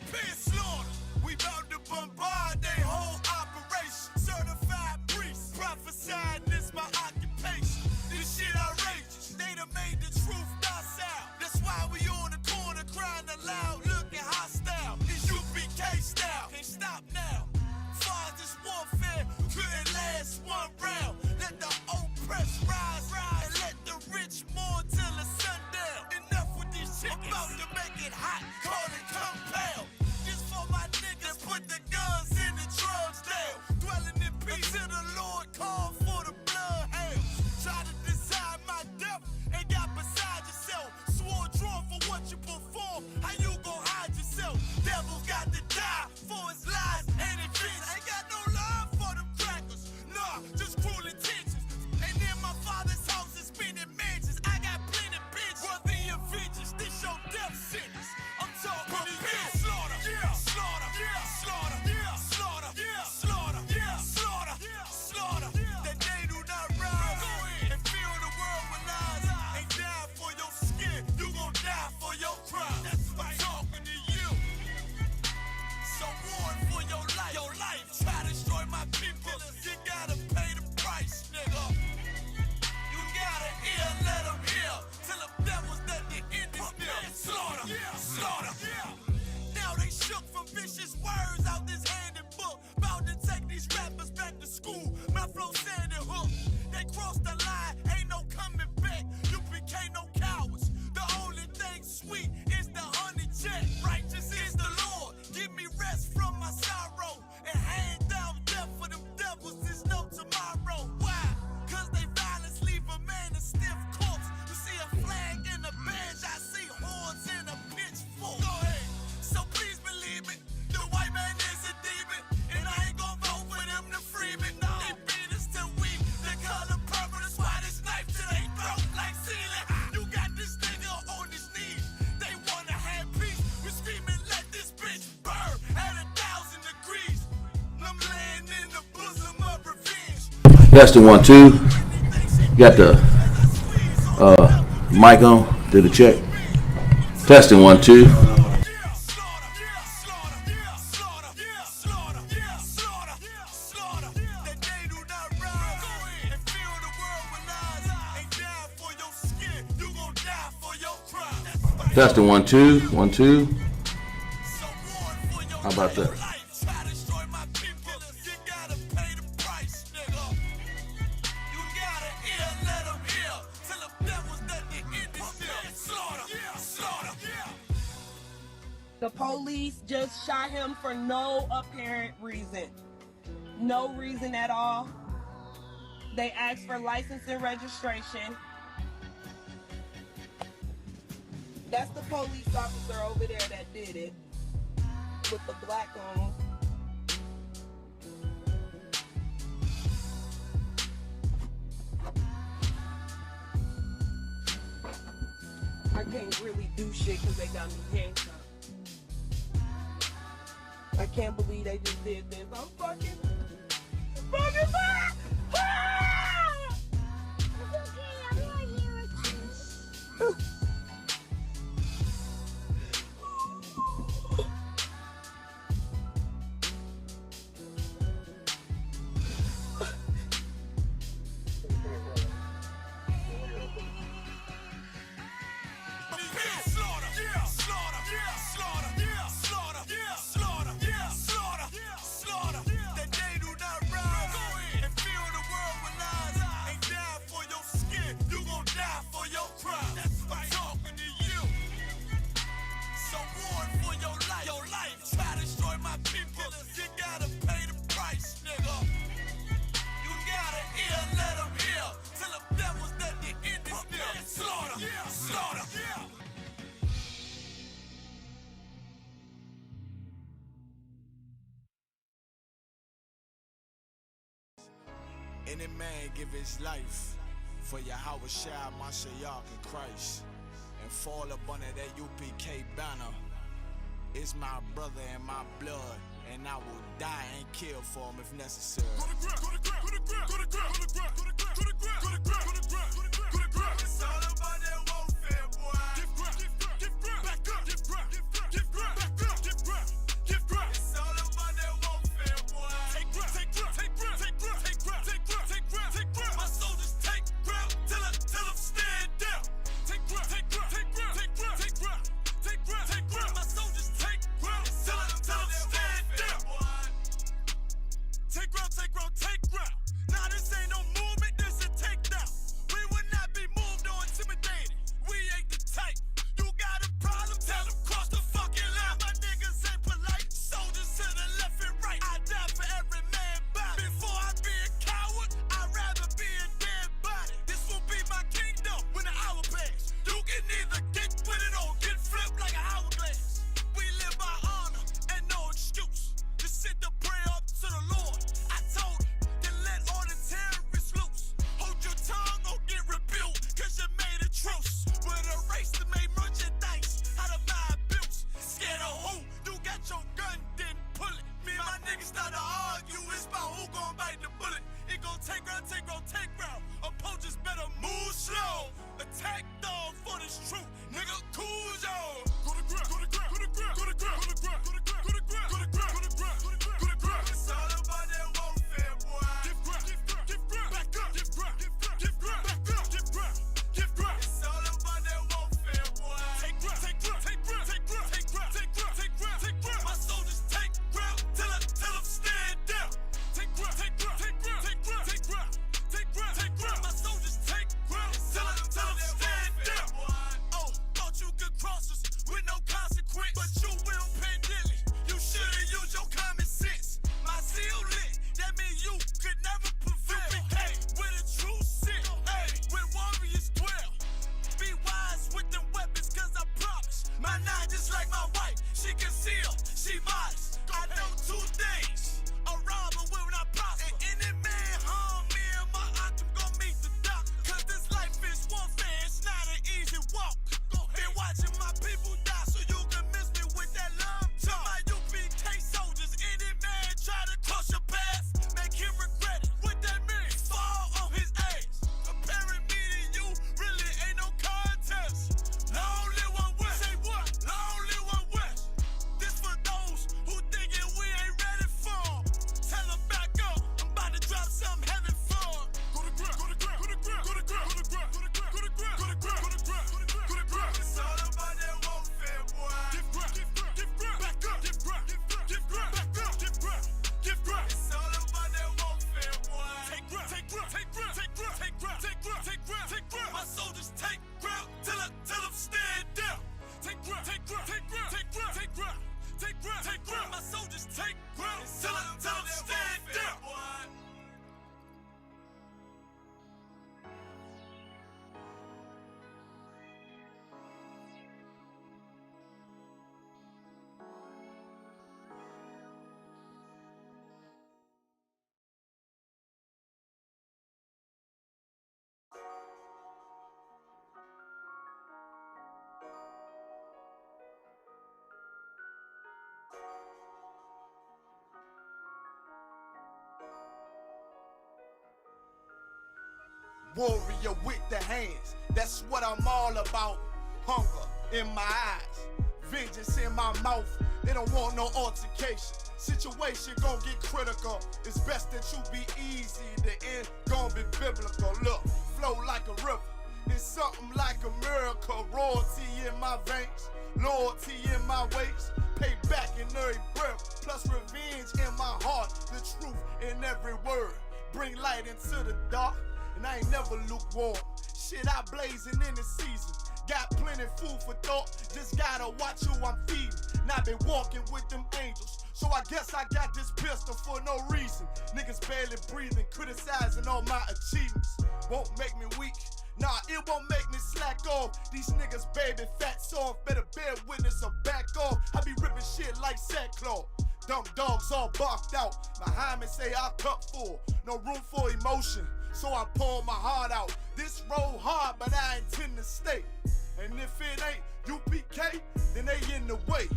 Prepare slaughter. We bout to bombard they whole operation. Certified priests, prophesying this my occupation. This shit outrageous. They done made the truth docile. That's why we on the corner crying aloud, looking hostile. It's UPK style. Can't stop now. Far as this warfare couldn't last one round. Let the oppressed rise, and let the rich mourn till the sundown. Enough with these chickens. About to make it hot, call it compound. Just for my niggas, put the guns in the drugs down. Dwelling in peace till the Lord call for the bloodhounds. Try to decide my death and got beside yourself. Swore drawn for what you perform. How you gon' hide yourself? Devil got to die for his lies and his visions. Ain't got no love for them crackers. Nah, just cruel intentions. And in my father's house is spinning mansions. I got plenty bitches. Worthy of vengeance. This your death sentence. I'm talking to you. Slaughter, yeah, slaughter, yeah, slaughter, yeah, slaughter, yeah, slaughter, yeah, slaughter, yeah, slaughter. That they do not rise and fill the world with lies. Ain't die for your skin, you gon' die for your crime. That's why I'm talking to you. So warn for your life. Your life try to destroy my people. You gotta pay the price, nigga. You gotta hear, let them hear. Tell them devils that the end is near. Slaughter, yeah, slaughter, yeah. Now they shook from vicious words out this handed book. About to take these rappers back to school. My flow sanded hook. They crossed the line, ain't no coming back. You became no cowards. The only thing sweet is the honey jet. Righteous is the Lord. Give me rest from my sorrow. And hand down death for them devils. There's no tomorrow. Why? Cause they violence leave a man a stiff corpse. You see a flag in a bench, I see horns in a pitchfork. Go ahead. So please believe me, the white man is a demon. And I ain't gon' vote for them to free me. No. They beat us till we the color purple. That's why this knife to they throat like ceiling. You got this nigga on his knees. They wanna have peace. We screaming, let this bitch burn at 1,000 degrees. I'm laying in the bosom of revenge. Testing 1 2. Got the mic on. Did a check. Testing 1 2. Testing 1 2 1 2. How about that? The police just shot him for no apparent reason. No reason at all. They asked for license and registration. That's the police officer over there that did it. With the black on. I can't really do shit because they got me handcuffed. I can't believe they just did this. I'm fucking back! It's okay, I'm right here with you. Any man give his life for Yahweh Shai Mashiach and Christ and fall up under that UPK banner. It's my brother and my blood, and I will die and kill for him if necessary. It's all about that warfare, boy. Back up. warrior with the hands. That's what I'm all about. Hunger in my eyes, vengeance in my mouth. They don't want no altercation. Situation gon' get critical. It's best that you be easy. The end gon' be biblical. Look, flow like a river. It's something like a miracle. Royalty in my veins, loyalty in my ways. Pay back in every breath, plus revenge in my heart. The truth in every word. Bring light into the dark, and I ain't never lukewarm. Shit, I blazing in the season. Got plenty food for thought. Just gotta watch who I'm feeding. And I been walking with them angels. So I guess I got this pistol for no reason. Niggas barely breathing, criticizing all my achievements. Won't make me weak. Nah, it won't make me slack off. These niggas baby fat soft. Better bear witness or back off. I be ripping shit like sackcloth. Dumb dogs all barked out. Behind me say I cup full. No room for emotion, so I pour my heart out. This road hard, but I intend to stay. And if it ain't UPK, then they in the way.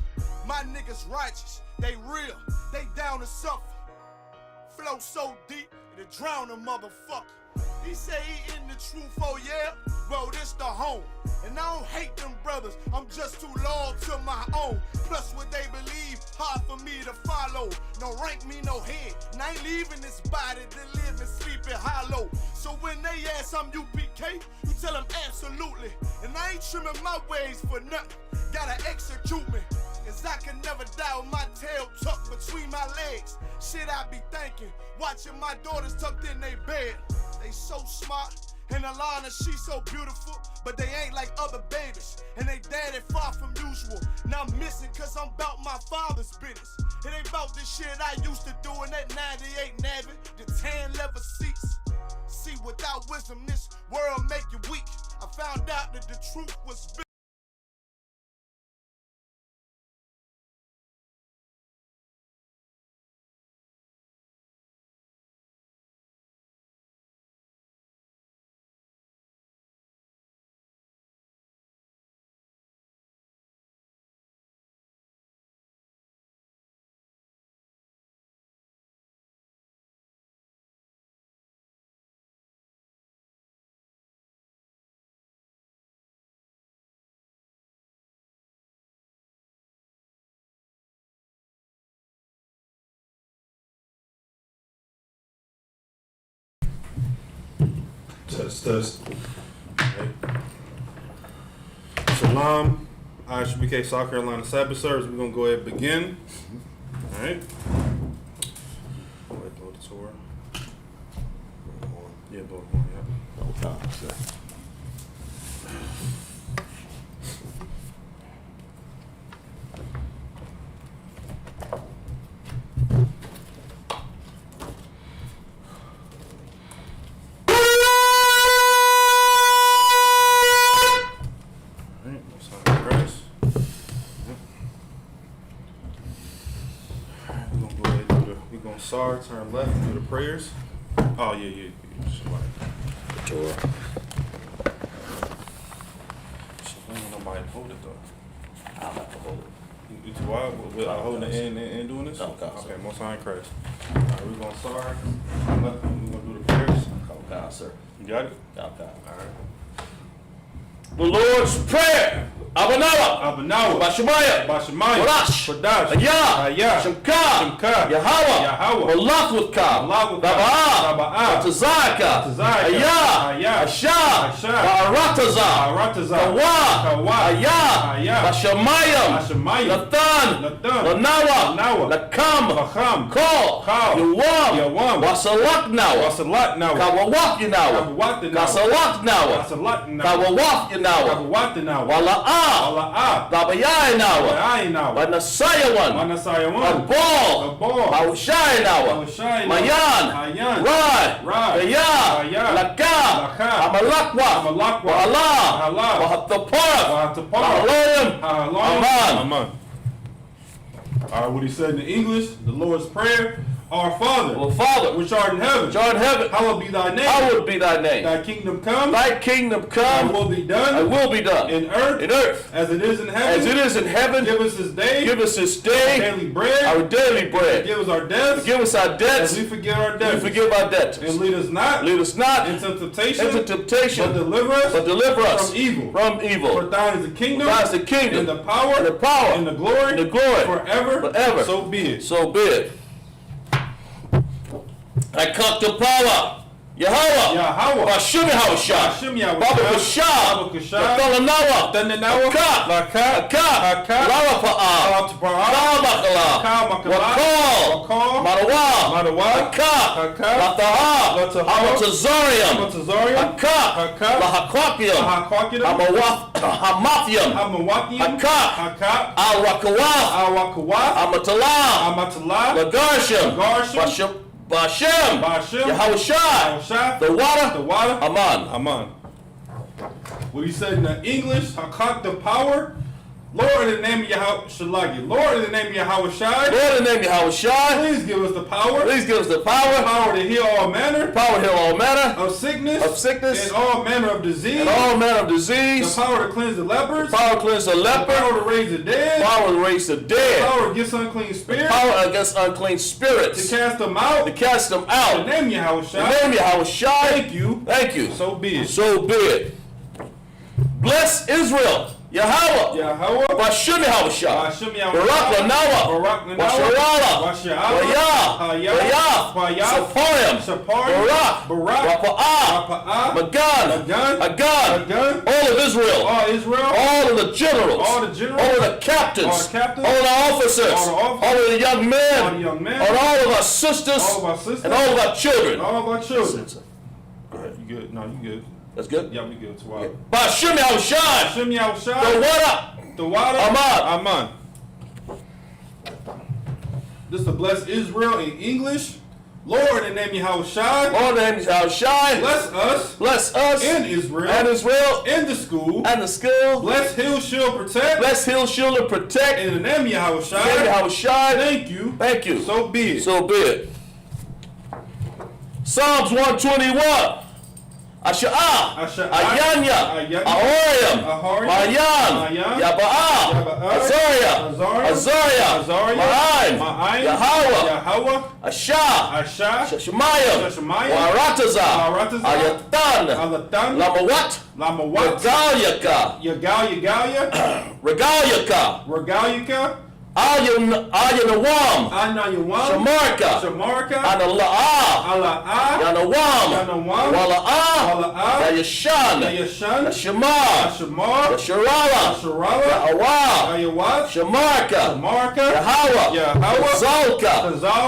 My niggas righteous, they real, they down to suffer. Flow so deep, it'll drown a motherfucker. He say he in the truth, oh yeah? Well, this the home. And I don't hate them brothers, I'm just too loyal to my own. Plus what they believe, hard for me to follow. No rank me, no head, and I ain't leaving this body to live and sleep in hollow. So when they ask I'm UPK, you tell them absolutely. And I ain't trimming my ways for nothing, gotta execute me. Cause I can never die with my tail tucked between my legs. Shit I be thinking, watching my daughters tucked in their bed. They so smart, and Alana, she so beautiful, but they ain't like other babies, and they daddy far from usual. Now I'm missing cause I'm about my father's business. It ain't about this shit I used to do in that 98 Navy, the tan leather seats. See, without wisdom, this world make you weak. I found out that the truth was big. Test. Okay. Shalom, ISUPK South Carolina Sabbath Service. We're gonna go ahead and begin. All right. Go ahead, blow the tour. Yeah, blow the horn. Yeah. Okay. Sorry, turn left and do the prayers. Oh, yeah. Torah. Ain't nobody hold it though. I'll have to hold it. You too wild with holding it and doing this? Okay, most high in Christ. All right, we're going to start. Left, we're going to do the prayers. Okay, sir. You got it? Okay. All right. The Lord's Prayer. Abanawa. Bashemaya. Barash. Ayah. Shemka. Yahweh. Malachutka. Daba'ah. Batazaka. Ayah. Asha. Ba'arataza. Kawa. Ayah. Bashemayim. Nathan. Lanawa. Lakam. Kol. Yawam. Wasalaknawa. Kawawak Yanawa. Kasalaknawa. Kawawak Yanawa. Wala'ah. Dabayai Nawa. Wanasayawan. Abol. Bawshai Nawa. Mayan. Rai. Gaya. Laka. Amalakwa. Wa'ala. Wahatapar. Wa'aloyim. Aman. All right, what he said in English, the Lord's Prayer. Our Father, which art in heaven, hallowed be thy name. Hallowed be thy name. Thy kingdom come. Thy kingdom come. Thy will be done. Thy will be done. In earth. As it is in heaven. As it is in heaven. Give us this day. Give us this day. Our daily bread. Our daily bread. Forgive us our debts. Forgive us our debts. As we forgive our debtors. We forgive our debtors. And lead us not. Lead us not into temptation. But deliver us. From evil. From evil. For thine is the kingdom. For thine is the kingdom. And the power. And the power. And the glory. And the glory. Forever. Forever. So be it. So be it. I cut the power. Yahweh. Bashim Yahushua. Baba Kashab. Batalanawa. Laka. Larapa'a. Lamakala. Wakal. Marawa. Haka. Lataha. Amatazarium. Haka. Lahakwakium. Hamathium. Haka. Al-Wakawaf. Amatala. Lagarshim. Bashem. Yahushua. The water. Aman. What he said in the English, Hakak the power. Lord, in the name of Yahweh, Lord, in the name of Yahushua. Lord, in the name of Yahushua. Please give us the power. Please give us the power. Power to heal all manner. Power to heal all manner. Of sickness. And all manner of disease. And all manner of disease. The power to cleanse the lepers. The power to cleanse the leper. The power to raise the dead. Power to raise the dead. The power against unclean spirits. Power against unclean spirits. To cast them out. To cast them out. In the name of Yahushua. In the name of Yahushua. Thank you. Thank you. So be it. So be it. Bless Israel. Yahweh. Bashim Yahushua. Barak Lanawa. Washarala. Wayah. Saphorim. Barak. Rapa'ah. Magan. Agan. All of Israel. All of the generals. All of the captains. All of the officers. All of the young men. And all of our sisters. And all of our children. Go ahead. You good? No, you good. That's good? Yeah, we good. It's wild. Bashim Yahushua. The water. Aman. This is to bless Israel in English. Lord, in the name of Yahushua. Lord, in the name of Yahushua. Bless us. In Israel. In the school. Bless, heal, shield, protect. In the name of Yahushua. Thank you. So be it. Psalms 121. Asha'ah, Ayanya, Ahorim, Mayan, Yaba'ah, Azariah, Ma'aim, Yahweh, Ashah, Shemayim, Waratazah, Ayatan, Lamawat, Regalyaka, Ayanawam, Shamarka, Anala'ah, Yanawam, Wala'ah, Yayashan, Yashamar, Yasharala, Ya'awah, Shamarka, Yahweh, Zalka,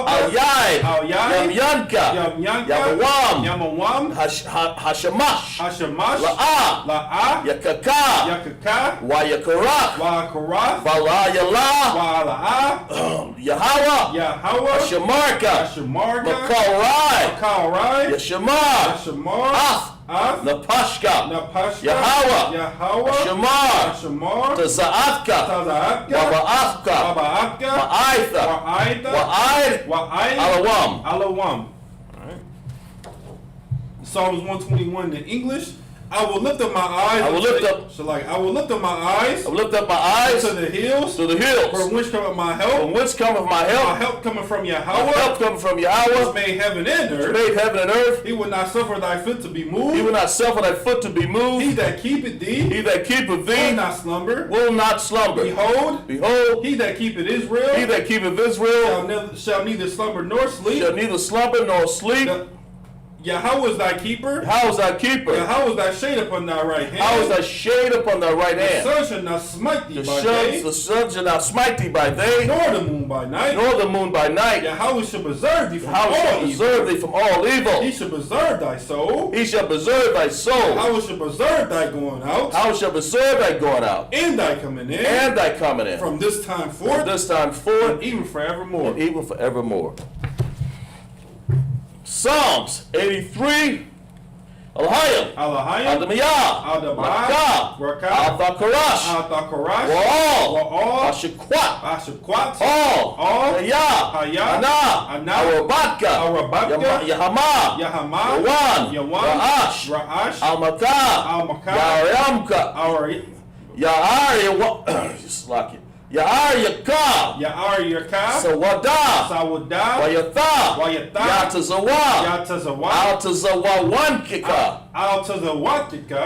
Al-Yaid, Yamyanka, Yamawam, Hashamash, La'ah, Yakaka, Wayakarach, Valayala, Yahweh, Shamarka, Makalrai, Yashamar, Napashka, Yahweh, Shamar, Taza'atka, Baba'atka, Ma'aitha, Wa'aid, Alawam. Psalms 121 in English. I will lift up my eyes. I will lift up my eyes to the hills. From whence cometh my help? My help coming from Yahweh. Which made heaven and earth. He will not suffer thy foot to be moved. He He that keepeth thee. Will not slumber. Behold. He that keepeth Israel. Shall neither slumber nor sleep. Yahweh is thy keeper. Yahweh is thy shade upon thy right hand. The sun shall not smite thee by day. Nor the moon by night. Yahweh shall preserve thee from all evil. He shall preserve thy soul. Yahweh shall preserve thy going out. And thy coming in. From this time forth. And even forevermore. Psalms 83, Alahayim, Adamiyah, Raka, Al-Thakarash, Wa'al, Ashikwat, All, Haya, Ana, Arabatka, Yahama, Yawan, Ra'ash, Al-Makah, Yaramka, Ya'ar, just like it. Ya'ar Yakah, Sawada, Wayatha, Yatazawa, Altazawankika,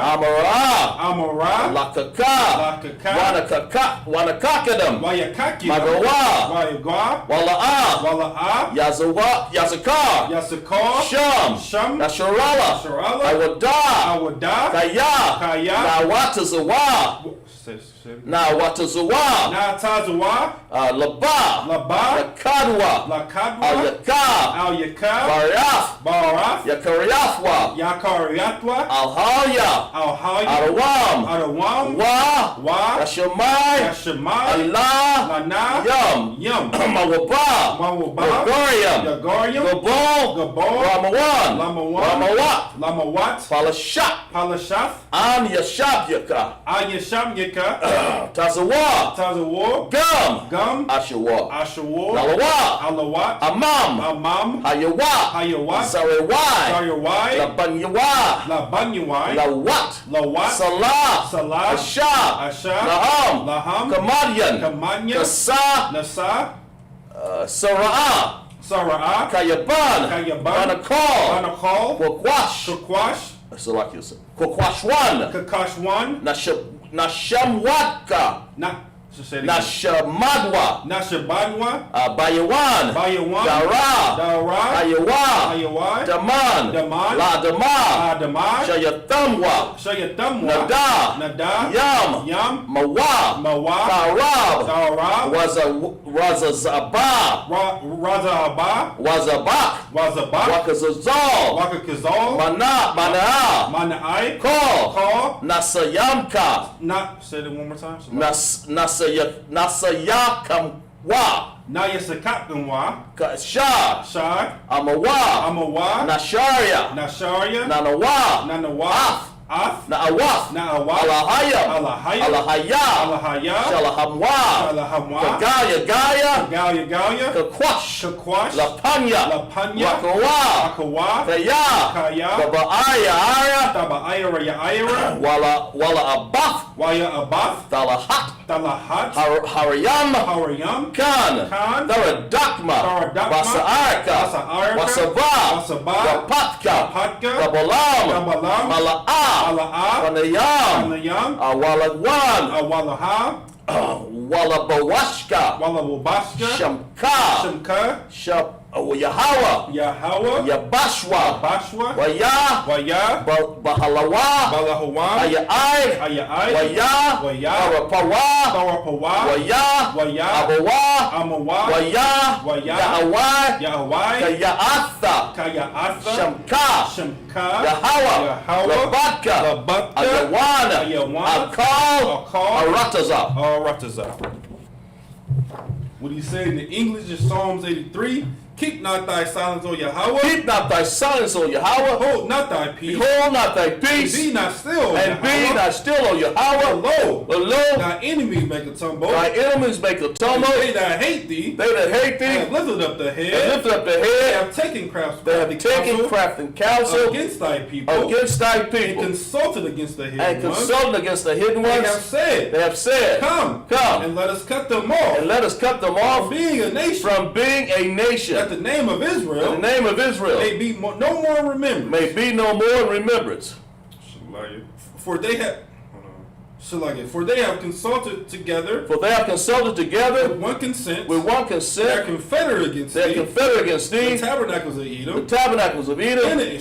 Amara, Lakaka, Wanakakadam, Magawa, Wala'a, Yazakar, Sham, Nasharala, Awada, Kaya, Nawatazawa, Natazawa, Laba, Lakadwa, Al-Yakab, Baraf, Yakariatwa, Alhaya, Arawam, Wa, Yashamai, Lana, Yum, Mawaba, Yagarium, Gabon, Lamawat, Palashaf, An Yashab Tazawa, Gum, Ashawa, Alawat, Amam, Hayawa, Zarewai, Labanyawai, Lawat, Salah, Asha, Laham, Kamadian, Nasa, Sara'ah, Kayaban, Banakal, Kwakwash, Kakashwan, Nashamwadka, Nashabadwa, Bayawan, Dara, Ayawa, Daman, La Shayatamwa, Nada, Yam, Mawa, Tarab, Wazabak, Wakazal, Mana'ai, Call, Nasayamka, say it one more time. Nasayakamwa. Nayasakamwa. Shah. Amawa. Nasharya. Nanawa. Na'awaf. Alahaya. Shalahamwa. Kagaya. Kakwash. Lapanya. Wakawa. Kaya. Taba'ayra. Wala abaf. Talahat. Harayam. Kan. Daradakma. Basa'arka. Wasaba. Wapatka. Gabalam. Mala'a. Panayam. Awalagwan. Walabawashka. Shamka. Yahweh. Yabashwa. Waya. Bahalawa. Ayai. Waya. Parapawa. Waya. Amawa. Waya. Kaya'atha. Shamka. Yahweh. Labatka. Ayawan. Akal. Arataza. What he said in the English is Psalms 83. Keep not thy silence, O Yahweh. Keep not thy silence, O Yahweh. Hold not thy peace. Behold not thy peace. Be not still, and be not still, O Yahweh. Lo, thy enemies make a tumble. Thy enemies make a tumble. They that hate thee. Have lifted up the head. They have taken crafty counsel. Against thy people. And consulted against the hidden ones. They have said. Come. And let us cut them off. From being a nation. That the name of Israel. May be no more remembrance. For they have consulted together. With one consent. They are confederate against thee. The tabernacles of Edom. And the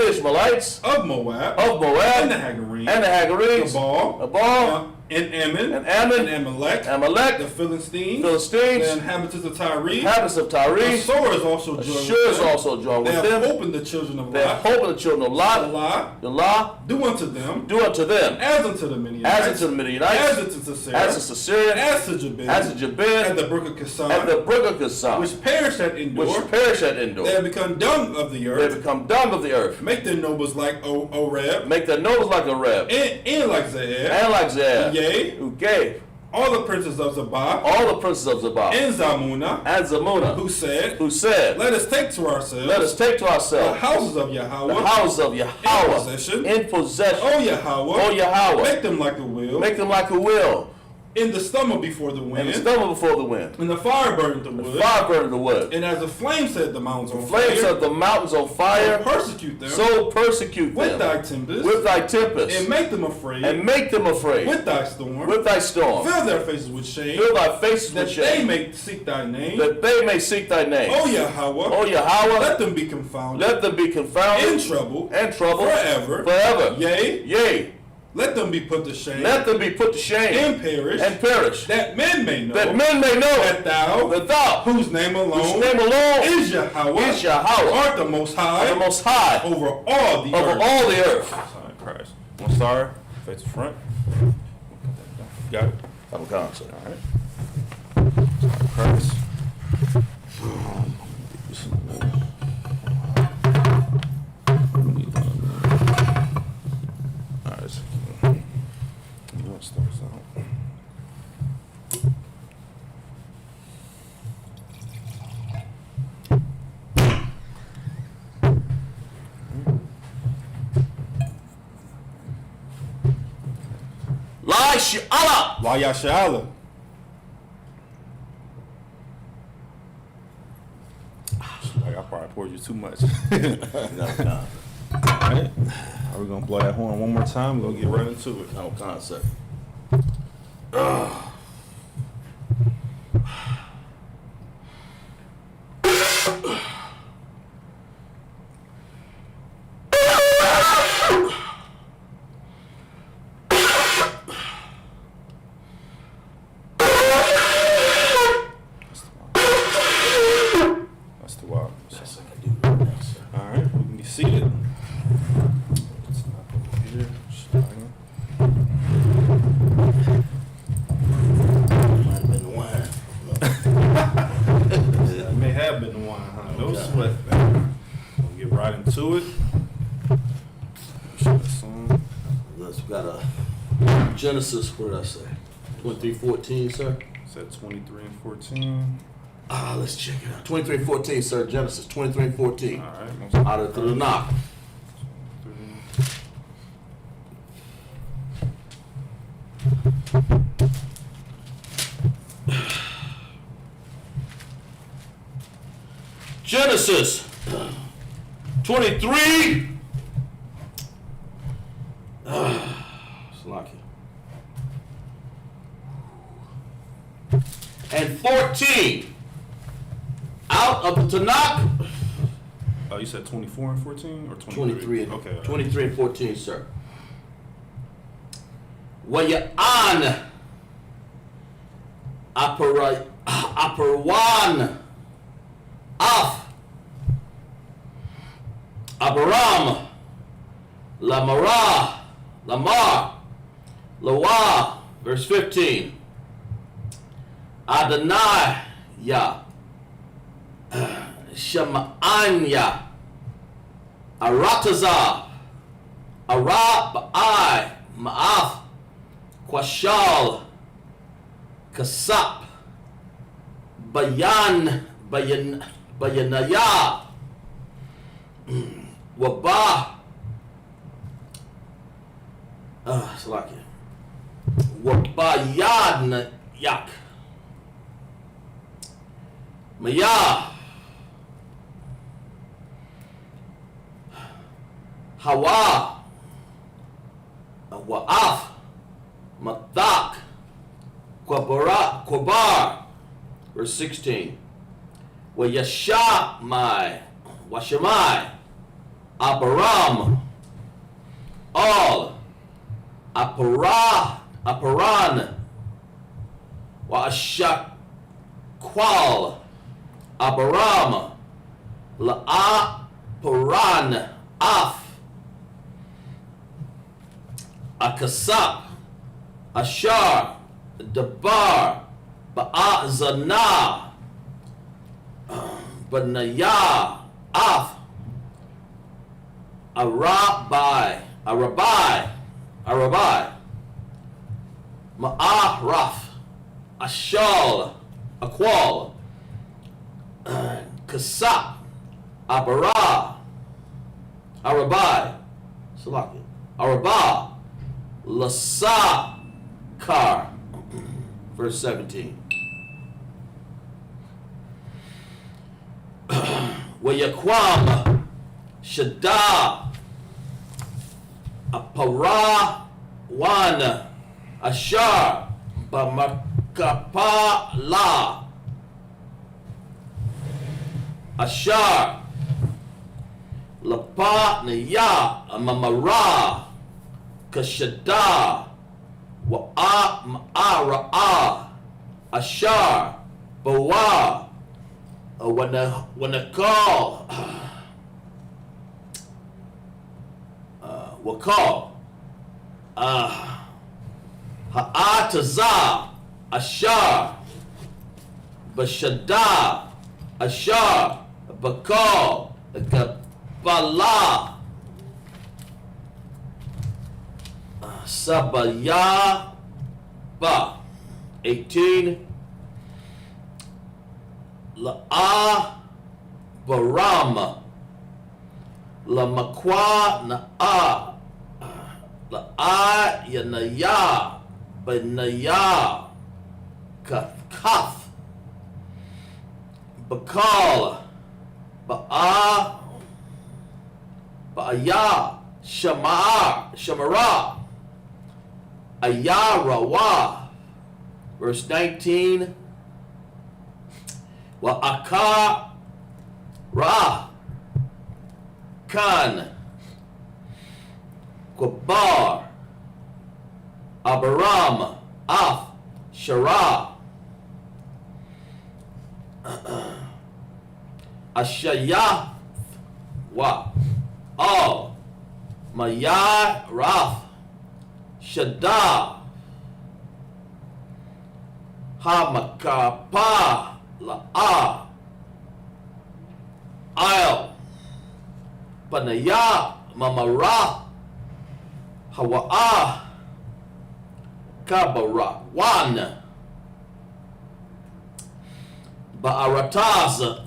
Ishmaelites. Of Moab. And the Hagarines. Gabal. And Ammon. And Ammon. And Amalek. Amalek. The Philistines. Philistines. The inhabitants of Tyre. Inhabitants of Tyre. Assur is also joined with them. Also joined with them. They have opened the children of Lot. They have opened the children of Lot. Do unto them. Do unto them. As unto the Midianites. As unto the Midianites. As unto Sisera. As to Sisera. As to Jabin. As to Jabin. At the brook of Kison. At the brook of Kison. Which perished at Endor. They have become dung of the earth. They have become dung of the earth. Make their nobles like Oreb. Make their nobles like Oreb. And like Zeeb. And like Zeeb. Yea. Who gave all the princes of Zabah. All the princes of Zabah. And Zamuna. And Zamuna. Who said. Let us take to ourselves. Let us take to ourselves. The houses of Yahweh. The houses of Yahweh. In possession. Oh Yahweh. Oh Yahweh. Make them like a will. Make them like a will. In the stomach before the wind. In the stomach before the wind. And the fire burned the wood. The fire burned the wood. And as the flame set the mountains on fire. Flame set the mountains on fire. So persecute them. So persecute them. With thy tempest. With thy tempest. And make them afraid. And make them afraid. With thy storm. With thy storm. Fill their faces with shame. Fill thy faces with shame. That they may seek thy name. That they may seek thy name. O Yahweh. O Yahweh. Let them be confounded. Let them be confounded. In trouble. And trouble. Forever. Forever. Yea. Yea. Let them be put to shame. Let them be put to shame. And perish. And perish. That men may know. That men may know. That thou. Whose name alone. Is Yahweh. Is Yahweh. Art the most high. The most high. Over all the earth. Over all the earth. Sorry, Christ. I'm sorry. Face the front. Got it. I'm conscious. All right. Sorry, Christ. Why Yashala? Like I probably poured you too much. No. Alright. Are we gonna blow that horn one more time? We're gonna get right into it. No concept. To it. Let's got a Genesis. What did I say? 23:14, sir. Said 23 and 14. Let's check it out. 23:14, sir. Genesis 23:14. All right. Out of the Tanakh. Genesis 23. And 14. Out of the Tanakh. Oh, you said 24 and 14 or 23? Okay. 23 and 14, sir. Waya'an Aparwan Af Abaram Lamar Lawa, verse 15. Adonai Shema'anya Arataza Arab Ma'af Kwashal Kasap Bayanaya Wabah Salakia Wabayan Yak Maya Hawa Wa'af Matak Kwabar, verse 16. Washamai Abaram all Aparah Aparan, wa Ashakwal, Abaram, La'aparan, Af, Akasap, Ashar, Dabar, Ba'azana, Banaya, Af, Arabai, Ma'araf, Ashal, Akwal, Kasap, Abara, Arabai, Salaki, Araba, Lasakar, verse 17. Wayakwam, Shada, Apara, Wan, Ashar, Bamakapala, Ashar, Lapa, Naya, Mamara, Kashada, Wa'a, Ma'ara'a, Ashar, Bawa, when I call, Wakal, Ha'ataza, Ashar, Bashada, Ashar, Bakal, Kabbalah, Sabaya, Ba, 18, La'a, Baram, La Makwa, Na'a, La'a, Yanaya, Benaya, Kaf, Bakal, Ba'a, Ba'aya, Shamara, Ayarawa, verse 19, Wa'aka, Ra, Khan, Kwabar, Abaram, Af, Shara, Ashayah, Wa, Al, Maya, Raf, Shada, Hamakapa, La'a, I'll, Panaya, Mamara, Hawa'a, Kabara, Wan, Ba'arataza,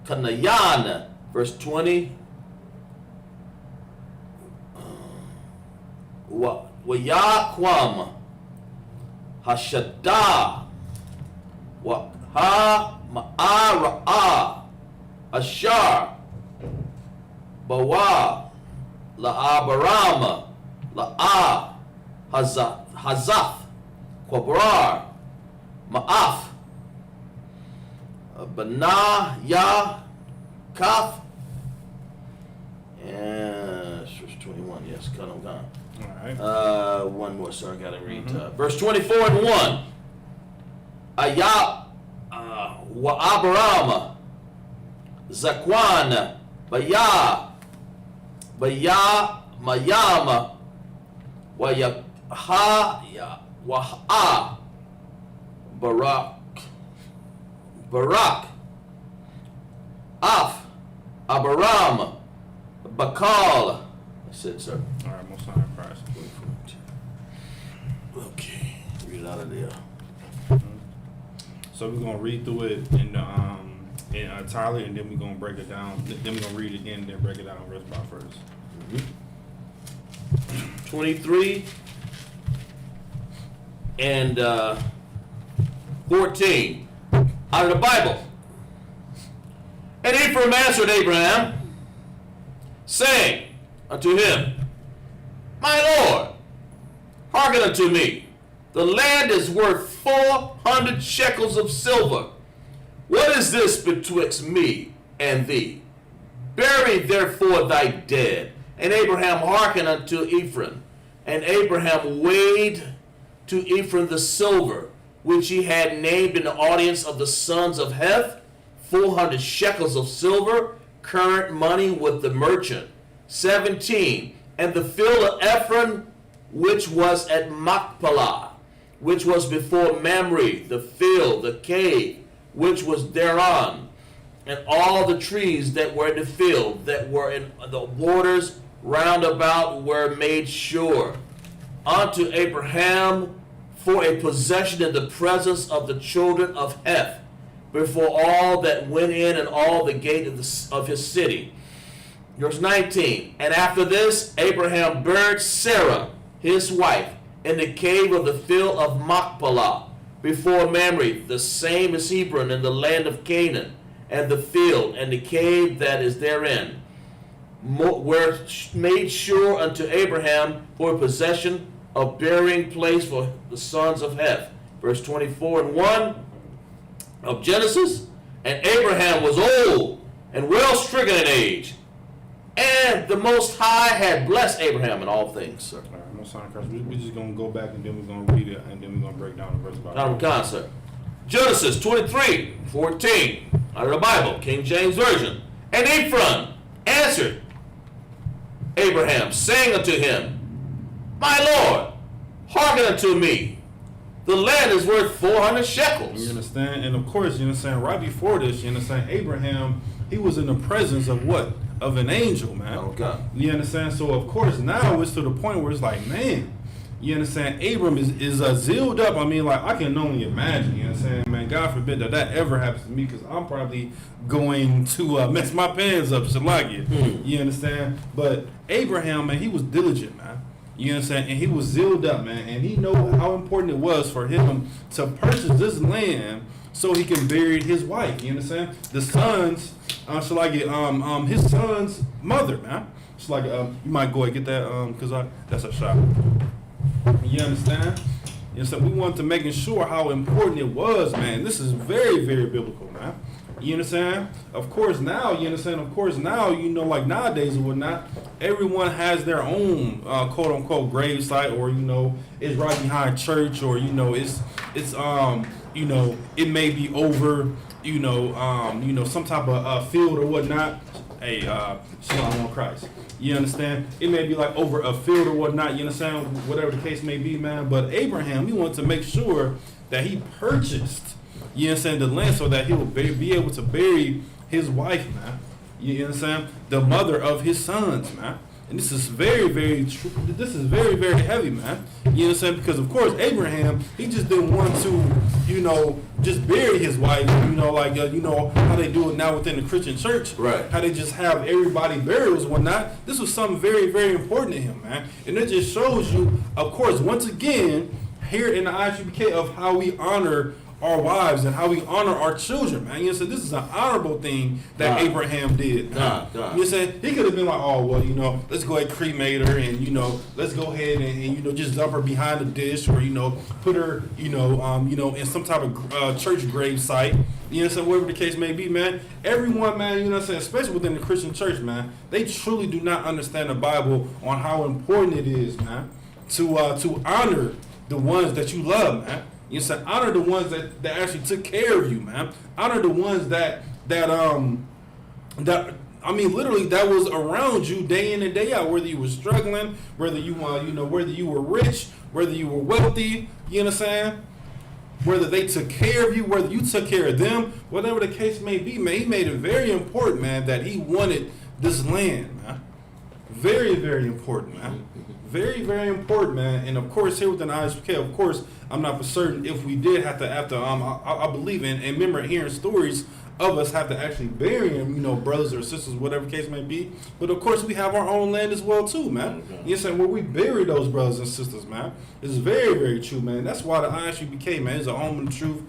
Kanayan, verse 20. Wayakwam, Hashada, Wa Ha Ma'ara'a, Ashar, Bawa, La'abaram, La'a, Hazaf, Kwabrar, Ma'af, Bana, Ya, Kaf, and verse 21, yes, cut them down. All right. One more, sir, I gotta read. Verse 24 and 1. Ayah, wa Abraham, Zakwan, Baya, Mayama, wa Yaha, Waha, Barak, Af, Abaram, Bakal. That's it, sir. All right, most high Christ. Okay, read it out of there. So we're gonna read through it in entirely, and then we're gonna break it down. Then we're gonna read it again, and then break it down verse by verse. 23 and 14 out of the Bible. And Ephraim answered Abraham, saying unto him, My Lord, hearken unto me. The land is worth 400 shekels of silver. What is this betwixt me and thee? Bury therefore thy dead. And Abraham hearkened unto Ephraim. And Abraham weighed to Ephron the silver, which he had named in the audience of the sons of Heth, 400 shekels of silver, current money with the merchant. 17. And the field of Ephron, which was at Machpelah, which was before Mamre, the field, the cave, which was thereon, and all the trees that were in the field, that were in the waters round about, were made sure unto Abraham for a possession in the presence of the children of Heth, before all that went in and all the gate of his city. Verse 19. And after this, Abraham buried Sarah, his wife, in the cave of the field of Machpelah, before Mamre, the same as Hebron, in the land of Canaan, and the field and the cave that is therein, were made sure unto Abraham for a possession of burying place for the sons of Heth. Verse 24 and 1 of Genesis. And Abraham was old and well stricken in age, and the Most High had blessed Abraham in all things, sir. All right, no sign, Christ. We're just going to go back and then we're going to read it and then we're going to break down the verse about it. Honorable Khan, sir. Genesis 23:14 out of the Bible, King James Version. And Ephron answered Abraham, saying unto him, My Lord, hearken unto me. The land is worth 400 shekels. You understand? And of course, you understand, right before this, you understand, Abraham, he was in the presence of what? Of an angel, man. Okay. You understand? So of course now it's to the point where it's like, man, you understand, Abram is zealed up. I mean, like, I can only imagine, you understand, man, God forbid that ever happens to me, because I'm probably going to mess my pants up, Shalagi. You understand? But Abraham, man, he was diligent, man. You understand? And he was zealed up, man. And he knew how important it was for him to purchase this land so he can bury his wife. You understand? The sons, his son's mother, man. It's like, you might go and get that, because that's a shot. You understand? You understand? We wanted to making sure how important it was, man. This is very, very biblical, man. You understand? Of course now, you understand? Of course now, you know, like nowadays or whatnot, everyone has their own quote unquote grave site, or, you know, it's right behind church, or, you know, it's you know, it may be over, you know, some type of field or whatnot. Hey, Shalom on Christ. You understand? It may be like over a field or whatnot, you understand? Whatever the case may be, man. But Abraham, he wanted to make sure that he purchased, you understand, the land so that he will be able to bury his wife, man. You understand? The mother of his sons, man. And this is very, very true. This is very, very heavy, man. You understand? Because, of course, Abraham, he just didn't want to, you know, just bury his wife, you know, like, you know, how they do it now within the Christian church. Right. How they just have everybody burials and whatnot. This was something very, very important to him, man. And it just shows you, of course, once again, here in the ISUPK, of how we honor our wives and how we honor our children, man. You know, so this is an honorable thing that Abraham did. God. You know, saying he could have been like, oh well, you know, let's go ahead and cremate her, and you know, let's go ahead and you know, just dump her behind the dish, or you know, put her, you know, in some type of church grave site. You know, so whatever the case may be, man. Everyone, man, you know what I'm saying, especially within the Christian church, man, they truly do not understand the Bible on how important it is, man, to honor the ones that you love, man. You say honor the ones that actually took care of you, man. Honor the ones that I mean, literally, that was around you day in and day out. Whether you were struggling, whether you whether you were rich, whether you were wealthy. You understand? Whether they took care of you, whether you took care of them, whatever the case may be, man. He made it very important, man, that he wanted this land, man. Very, very important, man. Very, very important, man. And of course, here within ISUPK, of course, I'm not for certain if we did have to I believe in and remember hearing stories of us have to actually bury them, you know, brothers or sisters, whatever case may be. But of course, we have our own land as well too, man. You know what I'm saying? Where we bury those brothers and sisters, man. It's very, very true, man. That's why the ISUPK, man, is a home of the truth.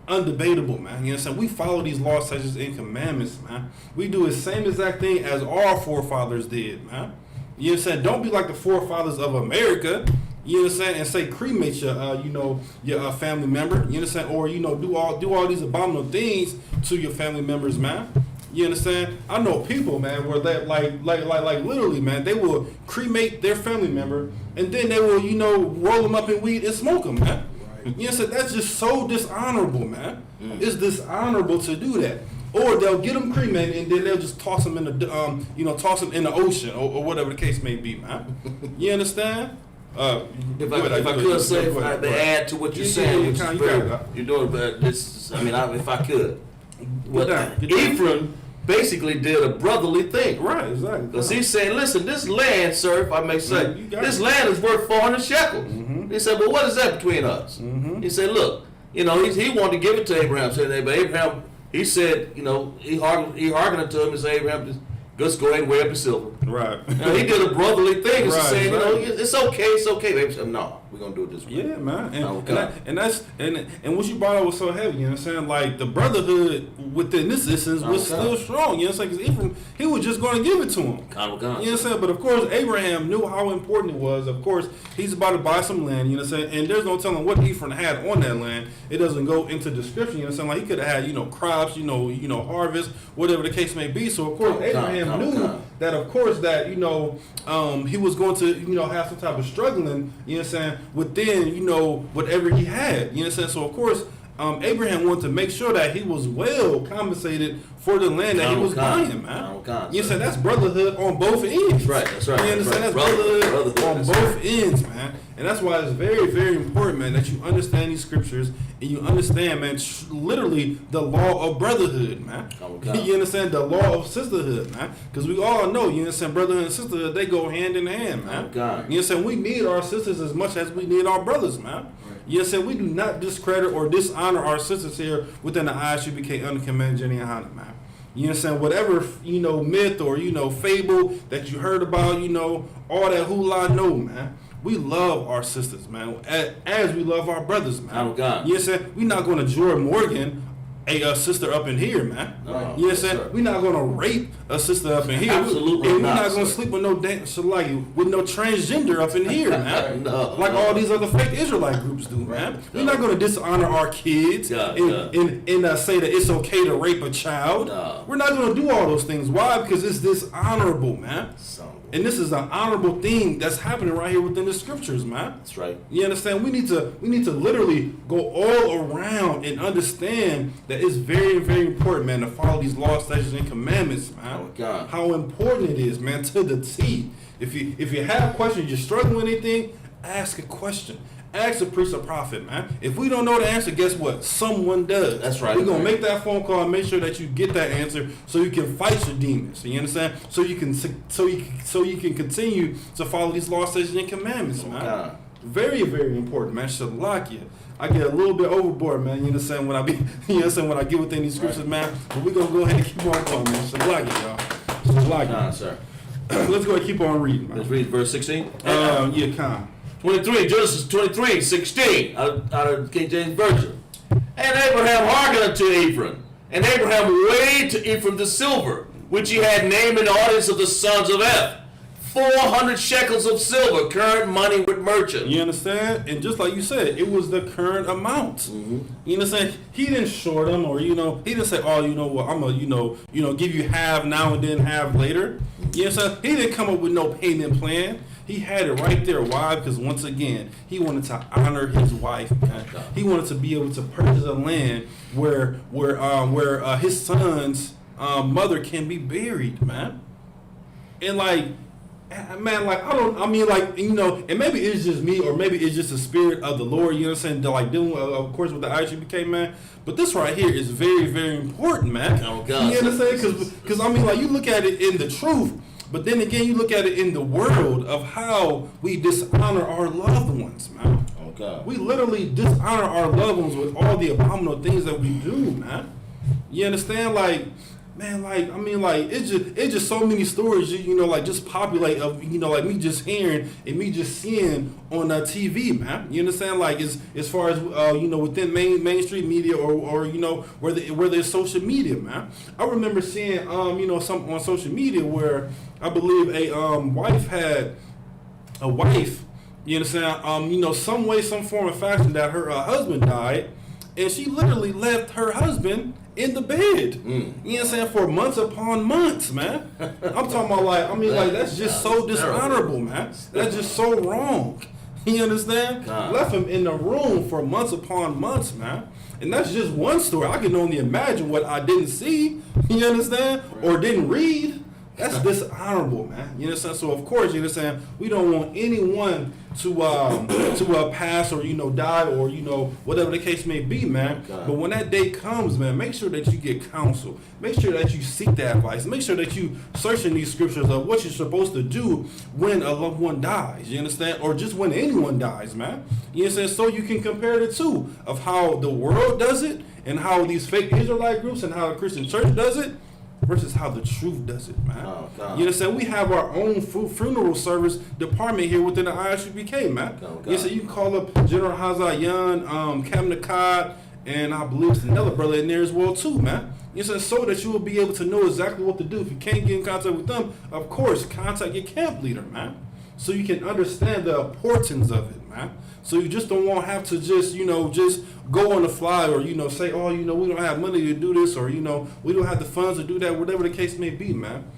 Undebatable, man. You know what I'm saying? We follow these laws, statutes, and commandments, man. We do the same exact thing as our forefathers did, man. You know what I'm saying? Don't be like the forefathers of America, you know what I'm saying, and say cremate your, your family member, you know what I'm saying, or, you know, do all these abominable things to your family members, man. You know You understand? I know people, man, where that like literally, man, they will cremate their family member and then they will, roll them up in weed and smoke them, man. Right. You understand? That's just so dishonorable, man. It's dishonorable to do that. Or they'll get them cremated and then they'll just toss them in the, toss them in the ocean or whatever the case may be, man. You understand? If I could say, to add to what you're saying, you're doing, but this, if I could. Ephraim basically did a brotherly thing. Right, exactly. Because he's saying, listen, this land, sir, if I may say, this land is worth 400 shekels. Mm-hmm. He said, but what is that between us? Mm-hmm. He said, look, he wanted to give it to Abraham. But Abraham, he said, he hearkened to him and said, Abraham, just go ahead and weigh up the silver. Right. He did a brotherly thing. He's saying, it's okay. Baby said, no, we're gonna do it this way. Yeah, man. And what you brought up was so heavy. You know what I'm saying? Like the brotherhood within this instance was still strong. You know what I'm saying? Because Ephraim, he was just going to give it to him. You know what I'm saying? But of course, Abraham knew how important it was. Of course, he's about to buy some land. You know what I'm saying? And there's no telling what Ephraim had on that land. It doesn't go into description. You know what I'm saying? Like he could have had, crops, harvest, whatever the case may be. So of course, Abraham knew that. Of course, that he was going to have some type of struggling. You know what I'm saying? Within, whatever he had. You know what I'm saying? So, of course, Abraham wanted to make sure that he was well compensated for the land that he was buying, man. You know what I'm saying? That's brotherhood on both ends. That's right. You understand? That's brotherhood on both ends, man. And that's why it's very, very important, man, that you understand these scriptures and you understand, man, literally the law of brotherhood, man. You understand? The law of sisterhood, man. Because we all know, you understand, brotherhood and sisterhood, they go hand in hand, man. You understand? We need our sisters as much as we need our brothers, man. You understand? We do not discredit or dishonor our sisters here within the ISUPK Uncommanded Jenny and Hannah, man. You understand? Whatever, myth or, fable that you heard about, all that hula, no, man. We love our sisters, man, as we love our brothers, man. You understand? We're not going to Jordan Morgan a sister up in here, man. You know what I'm saying? We're not gonna rape a sister up in here. Absolutely and we're not gonna sleep with no with no transgender up in here, man. Like all these other fake Israelite groups do, man. We're not gonna dishonor our kids and say that it's okay to rape a child. We're not gonna do all those things. Why? Because it's dishonorable, man. And this is an honorable thing that's happening right here within the scriptures, man. That's right. You understand? We need to literally go all around and understand that it's very, very important, man, to follow these laws, statutes, and commandments, man. Oh, God. How important it is, man, to the T. If you have questions, you're struggling with anything, ask a question. Ask a priest or prophet, man. If we don't know the answer, guess what? Someone does. That's right. We're going to make that phone call and make sure that you get that answer so you can fight your demons. You understand? So you can continue to follow these laws, statutes, and commandments, man. God. Very, very important, man. Shalakia. I get a little bit overboard, man. You understand when I get within these scriptures, man. But we're going to go ahead and keep on going, man. Shalakia, y'all. Shalakia. Sir. Let's go ahead and keep on reading, man. Let's read verse 16. Yeah, Con. 23, Genesis 23, 16, out of King James Version. And Abraham hearkened unto Ephraim, and Abraham weighed to Ephraim the silver, which he had named in the audience of the sons of Eph, 400 shekels of silver, current money with merchants. You understand? And just like you said, it was the current amount. Mm-hmm. You understand? He didn't short them, or he didn't say, "Oh, you know what? I'm gonna give you half now and then half later." You understand? He didn't come up with no payment plan. He had it right there. Why? Because once again, he wanted to honor his wife, man. He wanted to be able to purchase a land where his son's mother can be buried, man. And and maybe it's just me, or maybe it's just the spirit of the Lord, you know what I'm saying, dealing with, of course, with the ISUPK, man. But this right here is very, very important, man. Oh, God. You understand? Because you look at it in the truth, but then again, you look at it in the world of how we dishonor our loved ones, man. Oh, God. We literally dishonor our loved ones with all the abominable things that we do, man. You understand? It's just so many stories, just populate of, me just hearing and me just seeing on TV, man. You understand? As far as, within mainstream media or whether it's social media, man. I remember seeing, some on social media where I believe a wife had a wife, you understand? Some way, some form of fashion that her husband died. and she literally left her husband in the bed. You know what I'm saying? For months upon months, man. I'm talking about like that's just so dishonorable, man. That's just so wrong. You understand? Left him in the room for months upon months, man. And that's just one story. I can only imagine what I didn't see. You understand? Or didn't read. That's dishonorable, man. You understand? So of course, you understand, we don't want anyone to pass or die or whatever the case may be, man. But when that day comes, man, make sure that you get counsel. Make sure that you seek that advice. Make sure that you search in these scriptures of what you're supposed to do when a loved one dies. You understand? Or just when anyone dies, man. You understand? So you can compare the two of how the world does it and how these fake Israelite groups and how the Christian church does it versus how the truth does it, man. You understand? We have our own funeral service department here within the ISUPK, man. You understand? You can call up General Hazayan, Captain Akkad, and I believe it's another brother in there as well too, man. You understand? So that you will be able to know exactly what to do. If you can't get in contact with them, of course, contact your camp leader, man. So you can understand the importance of it, man. So you just don't want to have to just go on the fly or, say, oh, we don't have money to do this or, we don't have the funds to do that, whatever the case may be, man.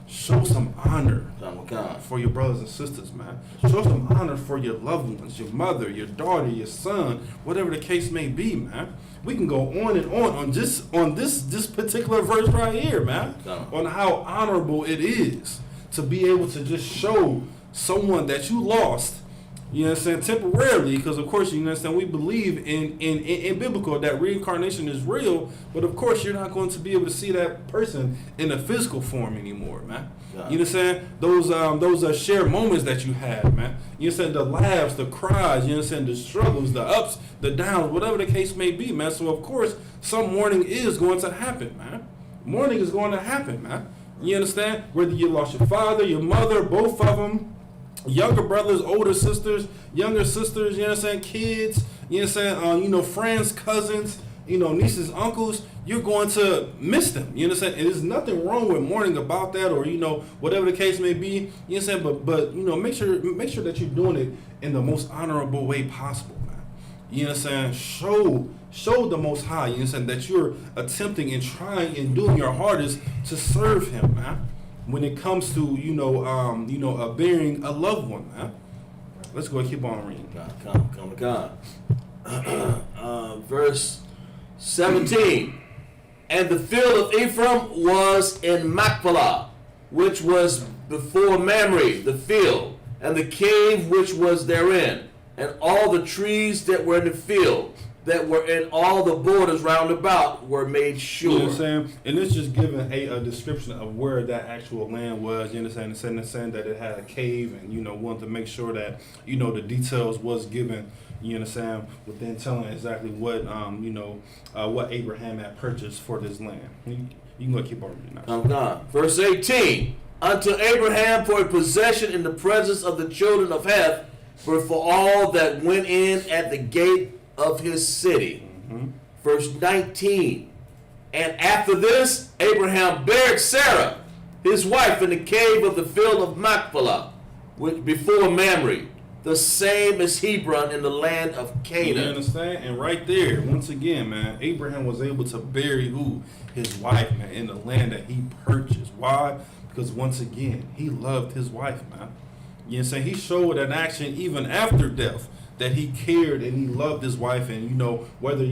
Show some honor for your brothers and sisters, man. Show some honor for your loved ones, your mother, your daughter, your son, whatever the case may be, man. We can go on and on this particular verse right here, man, on how honorable it is to be able to just show someone that you lost, you know what I'm saying, temporarily, because of course, you understand, we believe in biblical that reincarnation is real, but of course you're not going to be able to see that person in a physical form anymore, man. You understand? Those shared moments that you had, man. You understand? The laughs, the cries, you understand? The struggles, the ups, the downs, whatever the case may be, man. So of course, some mourning is going to happen, man. Mourning is going to happen, man. You understand? Whether you lost your father, your mother, both of them, younger brothers, older sisters, younger sisters, you know what I'm saying, kids, you know what I'm saying, friends, cousins, nieces, uncles, you're going to miss them, you know what I'm saying, and there's nothing wrong with mourning about that or, whatever the case may be, you know what I'm saying, but make sure that you're doing it in the most honorable way possible, man. You know what I'm saying, show the Most High, you know what I'm saying, that you're attempting and trying and doing your hardest to serve Him, man. When it comes to burying a loved one, man. Let's go and keep on reading. God. Verse 17. And the field of Ephraim was in Machpelah, which was before Mamre, the field, and the cave which was therein, and all the trees that were in the field, that were in all the borders round about, were made sure. You know what I'm saying? And it's just giving a description of where that actual land was. You understand? It's saying that it had a cave, and wanted to make sure that the details was given. You understand? Within telling exactly what what Abraham had purchased for this land. You can go keep on reading now. God. Verse 18. Unto Abraham for a possession in the presence of the children of Heth, for all that went in at the gate of his city. Verse 19. And after this, Abraham buried Sarah, his wife, in the cave of the field of Machpelah, which before Mamre, the same as Hebron in the land of Canaan. You understand? And right there, once again, man, Abraham was able to bury who? His wife, man, in the land that he purchased. Why? Because once again, he loved his wife, man. You know what I'm saying? He showed an action even after death that he cared and he loved his wife, and whether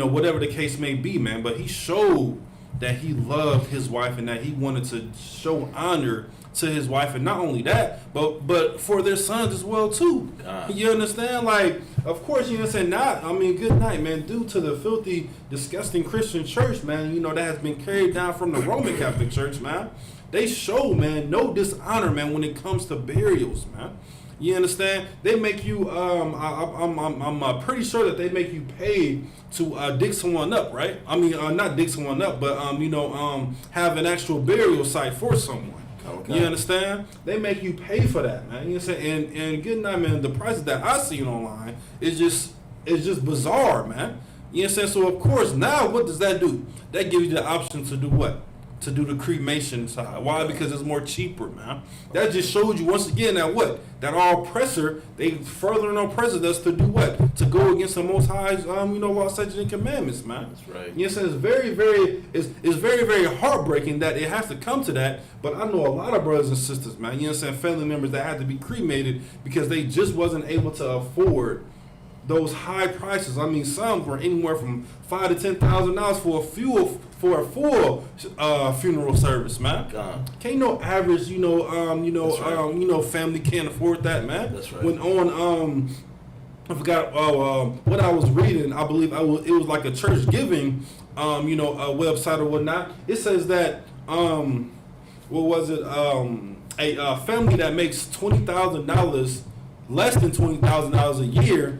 whatever the case may be, man. But he showed that he loved his wife and that he wanted to show honor to his wife, and not only that, but for their sons as well too. You understand? Like, of course, you understand. Good night, man. Due to the filthy, disgusting Christian church, man, that has been carried down from the Roman Catholic Church, man. They show, man, no dishonor, man, when it comes to burials, man. You understand? They make you. I'm pretty sure that they make you pay to dig someone up, right? Not dig someone up, but have an actual burial site for someone. Okay. You understand? They make you pay for that, man. You understand? And good night, man. The prices that I seen online is just bizarre, man. You understand? So of course now, what does that do? That gives you the option to do what? to do the cremation side. Why? Because it's more cheaper, man. That just shows you once again that what? That our oppressor, they furthering oppressors us to do what? To go against the Most High's, law, statutes, and commandments, man. That's right. You know, so it's very, very heartbreaking that it has to come to that. But I know a lot of brothers and sisters, man. You know what I'm saying? Family members that had to be cremated because they just wasn't able to afford those high prices. I mean, some were anywhere from $5,000 to $10,000 for a full funeral service, man. God. Can't no average, family can't afford that, man. That's right. When on I forgot what I was reading. I believe it was like a church giving, a website or whatnot. It says that what was it? A family that makes $20,000. Less than $20,000 a year,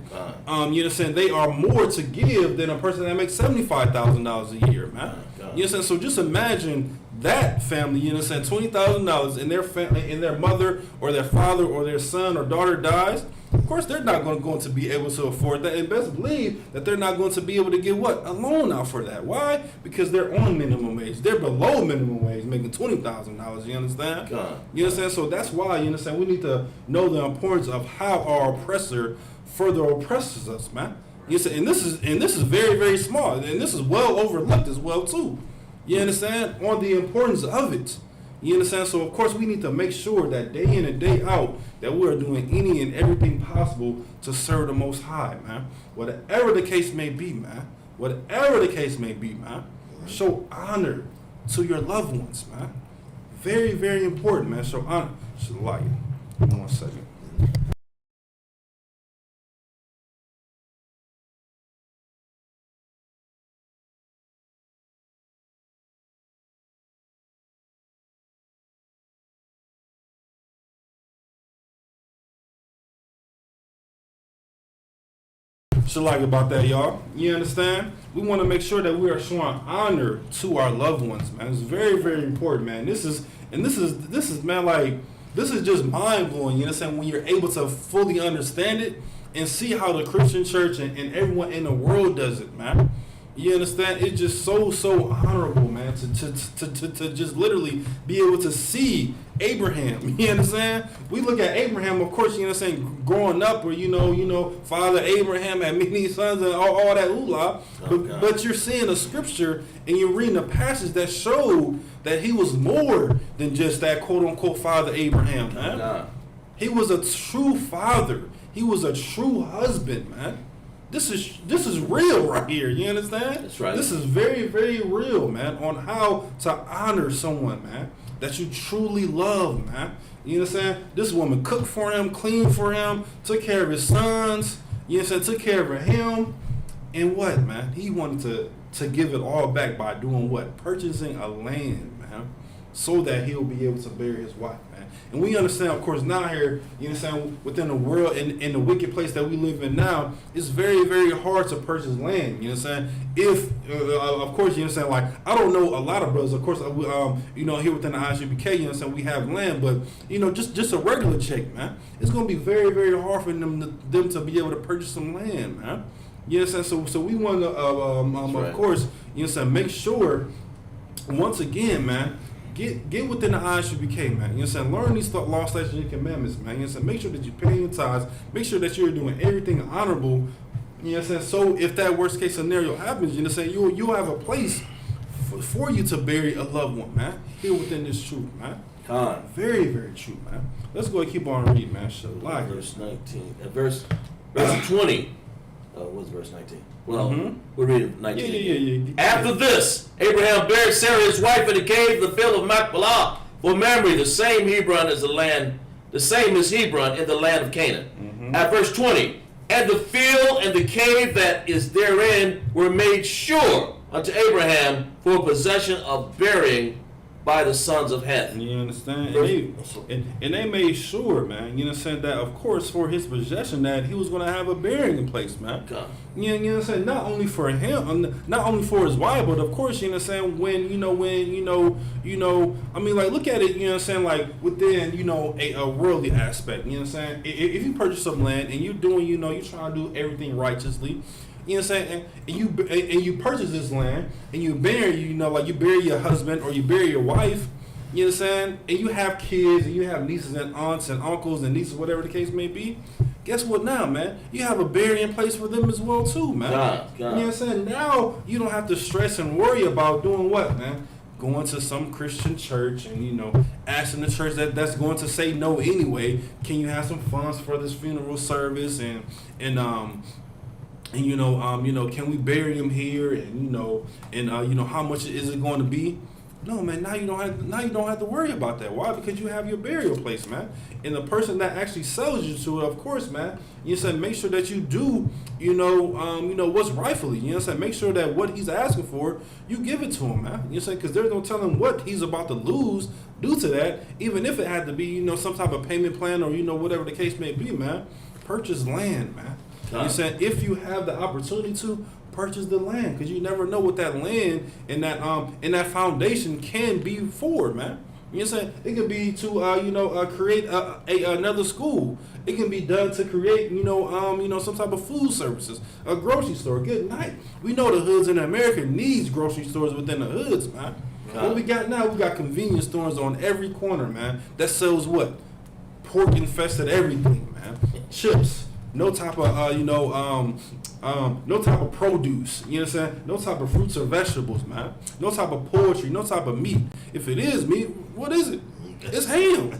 they are more to give than a person that makes $75,000 a year, man. So just imagine that family, $20,000 and their mother or their father or their son or daughter dies. Of course, they're not going to be able to afford that, and best believe that they're not going to be able to get what? A loan out for that. Why? Because they're on minimum wage. They're below minimum wage, making $20,000. You understand? God. You understand? So that's why we need to know the importance of how our oppressor further oppresses us, man. You understand? And this is very, very small, and this is well overlooked as well too. You understand? On the importance of it. You understand? So, of course, we need to make sure that day in and day out that we are doing any and everything possible to serve the Most High, man. Whatever the case may be, man. Whatever the case may be, man. Show honor to your loved ones, man. Very, very important, man. Show honor. Shalaya. 1 second. Like about that, y'all. You understand? We want to make sure that we are showing honor to our loved ones, man. It's very, very important, man. This is man, like, this is just mind blowing. You understand? When you're able to fully understand it and see how the Christian church and everyone in the world does it, man. You understand? It's just so honorable, man, to just literally be able to see Abraham. You understand? We look at Abraham, of course, you understand, growing up, where Father Abraham had many sons and all that oolah. But you're seeing a scripture and you're reading a passage that showed that he was more than just that quote unquote Father Abraham, man. He was a true father. He was a true husband, man. This is real right here. You understand? That's right. This is very, very real, man, on how to honor someone, man, that you truly love, man. You understand? This woman cooked for him, cleaned for him, took care of his sons, you understand, took care of him. And what, man? He wanted to give it all back by doing what? Purchasing a land, man, so that he'll be able to bury his wife, man. And we understand, of course, now here, you understand, within the world, in the wicked place that we live in now, it's very, very hard to purchase land. You understand? If, of course, you understand, like, I don't know a lot of brothers, of course, here within the ISUPK, you understand, we have land, but, just a regular check, man. It's going to be very, very hard for them to be able to purchase some land, man. You understand? So we want to, right. Of course, you understand, make sure, once again, man, Get within the ISUPK, man. You understand? Learn these law, statutes, and commandments, man. You understand? Make sure that you're paying your tithes. Make sure that you're doing everything honorable. You understand? So if that worst case scenario happens, you understand, you'll have a place for you to bury a loved one, man. Here within this truth, man. Very, very true, man. Let's go and keep on reading, man. Verse 19. Verse 20. What's verse 19? Well, we're reading 19. Yeah. After this, Abraham buried Sarah his wife in the cave of the field of Machpelah. For memory, the same is Hebron in the land of Canaan. At verse 20, and the field and the cave that is therein were made sure unto Abraham for possession of burying by the sons of Heth. You understand? And they made sure, man, you understand, that, of course, for his possession, that he was going to have a burying place, man. God. You understand? Not only for him, not only for his wife, but of course, you understand, when I mean, like, look at it, you understand, like, within, a worldly aspect, you understand? If you purchase some land and you're doing, you're trying to do everything righteously, You know what I'm saying? And you purchase this land, and you bury, you know, like you bury your husband or you bury your wife. You know what I'm saying? And you have kids, and you have nieces and aunts and uncles and nieces, whatever the case may be. Guess what now, man? You have a burying place for them as well, too, man. God. You know what I'm saying? Now you don't have to stress and worry about doing what, man? Going to some Christian church and, you know, asking the church that's going to say no anyway. Can you have some funds for this funeral service and you know, can we bury him here and you know, how much is it going to be? No, man. Now you don't have to worry about that. Why? Because you have your burial place, man. And the person that actually sells you to it, of course, man. You said make sure that you do, you know, what's rightfully. You know, what I'm saying, make sure that what he's asking for, you give it to him, man. You know, saying because they're gonna tell him what he's about to lose due to that, even if it had to be, you know, some type of payment plan or you know whatever the case may be, man. Purchase land, man. You know, what I'm saying if you have the opportunity to. Purchase the land because you never know what that land and that foundation can be for, man. You know what I'm saying? It could be to create another school. It can be done to create some type of food services, a grocery store. Good night. We know the hoods in America needs grocery stores within the hoods, man. What we got now? We got convenience stores on every corner, man. That sells what? Pork infested everything, man. Chips. No type of no type of produce, you know what I'm saying? No type of fruits or vegetables, man. No type of poultry, no type of meat. If it is meat, what is it? It's ham.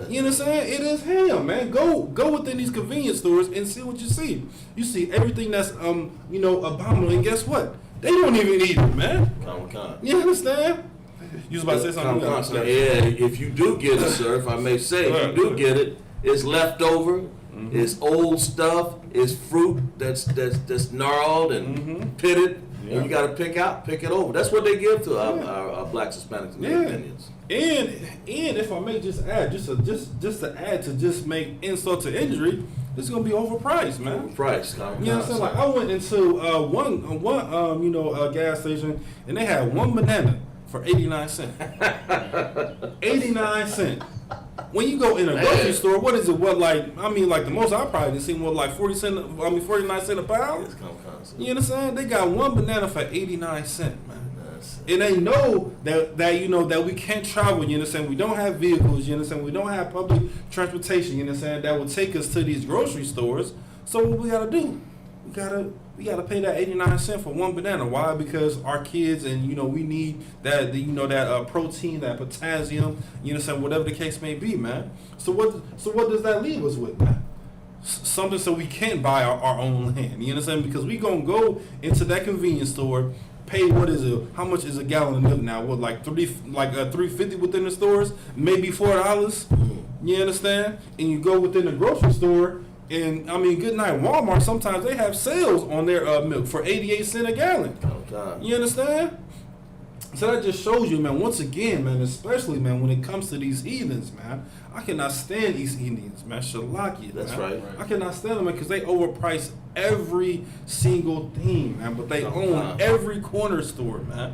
You know what I'm saying? It is ham, man. Go within these convenience stores and see what you see. You see everything that's abominable, and guess what? They don't even eat it, man. You understand? You was about to say something else. Yeah, if you do get it, sir, if I may say, if you do get it, it's leftover. Mm-hmm. It's old stuff. It's fruit that's gnarled and pitted. Yeah. And you got to pick it over. That's what they give to our blacks, Hispanics, and Indians. And if I may just add, just to add to just make insult to injury, it's gonna be overpriced, man. Overpriced. You know what I'm saying? Like I went into one gas station and they had one banana for 89 cents. 89 cents. When you go in a grocery store, what is it? The most I probably seen was like 49 cents a pound. You know what I'm saying? They got one banana for 89 cents, man. And they know that we can't travel, you understand? We don't have vehicles, you understand? We don't have public transportation, you understand? That will take us to these grocery stores. So what we gotta do? We gotta pay that 89 cents for one banana. Why? Because our kids and we need that protein, that potassium, you understand, whatever the case may be, man. So what does that leave us with, man? Something so we can buy our own land. You understand? Because we gonna go into that convenience store, pay what is it? How much is a gallon of milk now? What $3.50 within the stores? Maybe $4. You understand? And you go within the grocery store. And good night, Walmart. Sometimes they have sales on their milk for 88 cents a gallon. Oh, God. You understand? So that just shows you, man. Once again, man, especially, man, when it comes to these heathens, man, I cannot stand these Indians, man. Shalaki, that's man. Right. I cannot stand them because they overprice every single thing, man. But they own every corner store, man.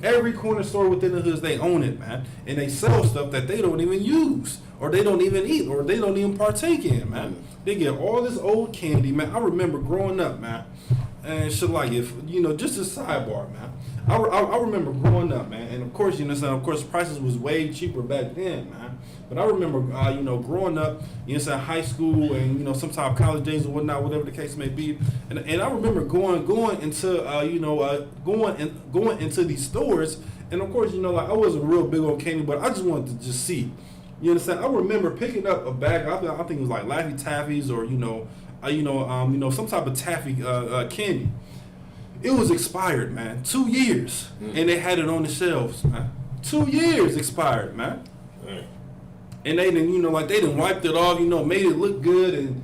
Every corner store within the hoods, they own it, man. And they sell stuff that they don't even use, or they don't even eat, or they don't even partake in, man. They get all this old candy, man. I remember growing up, man. And shit like just a sidebar, man. I remember growing up, man. And of course, prices was way cheaper back then, man. But I remember, growing up, high school and, sometimes college days or whatnot, whatever the case may be. And I remember going into these stores. And of course, I wasn't real big on candy, but I just wanted to just see. You understand? I remember picking up a bag. I think it was like Laffy Taffies or some type of taffy candy. It was expired, man. 2 years, and they had it on the shelves, man. 2 years expired, man. And they didn't, they didn't wiped it off, made it look good,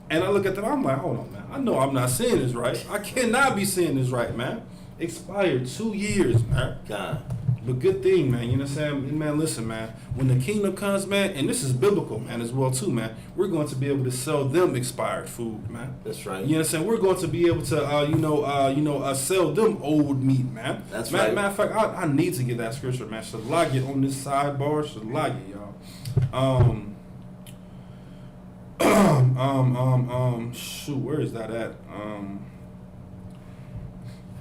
and I look at them, I'm like, hold on, man. I know I'm not seeing this right. I cannot be seeing this right, man. Expired 2 years, man. God. But good thing, man, you know what I'm saying? Man, listen, man, when the kingdom comes, man, and this is biblical, man, as well, too, man, we're going to be able to sell them expired food, man. That's right. You know what I'm saying? We're going to be able to, sell them old meat, man. That's right. Matter of fact, I need to get that scripture, man. Shalagi on this sidebar, Shalagi, y'all. Shoot, where is that at?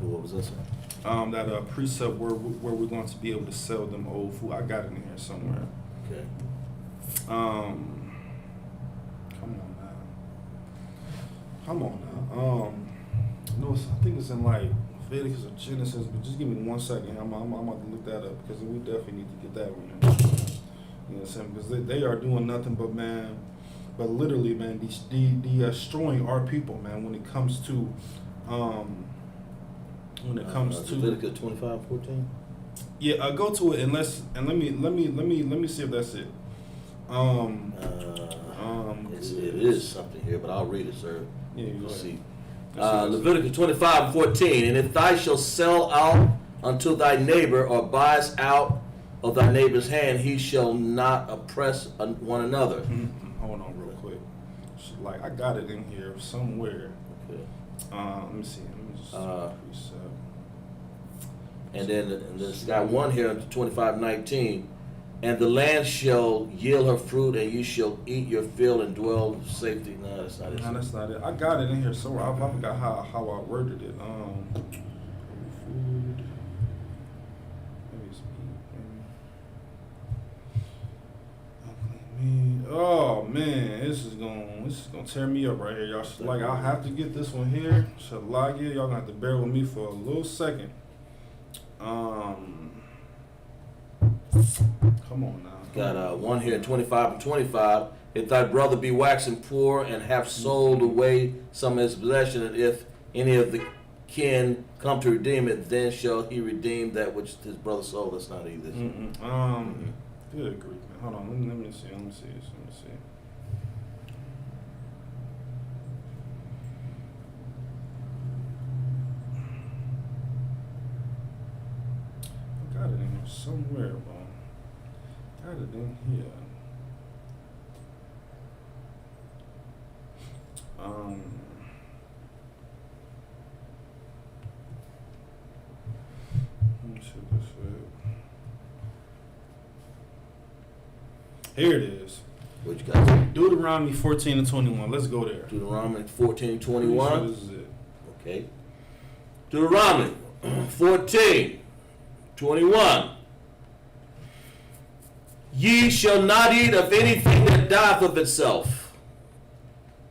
What was this one? That precept where we're going to be able to sell them old food. I got it in here somewhere. Okay. Come on now. No, I think it's in like Leviticus or Genesis, but just give me 1 second. I'm about to look that up because we definitely need to get that one. You know what I'm saying? Because they are doing nothing but literally, man, destroying our people, man. When it comes to Leviticus 25:14. Yeah, go to it and let me see if that's it. It is something here, but I'll read it, sir. Yeah, You'll go see. ahead. Leviticus 25:14. And if thou shalt sell out unto thy neighbor, or buys out of thy neighbor's hand, he shall not oppress one another. Hold on real quick. Like, I got it in here somewhere. Okay. Let me see. Let me just precept. And then there's got one here in 25:19. And the land shall yield her fruit, and you shall eat your fill and dwell in safety. No, that's not it. No, that's not it. I got it in here somewhere. I forgot how I worded it. Food. Oh man, this is gonna tear me up right here, y'all. Like, I'll have to get this one here. Y'all gonna have to bear with me for a little second. Come on now. Got one here, 25:25. If thy brother be waxing poor and have sold away some of his possession, and if any of the kin come to redeem it, then shall he redeem that which his brother sold. That's not either. Good grief, man. Hold on. Let me see. I got it in here somewhere, bro. Got it in here. Let me see this way. Here it is. What you got? Deuteronomy 14:21. Let's go there. Deuteronomy 14:21. Sure this is it. Okay. Deuteronomy 14:21. Ye shall not eat of anything that dieth of itself.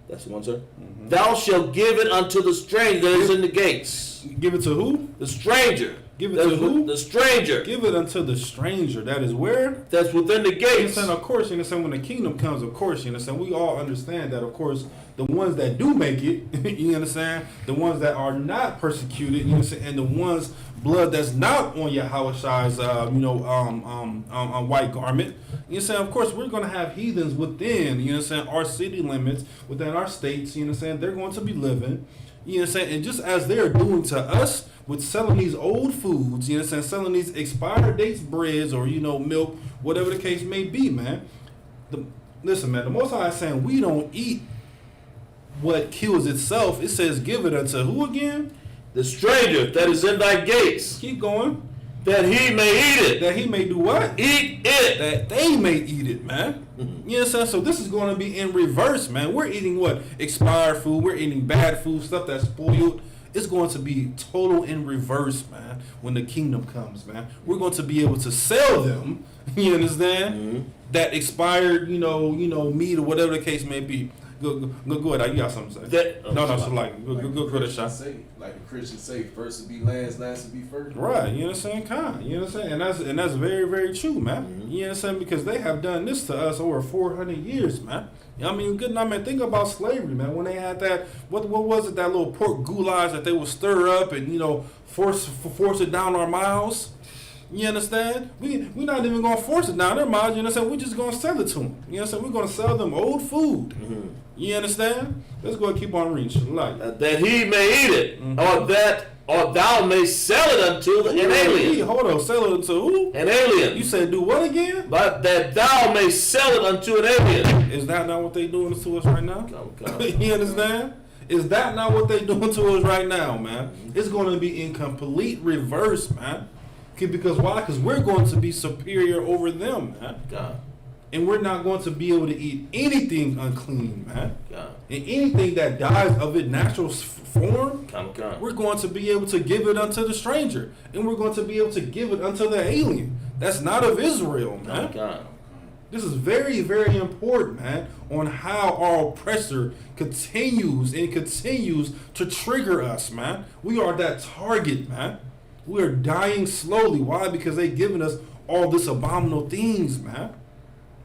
That's the one, sir. Mm-hmm. Thou shalt give it unto the stranger that is in the gates. Give it to who? The stranger. Give it to who? The stranger. Give it unto the stranger. That is where? That's within the gates. You understand? Of course, you understand, when the kingdom comes, of course, you understand, we all understand that, of course, the ones that do make it, you understand, the ones that are not persecuted, you understand, and the ones, blood that's not on Yahweh's, white garment, you understand, of course, we're going to have heathens within, you understand, our city limits, within our states, you understand, they're going to be living, you understand, and just as they're doing to us, with selling these old foods, you understand, selling these expired dates breads or, milk, whatever the case may be, man. Listen, man, the Most High is saying we don't eat what kills itself. It says give it unto who again? The stranger that is in thy gates. Keep going. That he may eat it. That he may do what? Eat it. That they may eat it, man. Mm-hmm. You know what I'm saying? So this is going to be in reverse, man. We're eating what? Expired food. We're eating bad food, stuff that's spoiled. It's going to be total in reverse, man, when the kingdom comes, man. We're going to be able to sell them, you understand? Mm-hmm. That expired, meat or whatever the case may be. Go ahead. You got something to say? Go to the shot. Like the Christians say, first to be last, last to be first. Right, you understand? You understand? And that's very, very true, man. Mm-hmm. You understand? Because they have done this to us over 400 years, man. I mean, good enough, man. Think about slavery, man. When they had that, what was it? That little pork goulash that they would stir up and force it down our mouths. You understand? We're not even gonna force it down their mouths. You understand? We're just gonna sell it to them. You understand? We're gonna sell them old food. Mm-hmm. You understand? Let's go and keep on reading. That he may eat it, mm-hmm. or thou may sell it unto an alien. Hold on, sell it unto who? An alien. You said do what again? But that thou may sell it unto an alien. Is that not what they doing to us right now? Come. You understand? Is that not what they doing to us right now, man? Mm-hmm. It's going to be in complete reverse, man. Because why? Because we're going to be superior over them, man. God. And we're not going to be able to eat anything unclean, man. God. And anything that dies of its natural form, God. we're going to be able to give it unto the stranger. And we're going to be able to give it unto the alien. That's not of Israel, man. God. This is very, very important, man, on how our oppressor continues to trigger us, man. We are that target, man. We are dying slowly. Why? Because they've given us all this abominable things, man.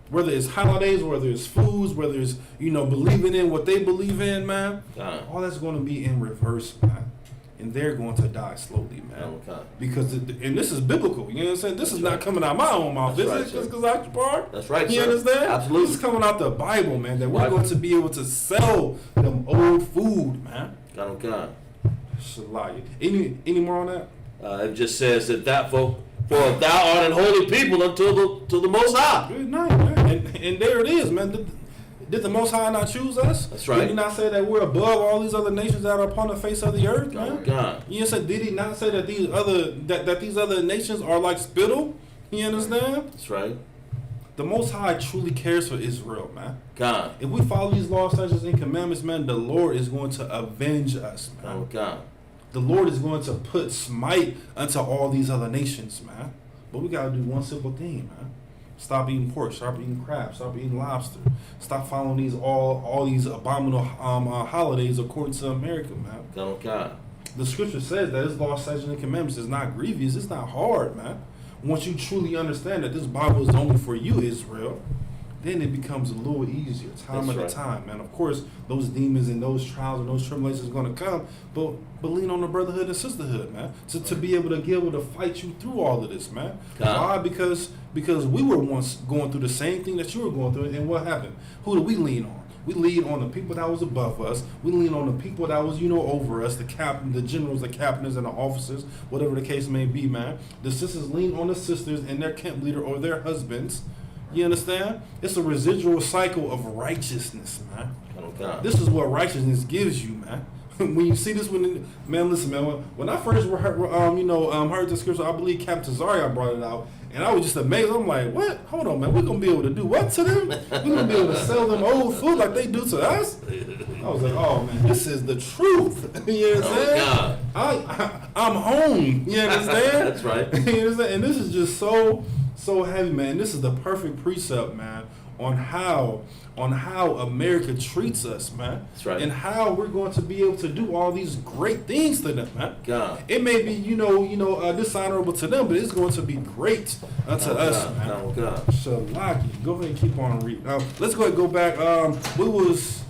Whether it's holidays, whether it's foods, whether it's, believing in what they believe in, man. All that's going to be in reverse, man. And they're going to die slowly, man. Because, and this is biblical, you know what I'm saying? This is not coming out my own mouth. This is just because I part. That's right, You sir. understand? Absolutely. This is coming out the Bible, man, that we're going to be able to sell them old food, man. God. Shalaya. Any more on that? It just says that for thou art an holy people unto the Most High. Good night, man. And there it is, man. Did the Most High not choose us? That's right. Did he not say that we're above all these other nations that are upon the face of the earth, man? God. You said, did he not say that these other nations are like spittle? You understand? That's right. The Most High truly cares for Israel, man. God. If we follow these laws, statutes, and commandments, man, the Lord is going to avenge us, man. God. The Lord is going to put smite unto all these other nations, man. But we got to do one simple thing, man. Stop eating pork. Stop eating crab. Stop eating lobster. Stop following these all these abominable holidays according to America, man. God. The scripture says that this law, statutes, and commandments is not grievous. It's not hard, man. Once you truly understand that this Bible is only for you, Israel, then it becomes a little easier, time at a time, man. Of course, those demons and those trials and those tribulations are going to come, but lean on the brotherhood and sisterhood, man, to be able to fight you through all of this, man. Why? Because we were once going through the same thing that you were going through, and what happened? Who do we lean on? We lean on the people that was above us. We lean on the people that was, over us, the captain, the generals, the captains, and the officers, whatever the case may be, man. The sisters lean on the sisters and their camp leader or their husbands. You understand? It's a residual cycle of righteousness, man. This is what righteousness gives you, man. When you see this, man, listen, man. When I first heard the scripture, I believe Captain Zaria brought it out, and I was just amazed. I'm like, what? Hold on, man. We're gonna be able to do what to them? We're gonna be able to sell them old food like they do to us? I was like, oh man, this is the truth. You know what I'm saying? I'm home. You understand? That's right. You understand? And this is just so heavy, man. This is the perfect precept, man, on how America treats us, man. That's right. And how we're going to be able to do all these great things to them, man. God. It may be, dishonorable to them, but it's going to be great unto us, man. God. Shalaki. Go ahead and keep on reading. Let's go ahead and go back. We was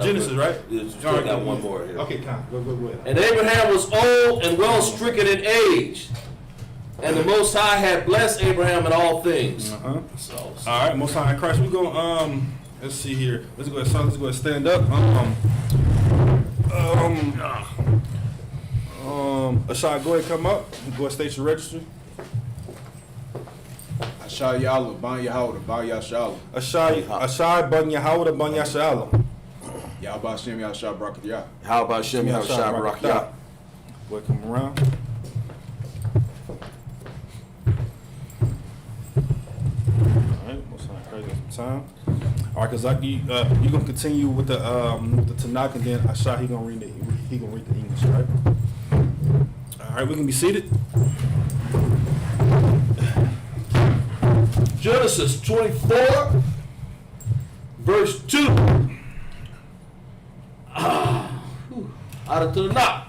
Genesis, right? Yeah, still got one more here. Okay, Con. Go ahead. And Abraham was old and well stricken in age. And the Most High had blessed Abraham in all things. All right, Most High in Christ. We go. Let's see here. Let's go ahead. Stand up. Ashad, go ahead. Come up. Go ahead. State your registry. Ashad Yahweh, Ban Yahweh, Ban Yashala. Ashad Ban Yahweh, Ban Yashala. Yahweh Hashem Yahshua Barakatiyah. How about Shem Yahshua Barakatiyah? Go ahead, come around. Time. All right, Kazaki, you gonna continue with the Tanakh, and then Asha, he gonna read the English, right? All right, we can be seated. Genesis 24, verse 2. Out of the Tanakh.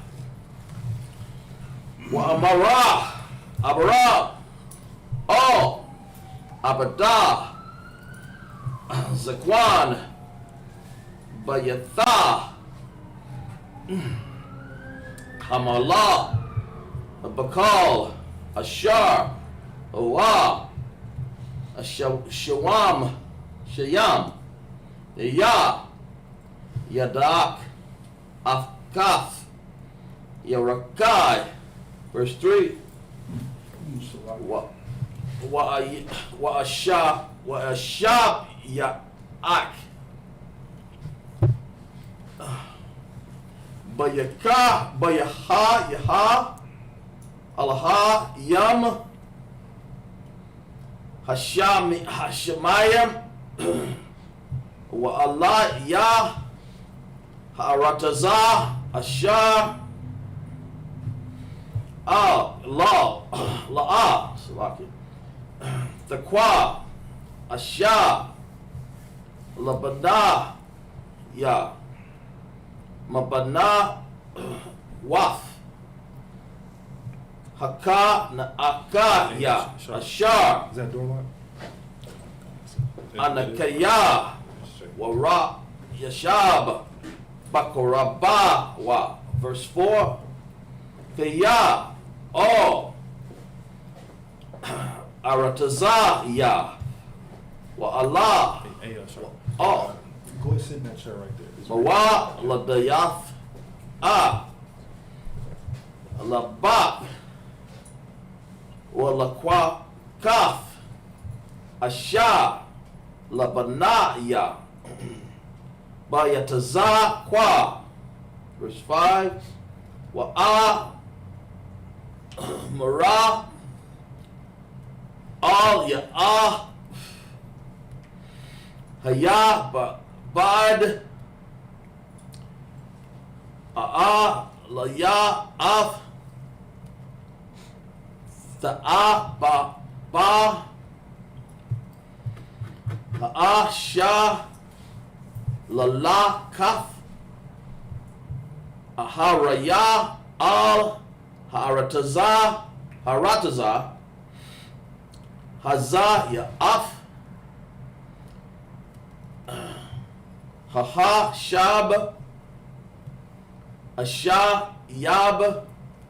Wa Amara, Abara, Abadah. Zakwan, Bayatha, Hamala, Bakal, Ashar, Owa, Shawam, Shayam, Ya, Yadak, Afkath, Yarakai. Verse 3. Wa Ashab, Ya'ak, Bayaha, Yaha, Alaha, Yam, Hashemayim wa Allah ya Haratazah Ashar La'ah Taqwa Ashar Labana Ya Mabana Waf Haka Na'aka Ya Ashar Is that door lock? Anakaya Wara Yashab Bakoraba Wa. Verse 4. Kaya all Arataza Ya Wa Allah Hey, sure. all Go ahead, sit in that chair right there. Mawa Ladayath Labak Walakwa Kaf Asha Labanaya Bayataza Kwa. Verse 5. Wa'a Mara Al Ya'ah Haya Bad Laya Af Ta'a Ba Sha Lala Kaf Haraya Al Harataza Haza Ya'af Haha Shab Asha Yab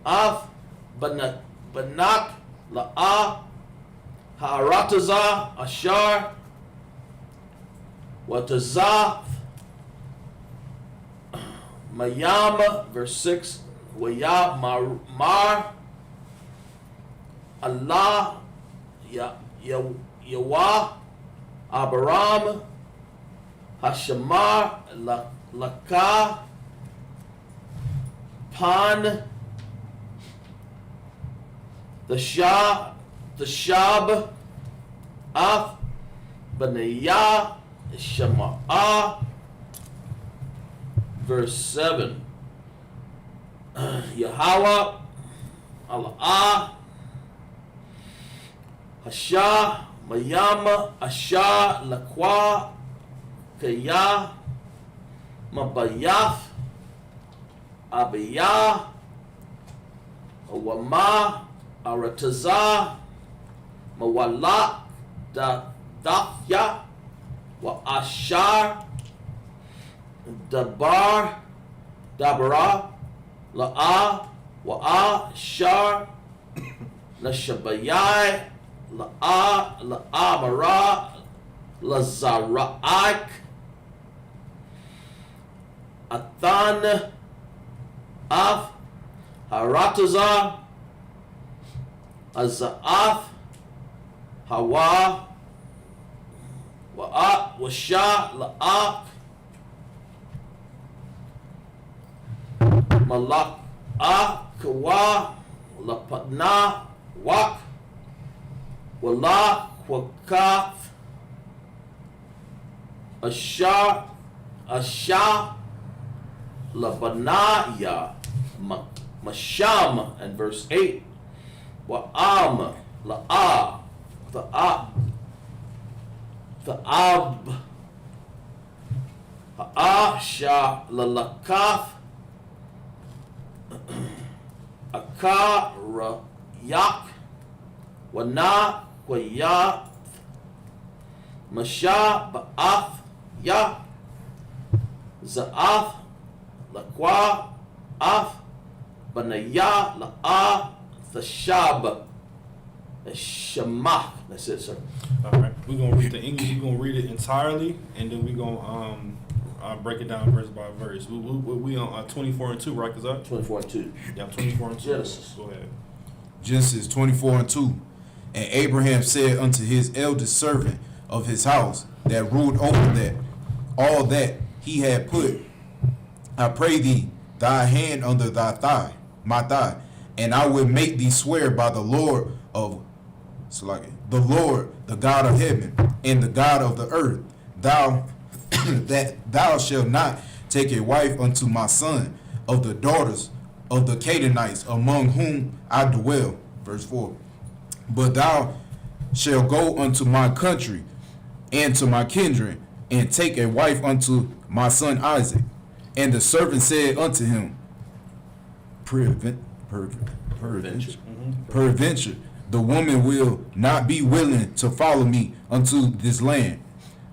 Af Banak La'a Harataza Ashar Watazaf Mayam. Verse 6. Waya Mar Allah Yawa Abaram Hashamar Laka Pan the Shab Af Benayah Shema'a. Verse 7. Yahweh Allah Hasha Mayama Asha Lakwa Kaya Mabayaf Abiyah Wama Arataza Mawala Dafya Wa Ashar Dabara La'a Wa'a Shar Lashabayai La'amara Lazara'ak Athan Af Harataza Aza'af Hawa Wa'a Washa La'ak Malak Kawa Lapatna Wak Wala Wakaf Asha Labanaya Masham. And verse 8. Wa'am La'a Tha'ab Ha'asha Lalakaf Akarayak Wana Wayat Masha Ba'af Ya Za'af Lakwa Af Banaya La'a Thashab Shamach. That's it, sir. Alright, we're going to read the English. We're going to read it entirely, and then we're going to break it down verse by verse. We on 24 and 2, right? 24 and 2. Yeah, 24 and 2. Genesis. Go ahead. Genesis 24 and 2. And Abraham said unto his eldest servant of his house that ruled over that all that he had put, I pray thee, thy hand under thy thigh, my thigh, and I will make thee swear by the Lord of the Lord, the God of heaven, and the God of the earth, thou that thou shalt not take a wife unto my son of the daughters of the Canaanites among whom I dwell. Verse 4. But thou shalt go unto my country and to my kindred, and take a wife unto my son Isaac. And the servant said unto him, Peradventure, the woman will not be willing to follow me unto this land.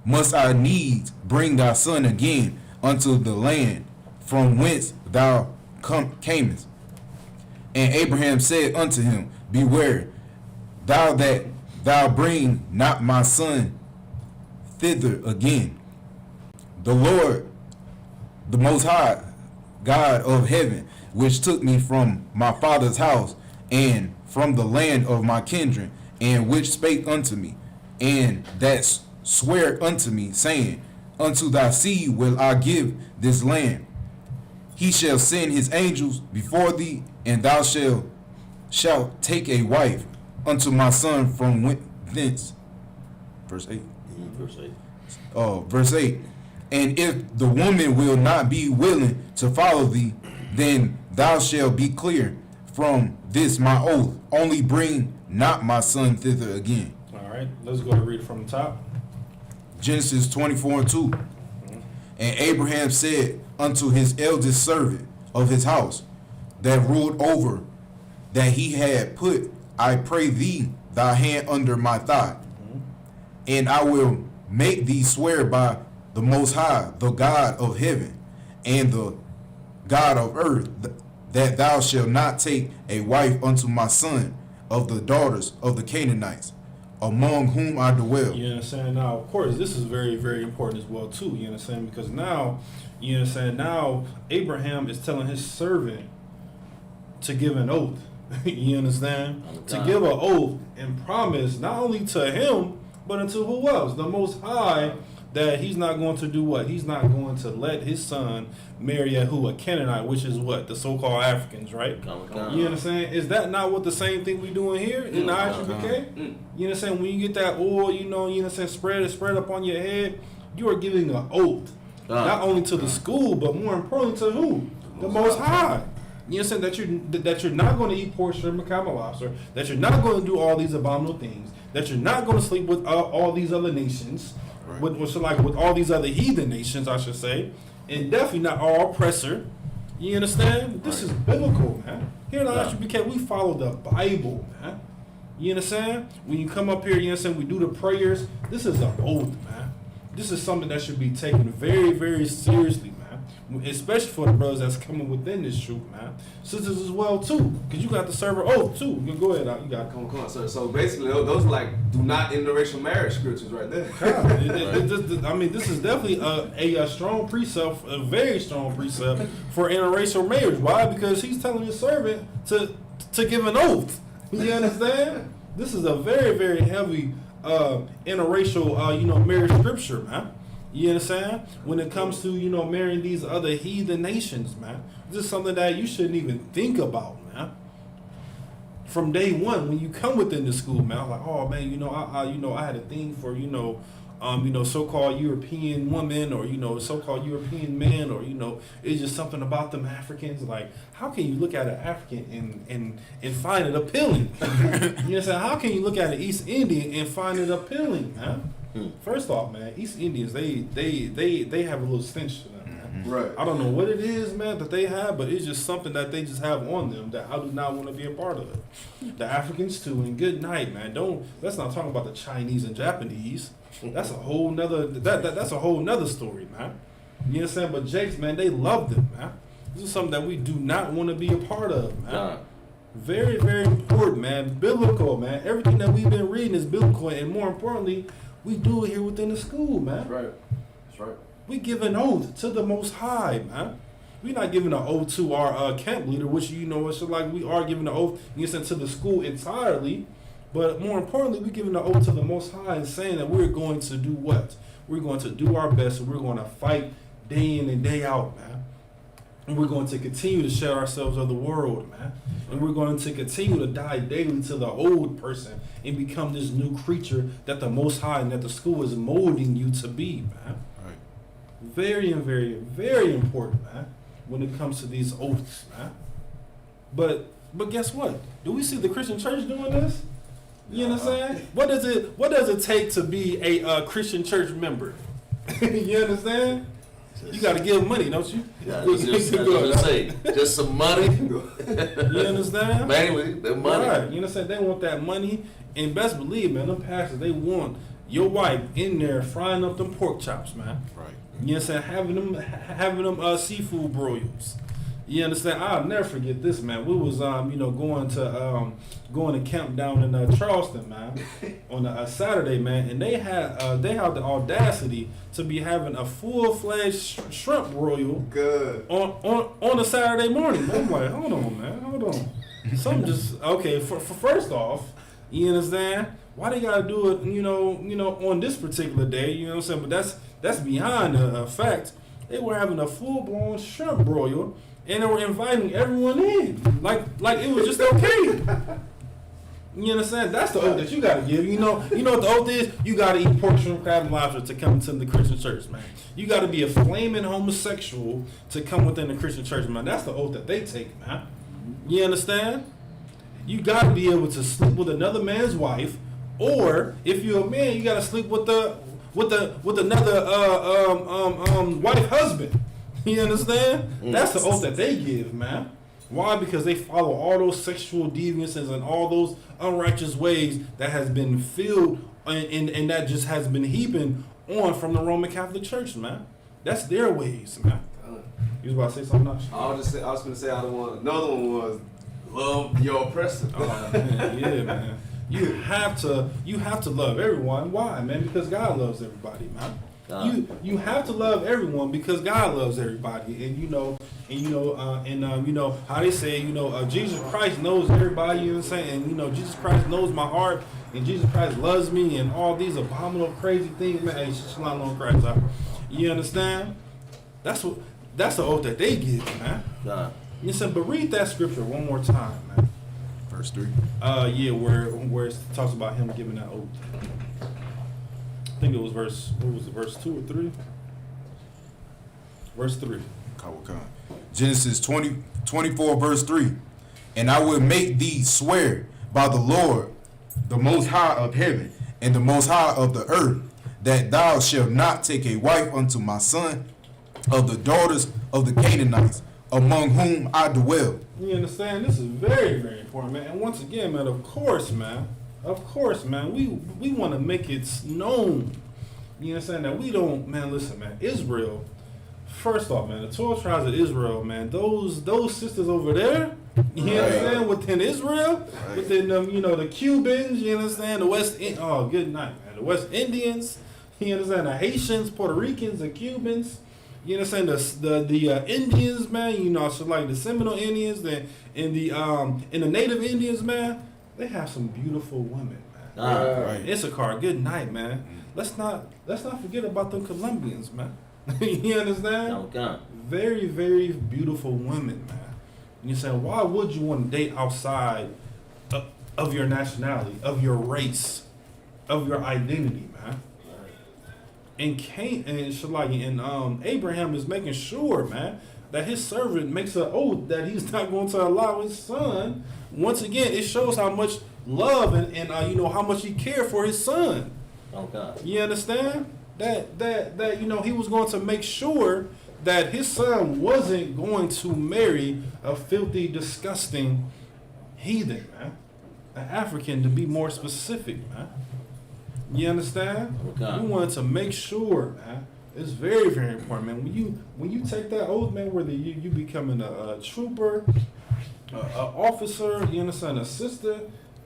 Must I needs bring thy son again unto the land from whence thou camest? And Abraham said unto him, Beware, thou that thou bring not my son thither again. The Lord, the Most High, God of heaven, which took me from my father's house and from the land of my kindred, and which spake unto me, and that sware unto me, saying, Unto thy seed will I give this land. He shall send his angels before thee, and thou shalt take a wife unto my son from thence. Verse 8. Verse 8. And if the woman will not be willing to follow thee, then thou shalt be clear from this my oath. Only bring not my son thither again. All right, let's go and read from the top. Genesis 24:2. And Abraham said unto his eldest servant of his house that ruled over, that he had put, I pray thee, thy hand under my thigh, and I will make thee swear by the Most High, the God of heaven, and the God of earth, that thou shalt not take a wife unto my son of the daughters of the Canaanites, among whom I dwell. You understand? Now, of course, this is very, very important as well, too. You understand? Because now, you understand, now Abraham is telling his servant to give an oath. You understand? To give an oath and promise not only to him, but unto who else? The Most High, that he's not going to do what? He's not going to let his son marry a Canaanite, which is what? The so-called Africans, right? You understand? Is that not what the same thing we doing here in the ISUPK? You understand? When you get that oil, you understand, spread up on your head, you are giving an oath. Not only to the school, but more importantly to who? The Most High. You understand that you're not going to eat pork, shrimp, and camel lobster, that you're not going to do all these abominable things, that you're not going to sleep with all these other nations, with all these other heathen nations, I should say, and definitely not our oppressor. You understand? This is biblical, man. Here in the ISUPK, we follow the Bible, man. You understand? When you come up here, you understand, we do the prayers. This is an oath, man. This is something that should be taken very, very seriously, man. Especially for the brothers that's coming within this truth, man. Sisters as well, too. Because you got to serve an oath, too. You can go ahead. You got to come on. So basically, those are like do not interracial marriage scriptures right there. I mean, this is definitely a strong precept, a very strong precept for interracial marriage. Why? Because he's telling his servant to give an oath. You understand? This is a very, very heavy interracial, marriage scripture, man. You understand? When it comes to, marrying these other heathen nations, man. This is something that you shouldn't even think about, man. From day one, when you come within the school, man, I'm like, oh man, I had a thing for, so-called European women, or, so-called European men, or, it's just something about them Africans. Like, how can you look at an African and find it appealing? You understand? How can you look at an East Indian and find it appealing, man? First off, man, East Indians, they have a little stench to them, man. Right. I don't know what it is, man, that they have, but it's just something that they just have on them that I do not want to be a part of. The Africans too, and good night, man. Let's not talk about the Chinese and Japanese. That's a whole nother that's a whole nother story, man. You understand? But Jakes, man, they love them, man. This is something that we do not want to be a part of, man. Very, very important, man. Biblical, man. Everything that we've been reading is biblical, and more importantly, we do it here within the school, man. Right. That's right. We give an oath to the Most High, man. We're not giving an oath to our camp leader, which, it's like we are giving an oath to the school entirely. But more importantly, we're giving an oath to the Most High and saying that we're going to do what? We're going to do our best, and we're going to fight day in and day out, man. And we're going to continue to shed ourselves of the world, man. And we're going to continue to die daily to the old person and become this new creature that the Most High and that the school is molding you to be, man. Right. Very and very, very important, man, when it comes to these oaths, man. But guess what? Do we see the Christian church doing this? You understand? What does it take to be a Christian church member? You understand? You got to give money, don't you? Yeah, just some money. You understand? Mainly, the money. Right. You understand? They want that money, and best believe, man, them pastors, they want your wife in there frying up them pork chops, man. Right. You understand? Having them seafood broils. You understand? I'll never forget this, man. We was going to camp down in Charleston, man, on a Saturday, man, and they had the audacity to be having a full-fledged shrimp broil on a Saturday morning. I'm like, hold on. Something just okay. For first off, you understand why they gotta do it? On this particular day. You know what I'm saying? But that's behind the fact. They were having a full-blown shrimp broil. And they were inviting everyone in, like it was just okay. You understand? That's the oath that you gotta give. You know what the oath is? You gotta eat pork, shrimp, crab, and lobster to come into the Christian church, man. You gotta be a flaming homosexual to come within the Christian church, man. That's the oath that they take, man. You understand? You gotta be able to sleep with another man's wife, or if you're a man, you gotta sleep with another wife husband. You understand? That's the oath that they give, man. Why? Because they follow all those sexual deviances and all those unrighteous ways that has been filled and that just has been heaping on from the Roman Catholic Church, man. That's their ways, man. You was about to say something else? I was going to say another one was love your oppressor. Oh, man, yeah, man. You have to love everyone. Why, man? Because God loves everybody, man. You have to love everyone because God loves everybody, and how they say, Jesus Christ knows everybody. You know what I'm saying? And Jesus Christ knows my heart, and Jesus Christ loves me, and all these abominable, crazy things, man. Hey, shalom on Christ. You understand? That's the oath that they give, man. You said, but read that scripture one more time, man. Verse 3. Where it talks about him giving that oath. I think it was verse 2 or 3? Verse 3. Genesis 24, verse 3. And I will make thee swear by the Lord, the Most High of heaven, and the Most High of the earth, that thou shalt not take a wife unto my son of the daughters of the Canaanites, among whom I dwell. You understand? This is very, very important, man. And once again, man, of course, man, we want to make it known. You understand that we don't, man. Listen, man, Israel. First off, man, the 12 tribes of Israel, man. Those sisters over there. You understand? Within Israel, within them, the Cubans. You understand the West. Oh, good night, man. The West Indians. You understand the Haitians, Puerto Ricans, the Cubans. You understand the Indians, man. So like the Seminole Indians, and the Native Indians, man. They have some beautiful women, man. Right. Issachar, good night, man. Let's not forget about them Colombians, man. You understand? Okay. Very, very beautiful women, man. You say, why would you want to date outside of your nationality, of your race, of your identity, man? And Abraham is making sure, man, that his servant makes an oath that he's not going to allow his son. Once again, it shows how much love and how much he cared for his son. Okay. You understand? That he was going to make sure that his son wasn't going to marry a filthy, disgusting heathen, man. An African, to be more specific, man. You understand? Okay. We wanted to make sure, man. It's very, very important, man. When you take that oath, man, whether you becoming a trooper, a officer, you understand, a sister,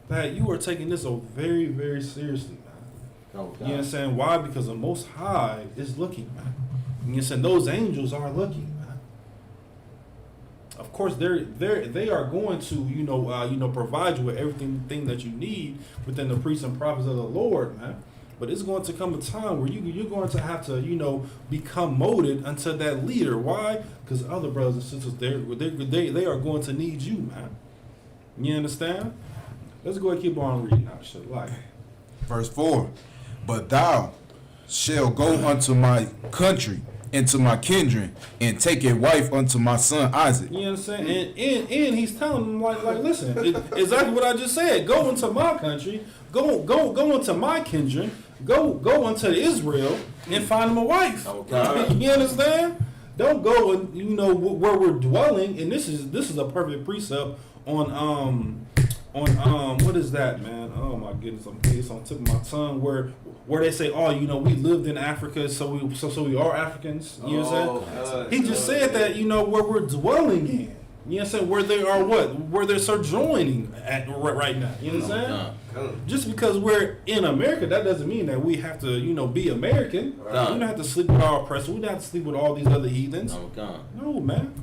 that you are taking this oath very, very seriously, man. Okay. You understand why? Because the Most High is looking, man. You understand, those angels are looking, man. Of course, they are going to provide you with everything that you need within the priests and prophets of the Lord, man. But it's going to come a time where you're going to have to, you know, become molded unto that leader. Why? Because other brothers and sisters, they are going to need you, man. You understand? Let's go and keep on reading now. Shit, like Verse 4. But thou shalt go unto my country and to my kindred, and take a wife unto my son Isaac. You understand? And he's telling them like listen, exactly what I just said. Go into my country, go into my kindred, go unto Israel and find him a wife. Okay. You understand? Don't go and you know where we're dwelling, and this is a perfect precept on what is that, man? Oh my goodness, it's on the tip of my tongue where they say, oh, you know, we lived in Africa, so we are Africans. You know what I'm saying? He just said that, you know, where we're dwelling in. You know what I'm saying? Where they are where they're sojourning at right now. You know what I'm saying? Just because we're in America, that doesn't mean that we have to, you know, be American. We don't have to sleep with our oppressors. We don't have to sleep with all these other heathens. No, man.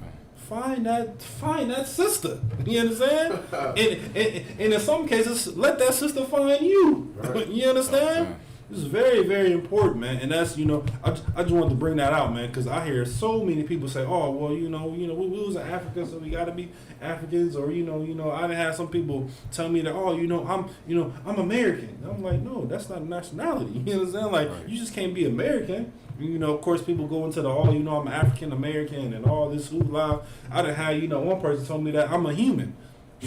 Find that sister. You understand? and in some cases, let that sister find you. Right. You understand? This is very, very important, man. And that's, you know, I just wanted to bring that out, man, because I hear so many people say, oh, well, you know, we was in Africa, so we got to be Africans, or you know, I done had some people tell me that, oh, I'm American. And I'm like, no, that's not nationality. You understand? Like, you just can't be American. You know, of course, people go into the, oh, you know, I'm African American and all this hoopla. I done had, you know, one person told me that I'm a human.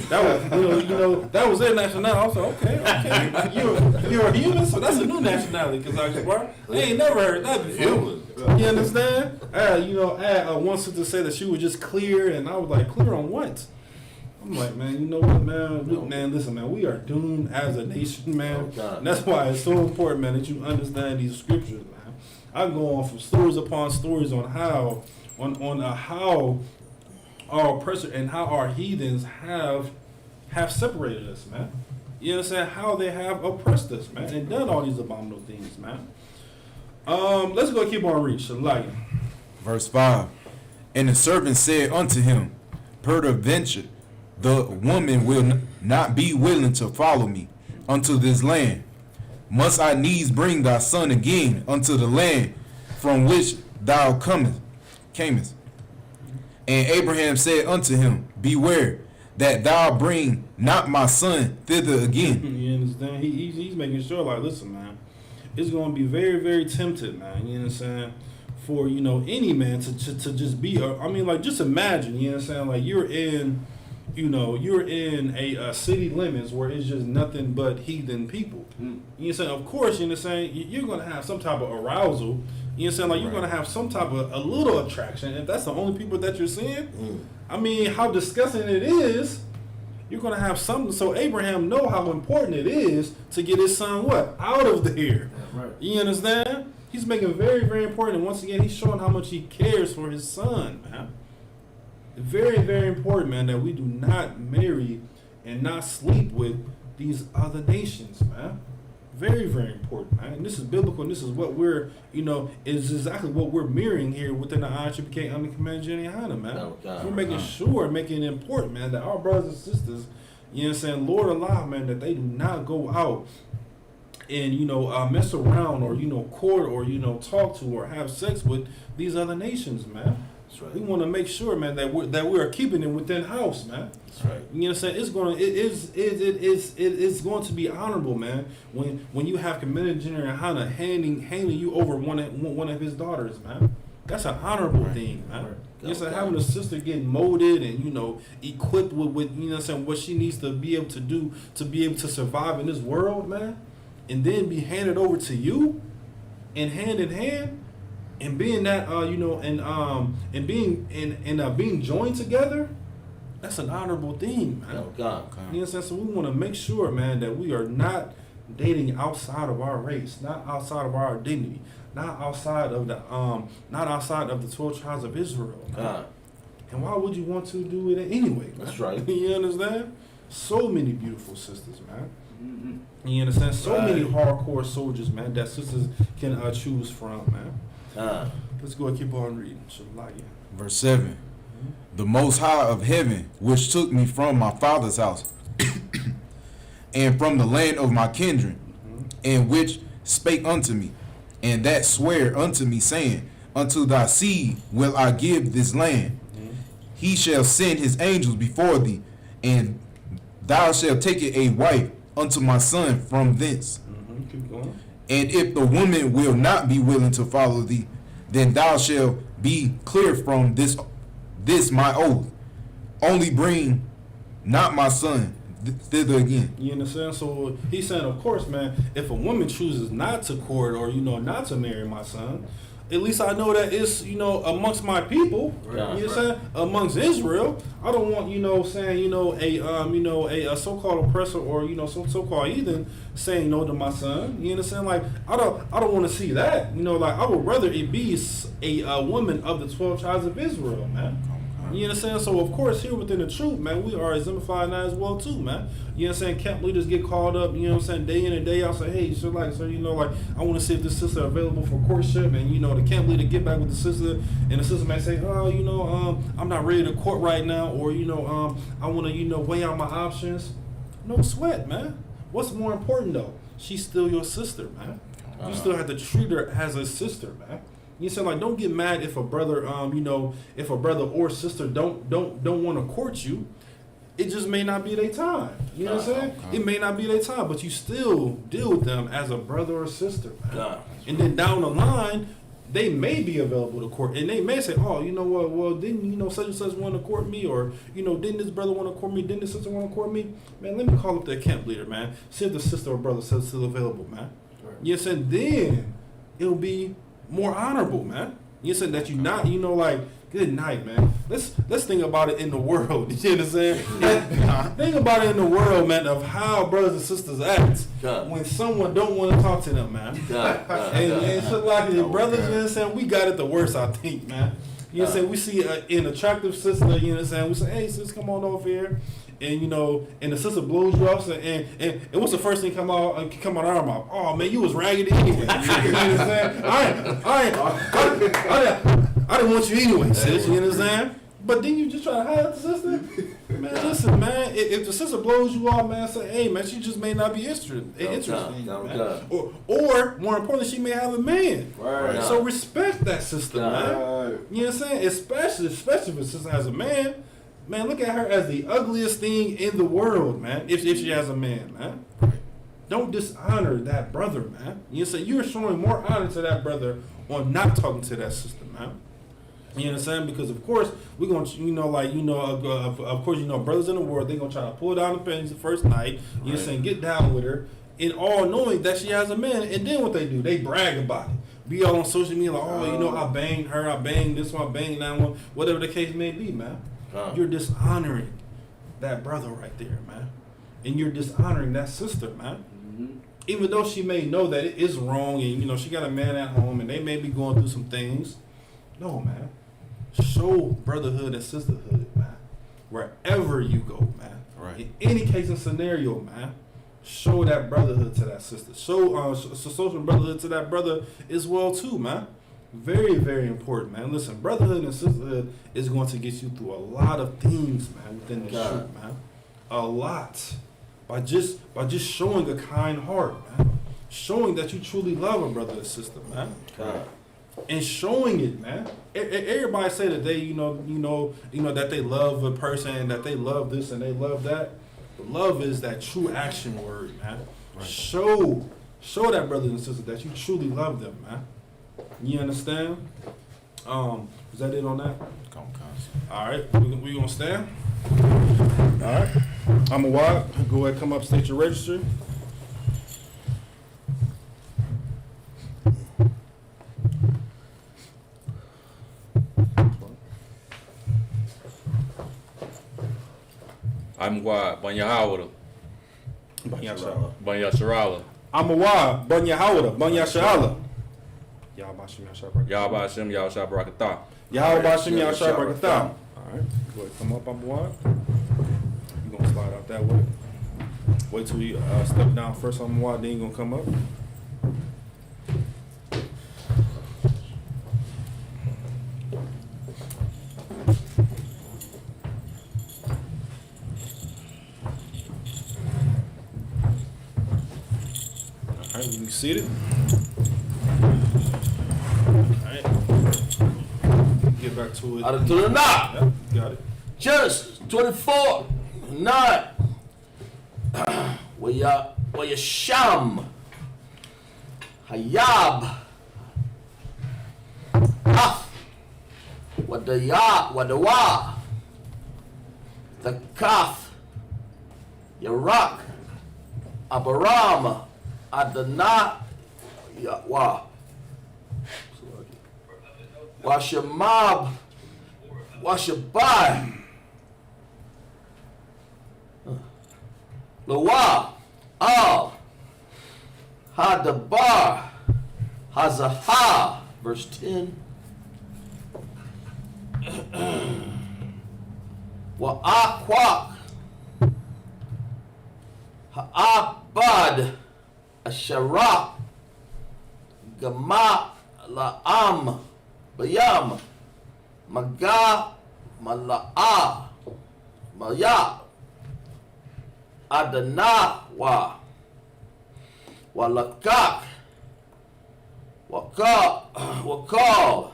That was, you know, that was their nationality. I was like, okay, you're a human, so that's a new nationality. Because I ain't never heard that before. You understand? You know, one sister said that she was just clear, and I was like, clear on what? I'm like, man, you know what, man? Listen, man, we are doomed as a nation, man. And that's why it's so important, man, that you understand these scriptures, man. I go on from stories upon stories on how our oppressor and how our heathens have separated us, man. You understand how they have oppressed us, man, and done all these abominable things, man. Let's go keep on reading. Verse 5. And the servant said unto him, peradventure the woman will not be willing to follow me unto this land. Must I needs bring thy son again unto the land from which thou camest? And Abraham said unto him, beware that thou bring not my son thither again. You understand? He's making sure, like, listen, man, it's going to be very, very tempted, man. You understand? For, you know, any man to just be, I mean, like, just imagine, you understand? Like, you're in a city limits where it's just nothing but heathen people. You understand? Of course, you understand, you're going to have some type of arousal. You understand? Like, you're going to have some type of a little attraction. If that's the only people that you're seeing, I mean, how disgusting it is, you're going to have something. So Abraham know how important it is to get his son what? Out of there. Right. You understand? He's making very, very important. And once again, he's showing how much he cares for his son, man. Very, very important, man, that we do not marry and not sleep with these other nations, man. Very, very important, man. And this is biblical, and this is what we're, you know, is exactly what we're mirroring here within the ISUPK under Command Jenny Hanna, man. We're making sure, making it important, man, that our brothers and sisters, you know what I'm saying, Lord allow, man, that they do not go out and, you know, mess around or, you know, court or, you know, talk to or have sex with these other nations, man. That's right. We want to make sure, man, that we are keeping it within house, man. That's right. You know what I'm saying? It's going to be honorable, man, when you have Commander General Hanna handing you over one of his daughters, man. That's an honorable thing, man. Right. You know what I'm saying? Having a sister getting molded and, you know, equipped with you know what I'm saying, what she needs to be able to do to be able to survive in this world, man, and then be handed over to you and hand in hand. And being that, you know, and being joined together, that's an honorable thing, man. You know what I'm saying? So we want to make sure, man, that we are not dating outside of our race, not outside of our identity, not outside of the 12 tribes of Israel. And why would you want to do it anyway, man? That's right. You understand? So many beautiful sisters, man. Mm-hmm. You understand? So many hardcore soldiers, man, that sisters can choose from, man. Let's go and keep on reading. Verse 7. The Most High of heaven, which took me from my father's house and from the land of my kindred, and which spake unto me, and that sware unto me, saying, unto thy seed will I give this land. He shall send his angels before thee, and thou shalt take it a wife unto my son from thence. Keep going. And if the woman will not be willing to follow thee, then thou shalt be clear from this my oath. Only bring not my son thither again. You understand? So he's saying, of course, man, if a woman chooses not to court or, not to marry my son, at least I know that it's, amongst my people. Right. You know what I'm saying? Amongst Israel. I don't want, saying, a so-called oppressor or, so-called heathen saying no to my son. You understand? Like, I don't want to see that. Like, I would rather it be a woman of the 12 tribes of Israel, man. You understand? So, of course, here within the truth, man, we are exemplified now as well, too, man. You know what I'm saying? Camp leaders get called up, day in and day out, say, hey, sir, I want to see if this sister available for courtship. And, the camp leader get back with the sister, and the sister may say, I'm not ready to court right now, or, I want to, weigh out my options. No sweat, man. What's more important, though? She's still your sister, man. You still have to treat her as a sister, man. You say, like, don't get mad if a brother, if a brother or sister don't want to court you. It just may not be their time. You know what I'm saying? It may not be their time, but you still deal with them as a brother or sister, man. And then down the line, they may be available to court, and they may say, oh, you know what? Well, didn't such and such want to court me, or didn't this brother want to court me? Didn't this sister want to court me? Man, let me call up that camp leader, man. See if the sister or brother is still available, man. Right. Yes, and then it'll be more honorable, man. You said that you not, good night, man. Let's think about it in the world. You understand? Think about it in the world, man, of how brothers and sisters act when someone don't want to talk to them, man. And so like the brothers, you understand, we got it the worst, I think, man. You understand? We see an attractive sister, you understand? We say, hey, sis, come on over here. And and the sister blows you off, and what's the first thing come out our mouth? Oh man, you was raggedy anyway. You understand? I didn't want you anyway, sis. You understand? But then you just try to hide the sister. Man, listen, man. If the sister blows you off, man, say, hey, man, she just may not be interested. Or more importantly, she may have a man. Right. So respect that sister, man. You know what I'm saying? Especially if a sister has a man. Man, look at her as the ugliest thing in the world, man, if she has a man, man. Don't dishonor that brother, man. You say you're showing more honor to that brother on not talking to that sister, man. You understand? Because of course we're gonna, of course, brothers in the world, they're gonna try to pull down the pants the first night. You know what I'm saying? Get down with her, and all knowing that she has a man, and then what they do? They brag about it. Be all on social media like, I banged her, I banged this one, I banged that one, whatever the case may be, man. You're dishonoring that brother right there, man. And you're dishonoring that sister, man. Mm-hmm. Even though she may know that it is wrong and, she got a man at home and they may be going through some things. No, man. Show brotherhood and sisterhood, man. Wherever you go, man. Right. In any case and scenario, man. Show that brotherhood to that sister. Show social brotherhood to that brother as well, too, man. Very, very important, man. Listen, brotherhood and sisterhood is going to get you through a lot of things, man, within the shoot, man. A lot. By just showing a kind heart, man. Showing that you truly love a brother and sister, man. And showing it, man. Everybody say that they, that they love a person, that they love this and they love that. But love is that true action word, man. Right. Show that brother and sister that you truly love them, man. You understand? Is that it on that? All right, we gonna stand. All right, I'm a wide. Go ahead, come up, state your register. I'm wide. Banya Howard. Banya Sharala. Banya Sharala. I'm a wide. Banya Howard. Banya Sharala. Yahweh Hashem, Yahweh Shah Barakatah. Yahweh Hashem, Yahweh Shah Barakatah. All right, go ahead, come up, I'm wide. You're going to slide out that way. Wait till you step down first on wide, then you're going to come up. All right, you can see it. All right. Get back to it. Out of the knock. Yep, got it. Genesis 24, 9. Sham. Hayab. Af. Wadawa. The Kaf. Yarak. Abaram. Adonai. Yahweh. Washamab. Washabai. Lawa. Al. Hadabar. Hazaha. Verse 10. Wa'akwak. Ha'abad. Asharah. Gama. La'am. Bayam. Maga. Mala'a. Maya. Adana. Walakak. Wakal.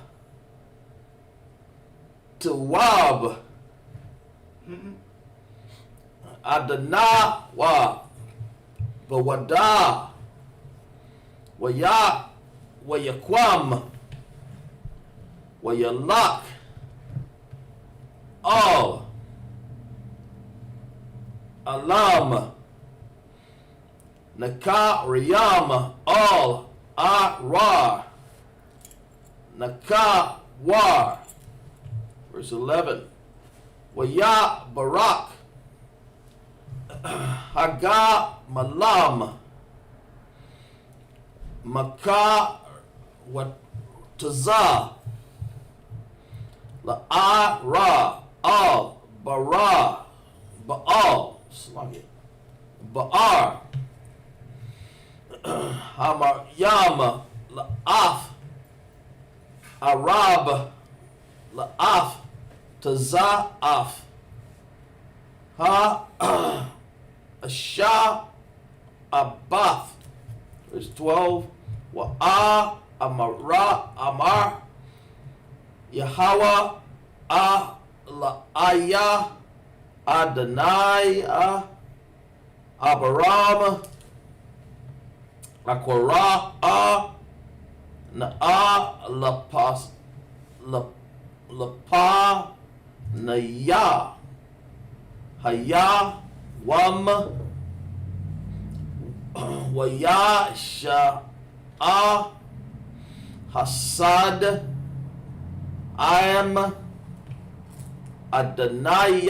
Tawab. Adana. Bawada. Wayakwam. Wayalak. All. Alam. Naka Riyam. All. Ra. Naka War. Verse 11. Waya Barak. Haga Malam. Maka Taza. Ra. Al. Bara. Baal. Slug it. Baar. Hamar Yama. La'af. Arab. La'af. Taza'af. Asha. Abath. Verse 12. Wa'a. Amar. Yahweh. La'aya. Adonai. Abaram. Akwara. Na'a. Lapa. Naya. Haya. Wam. Waya. Sha'a. Hasad. I am Adonai.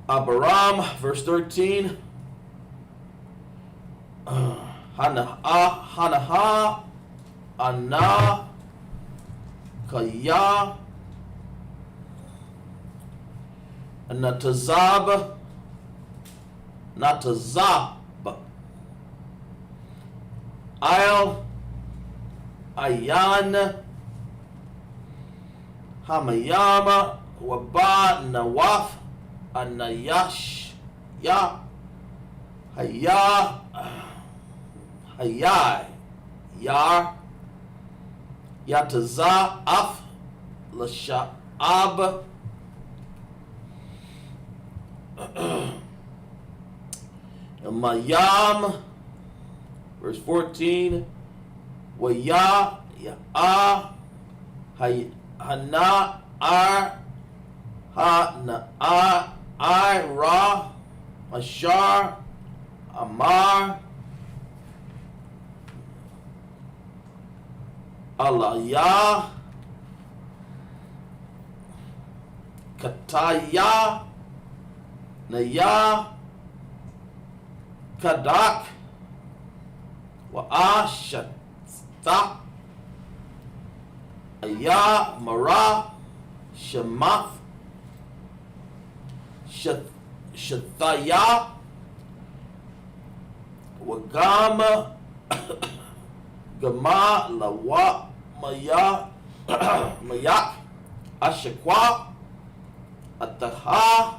Abaram, verse 13. Hanaha, Anna, Kaya, Natazab, I'll. Ayan, Hamayama, Waba, Nawaf, Anayash, Ya, Haya, Hayai, Yar, Yataza, Af, Lasha'ab, Mayam, verse 14. Waya, Ya'a, Hana, Ar, Ha, I, Ra, Ashar, Amar, Alaya, Kataya, Naya, Kadak, Wa'ashat. Ta, Aya, Mara, Shemath, Shathaya, Wagama, Gama, Lawa, Mayak, Ashakwa, Ataha,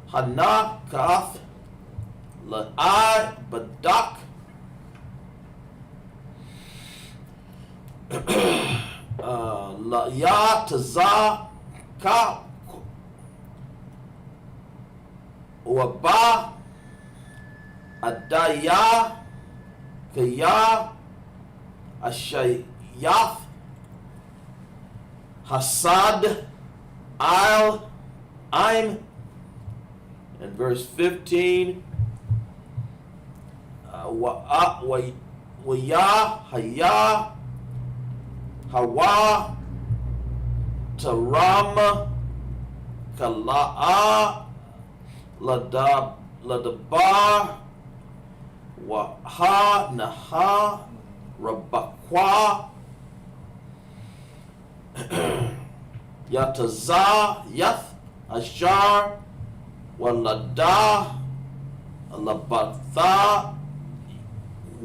Hana, Kath, La'ai Badak. La'ya Tazah Ka Waba Adaya Kaya Ashayath Hasad I'll I'm and verse 15 Waya Haya Hawa Tarama Kala'a Ladabar Waha Naha Rabakwa Yataza Yath Ashar Walada Alabatha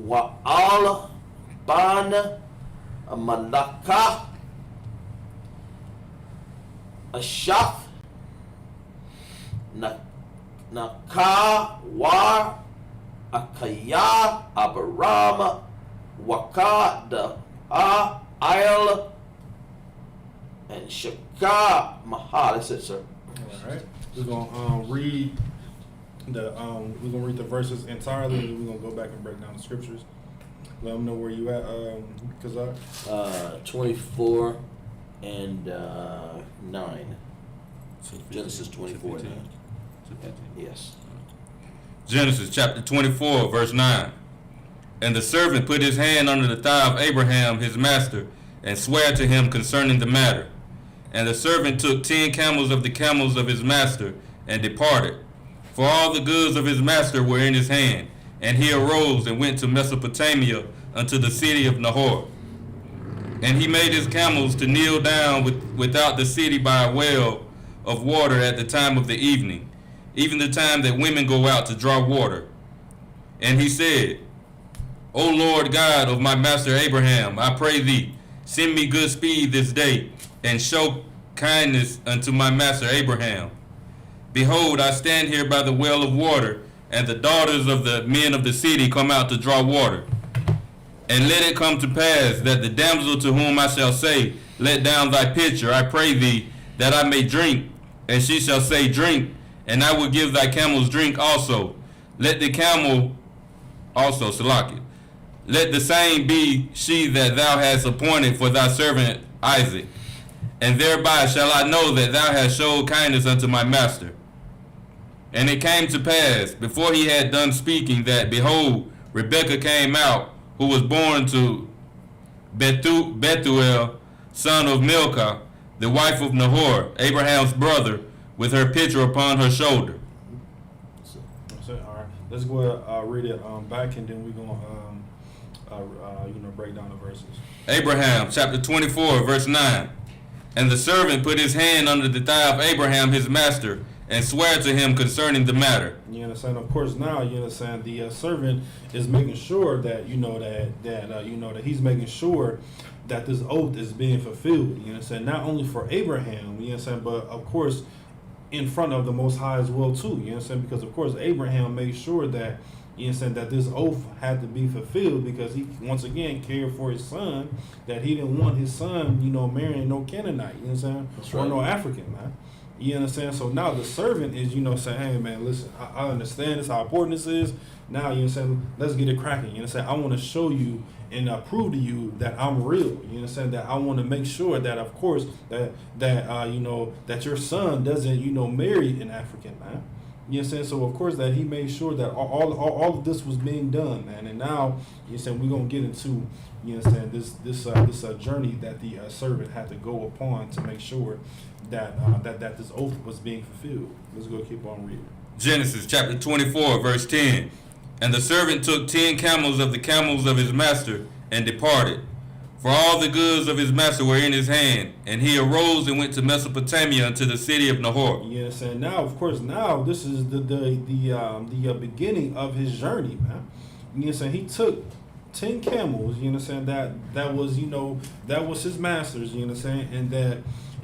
Wa'al Ban Malaka Ashaf Naka War Akaya Abaram Waka Da Ayal and Shaka Mahal. That's it, sir. All right. We're gonna read the verses entirely, and then we're gonna go back and break down the scriptures. Let them know where you at, Kazak. 24 and 9. Genesis 24 and 9. Yes. Genesis chapter 24, verse 9. And the servant put his hand under the thigh of Abraham his master, and sware to him concerning the matter. And the servant took 10 camels of the camels of his master, and departed. For all the goods of his master were in his hand. And he arose and went to Mesopotamia unto the city of Nahor. And he made his camels to kneel down without the city by a well of water at the time of the evening, even the time that women go out to draw water. And he said, O Lord God of my master Abraham, I pray thee, send me good speed this day, and show kindness unto my master Abraham. Behold, I stand here by the well of water, and the daughters of the men of the city come out to draw water. And let it come to pass that the damsel to whom I shall say, let down thy pitcher, I pray thee, that I may drink, and she shall say, drink, and I will give thy camels drink also. Let the camel also, Salaki, let the same be she that thou hast appointed for thy servant Isaac. And thereby shall I know that thou hast showed kindness unto my master. And it came to pass, before he had done speaking, that, behold, Rebekah came out, who was born to Bethuel, son of Milcah, the wife of Nahor, Abraham's brother, with her pitcher upon her shoulder. That's it. All right. Let's go ahead, read it back, and then we're going to break down the verses. Abraham, chapter 24, verse 9. And the servant put his hand under the thigh of Abraham his master, and sware to him concerning the matter. You understand? Of course, now you understand the servant is making sure that that he's making sure that this oath is being fulfilled. You understand? Not only for Abraham, you understand, but of course in front of the Most High as well too. You understand? Because of course Abraham made sure that you understand that this oath had to be fulfilled, because he once again cared for his son, that he didn't want his son, marrying no Canaanite. You understand? That's right. Or no African, man. You understand? So now the servant is, saying, hey, man, listen, I understand this, how important this is. Now, you understand, let's get it cracking. You understand? I want to show you and prove to you that I'm real. You understand? That I want to make sure that, of course, that your son doesn't, marry an African, man. You understand? So, of course, that he made sure that all of this was being done, man. And now, you understand, we're going to get into, you understand, this journey that the servant had to go upon to make sure that this oath was being fulfilled. Let's go keep on reading. Genesis chapter 24, verse 10. And the servant took 10 camels of the camels of his master, and departed. For all the goods of his master were in his hand. And he arose and went to Mesopotamia unto the city of Nahor. You understand? Now, of course, now this is the beginning of his journey, man. You understand? He took 10 camels. You understand? That was that was his master's. You understand?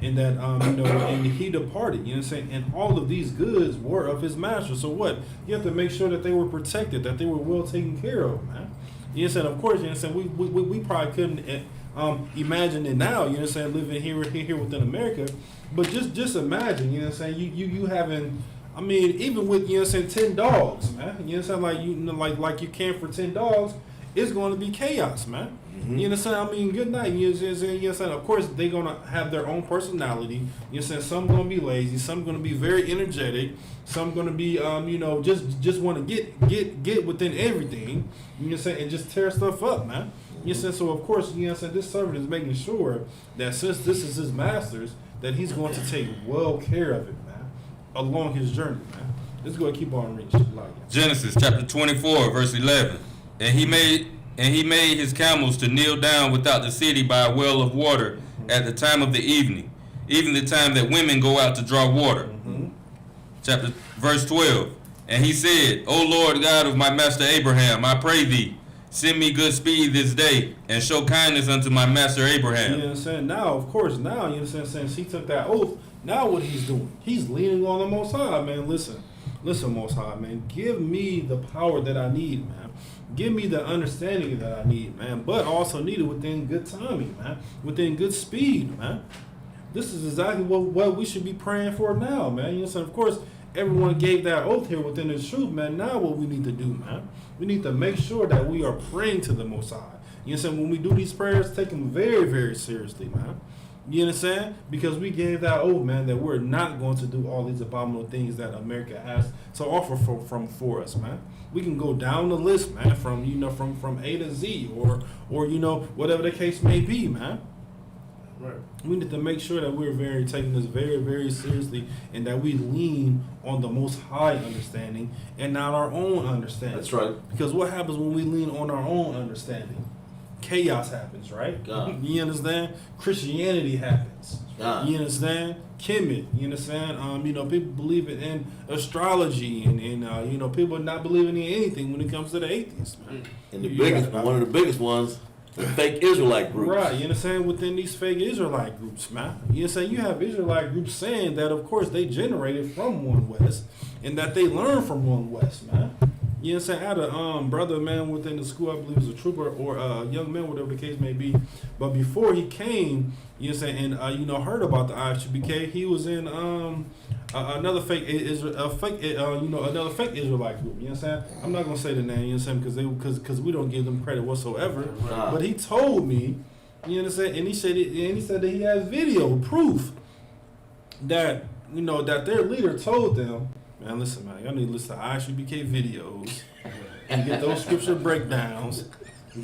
and that and he departed. You know what I'm saying? And all of these goods were of his master. So what? You have to make sure that they were protected, that they were well taken care of, man. You know what I'm saying? Of course, you know what I'm saying? We probably couldn't imagine it now. You know what I'm saying? Living here within America, but just imagine. You know what I'm saying? You having. I mean, even with, you know what I'm saying, 10 dogs, man. You know what I'm saying? Like you can for 10 dogs, it's going to be chaos, man. Mm-hmm. You know what I'm saying? I mean, good night. You know what I'm saying? Of course, they're going to have their own personality. You know what I'm saying? Some going to be lazy. Some going to be very energetic. Some going to be, just want to get within everything. You know what I'm saying? And just tear stuff up, man. You know what I'm saying? So, of course, you know what I'm saying, this servant is making sure that since this is his master's, that he's going to take well care of it, man, along his journey, man. Let's go and keep on reading. Genesis chapter 24, verse 11. And he made his camels to kneel down without the city by a well of water at the time of the evening, even the time that women go out to draw water. Mm-hmm. Verse 12. And he said, O Lord God of my master Abraham, I pray thee, send me good speed this day, and show kindness unto my master Abraham. You know what I'm saying? Now, of course, you know what I'm saying, since he took that oath, now what he's doing, he's leaning on the Most High, man. Listen, Most High, man. Give me the power that I need, man. Give me the understanding that I need, man. But also need it within good timing, man. Within good speed, man. This is exactly what we should be praying for now, man. You know what I'm saying? Of course, everyone gave that oath here within the truth, man. Now what we need to do, man, we need to make sure that we are praying to the Most High. You know what I'm saying? When we do these prayers, take them very, very seriously, man. You understand? Because we gave that oath, man, that we're not going to do all these abominable things that America has to offer for us, man. We can go down the list, man, from A to Z, or whatever the case may be, man. Right. We need to make sure that we're taking this very, very seriously, and that we lean on the Most High understanding and not our own understanding. That's right. Because what happens when we lean on our own understanding? Chaos happens, right? God. You understand? Christianity happens. God. You understand? Kemet. You understand? People believe in astrology, and people not believing in anything when it comes to the atheists, man. And one of the biggest ones, the fake Israelite groups. Right, you understand? Within these fake Israelite groups, man. You understand? You have Israelite groups saying that, of course, they generated from One West, and that they learned from One West, man. You know what I'm saying? I had a brother, man, within the school, I believe was a trooper or a young man, whatever the case may be. But before he came, you know what I'm saying, and heard about the ISUPK, he was in another fake another fake Israelite group. You know what I'm saying? I'm not gonna say the name, you know what I'm saying, because we don't give them credit whatsoever. Right. But he told me, you know what I'm saying, and he said that he has video proof that that their leader told them, man, listen, man, y'all need to listen to ISUPK videos and get those scripture breakdowns.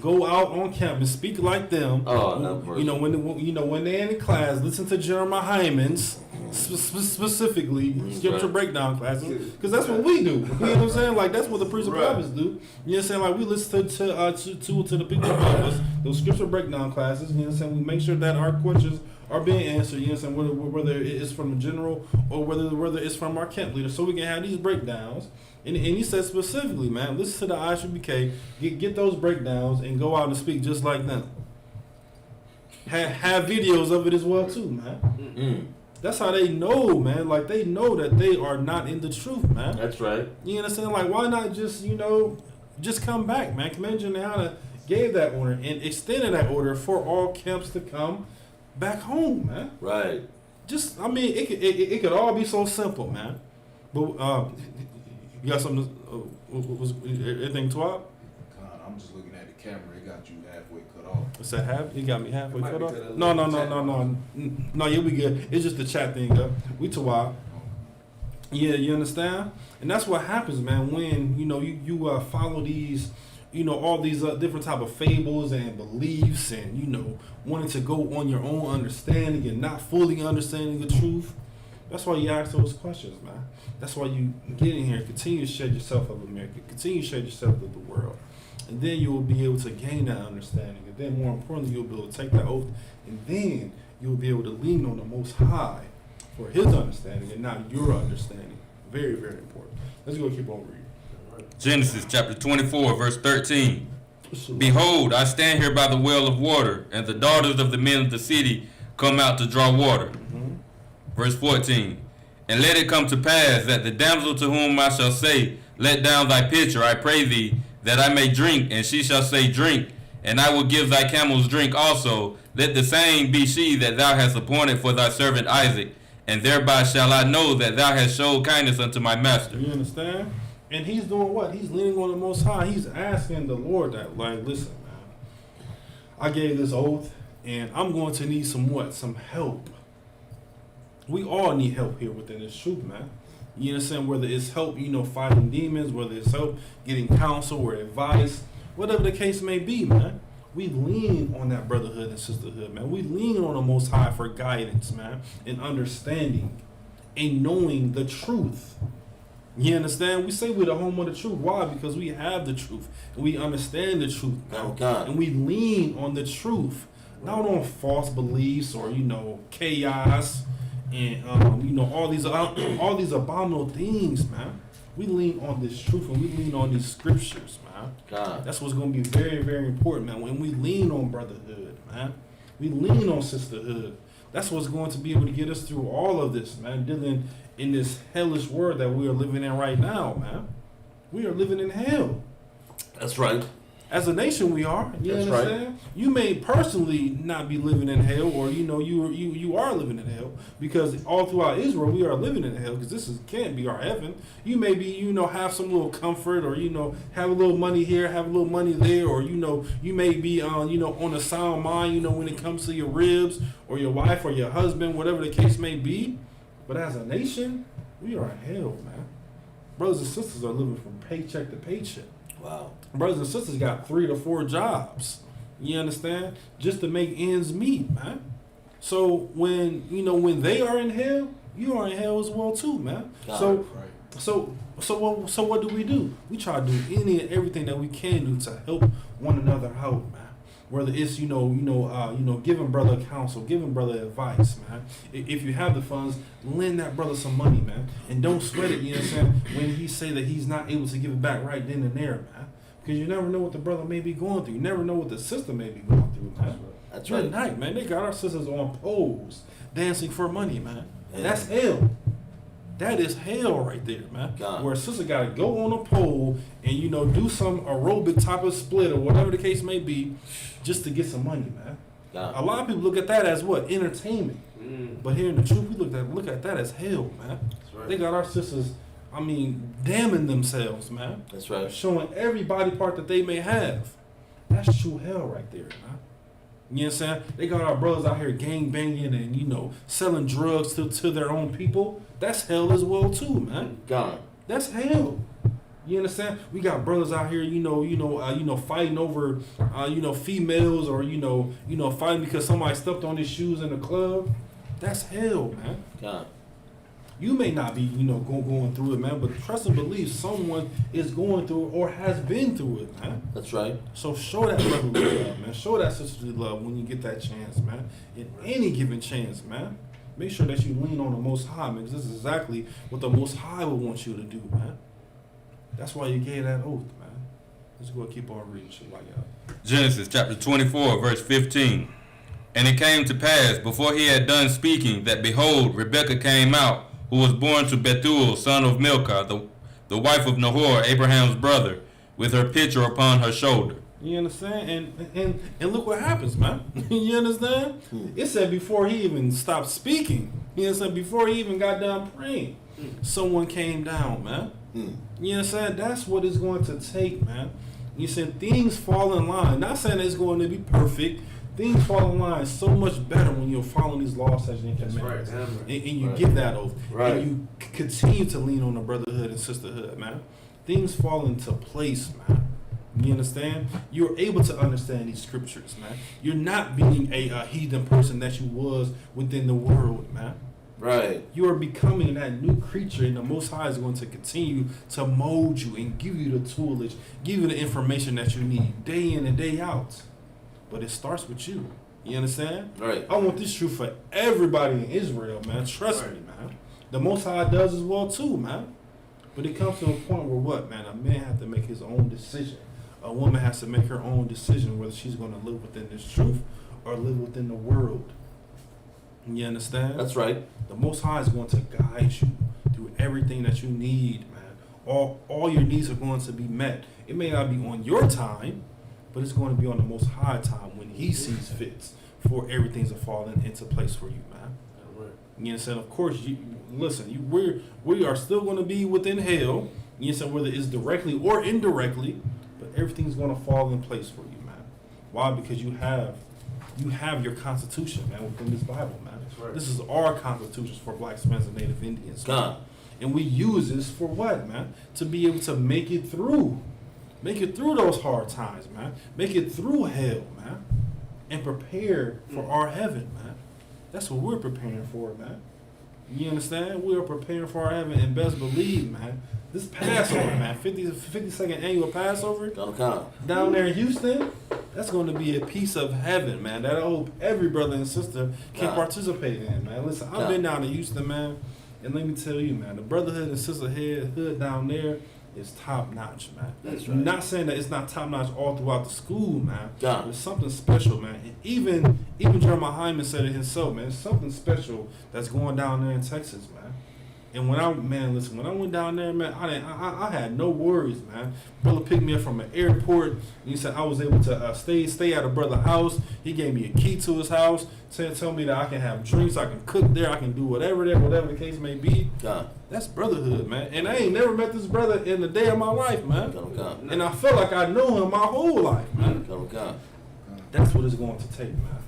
Go out on campus, speak like them. Oh, no, when they're in class, listen to Jeremiah Hyman's specifically scripture breakdown classes, because that's what we do. You know what I'm saying? Like, that's what the priests and prophets do. You know what I'm saying? Like, we listen to the people above us, those scripture breakdown classes. You know what I'm saying? We make sure that our questions are being answered. You know what I'm saying? Whether it's from the general or whether it's from our camp leader, so we can have these breakdowns. And he said specifically, man, listen to the ISUPK, get those breakdowns, and go out and speak just like them. Have videos of it as well too, man. Mm-hmm. That's how they know, man. Like, they know that they are not in the truth, man. That's right. You understand? Like, why not just just come back, man? Command Johanna gave that order and extended that order for all camps to come back home, man. Right. Just, I mean, it could all be so simple, man. But you got something? Was everything twat? I'm just looking at the camera. It got you halfway cut off. What's that? It got me halfway cut off? No, you'll be good. It's just the chat thing, though. We twat. Yeah, you understand? And that's what happens, man, when you follow these, all these different type of fables and beliefs, and wanting to go on your own understanding and not fully understanding the truth. That's why you ask those questions, man. That's why you get in here and continue to shed yourself of America, continue to shed yourself of the world, and then you will be able to gain that understanding, and then more importantly, you'll be able to take that oath, and then you'll be able to lean on the Most High for His understanding and not your understanding. Very, very important. Let's go keep on reading. Genesis chapter 24, verse 13. Behold, I stand here by the well of water, and the daughters of the men of the city come out to draw water. Mm-hmm. Verse 14. And let it come to pass that the damsel to whom I shall say, let down thy pitcher, I pray thee, that I may drink, and she shall say, drink, and I will give thy camels drink also. Let the same be she that thou hast appointed for thy servant Isaac, and thereby shall I know that thou hast showed kindness unto my master. You understand? And he's doing what? He's leaning on the Most High. He's asking the Lord that, like, listen, man, I gave this oath, and I'm going to need some what? Some help. We all need help here within this truth, man. You understand? Whether it's help, fighting demons, whether it's help getting counsel or advice, whatever the case may be, man. We lean on that brotherhood and sisterhood, man. We lean on the Most High for guidance, man, and understanding and knowing the truth. You understand? We say we're the home of the truth. Why? Because we have the truth and we understand the truth, man. And we lean on the truth, not on false beliefs or chaos and all these abominable things, man. We lean on this truth and we lean on these scriptures, man. That's what's going to be very, very important, man. When we lean on brotherhood, man, we lean on sisterhood. That's what's going to be able to get us through all of this, man. Dealing in this hellish world that we are living in right now, man. We are living in hell. That's right. As a nation, we are. You That's understand? right. You may personally not be living in hell, or you are living in hell, because all throughout Israel we are living in hell, because this can't be our heaven. You may be have some little comfort, or have a little money here, have a little money there, or you may be on a sound mind, when it comes to your ribs or your wife or your husband, whatever the case may be. But as a nation, we are in hell, man. Brothers and sisters are living from paycheck to paycheck. Wow. Brothers and sisters got 3 to 4 jobs. You understand? Just to make ends meet, man. So when they are in hell, you are in hell as well too, man. So what do? We try to do any and everything that we can do to help one another out, man. Whether it's giving brother counsel, giving brother advice, man. If you have the funds, lend that brother some money, man, and don't sweat it. You know what I'm saying? When he say that he's not able to give it back right then and there, man, because you never know what the brother may be going through. You never know what the sister may be going through, man. That's right. Tonight, man, they got our sisters on poles dancing for money, man. And that's hell. That is hell right there, man. Where a sister got to go on a pole and, do some aerobic type of split or whatever the case may be just to get some money, man. A lot of people look at that as what? Entertainment. But here in the truth, we look at that as hell, man. That's right. They got our sisters, damning themselves, man. That's right. Showing every body part that they may have. That's true hell right there, man. You know what I'm saying? They got our brothers out here gang banging and, selling drugs to their own people. That's hell as well too, man. That's hell. You understand? We got brothers out here, fighting over, females or, fighting because somebody stepped on his shoes in the club. That's hell, man. You may not be, going through it, man, but trust and believe someone is going through it or has been through it, man. That's right. So show that brotherly love, man. Show that sisterly love when you get that chance, man. In any given chance, man. Make sure that you lean on the Most High, man, because this is exactly what the Most High would want you to do, man. That's why you gave that oath, man. Let's go and keep on reading shit like that. Genesis chapter 24, verse 15. And it came to pass, before he had done speaking, that behold, Rebekah came out, who was born to Bethuel, son of Milcah, the wife of Nahor, Abraham's brother, with her pitcher upon her shoulder. You understand? And look what happens, man. You understand? It said before he even stopped speaking, you understand? Before he even got done praying, someone came down, man. You understand? That's what it's going to take, man. You said things fall in line. Not saying it's going to be perfect. Things fall in line so much better when you're following these laws, statutes, and commandments. Right. And you give that oath. Right. And you continue to lean on the brotherhood and sisterhood, man. Things fall into place, man. You understand? You're able to understand these scriptures, man. You're not being a heathen person that you was within the world, man. Right. You are becoming that new creature, and the Most High is going to continue to mold you and give you the toolage, give you the information that you need day in and day out. But it starts with you. You understand? Right. I want this truth for everybody in Israel, man. Trust me, man. The Most High does as well too, man. But it comes to a point where what, man? A man has to make his own decision. A woman has to make her own decision whether she's going to live within this truth or live within the world. You understand? That's right. The Most High is going to guide you through everything that you need, man. All your needs are going to be met. It may not be on your time, but it's going to be on the Most High time when He sees fit for everything to fall into place for you, man. You understand? Of course, we are still going to be within hell. You understand? Whether it's directly or indirectly, but everything's going to fall in place for you, man. Why? Because you have your Constitution, man, within this Bible, man. Right. This is our Constitution for Blacks, Spanish, and Native Indians. God. And we use this for what, man? To be able to make it through those hard times, man. Make it through hell, man, and prepare for our heaven, man. That's what we're preparing for, man. You understand? We are preparing for our heaven, and best believe, man, this Passover, man, 52nd annual Passover down there in Houston, that's going to be a piece of heaven, man, that I hope every brother and sister can participate in, man. Listen, I've been down to Houston, man, and let me tell you, man, the brotherhood and sisterhood down there is top notch, man. That's right. I'm not saying that it's not top notch all throughout the school, man. God. It's something special, man. And even Jeremiah Hyman said it himself, man. It's something special that's going down there in Texas, man. And when I went down there, man, I had no worries, man. Brother picked me up from an airport. And he said I was able to stay at a brother's house. He gave me a key to his house. Tell me that I can have drinks, I can cook there, I can do whatever the case may be. God. That's brotherhood, man. And I ain't never met this brother in the day of my life, man. And I felt like I knew him my whole life, man. That's what it's going to take, man.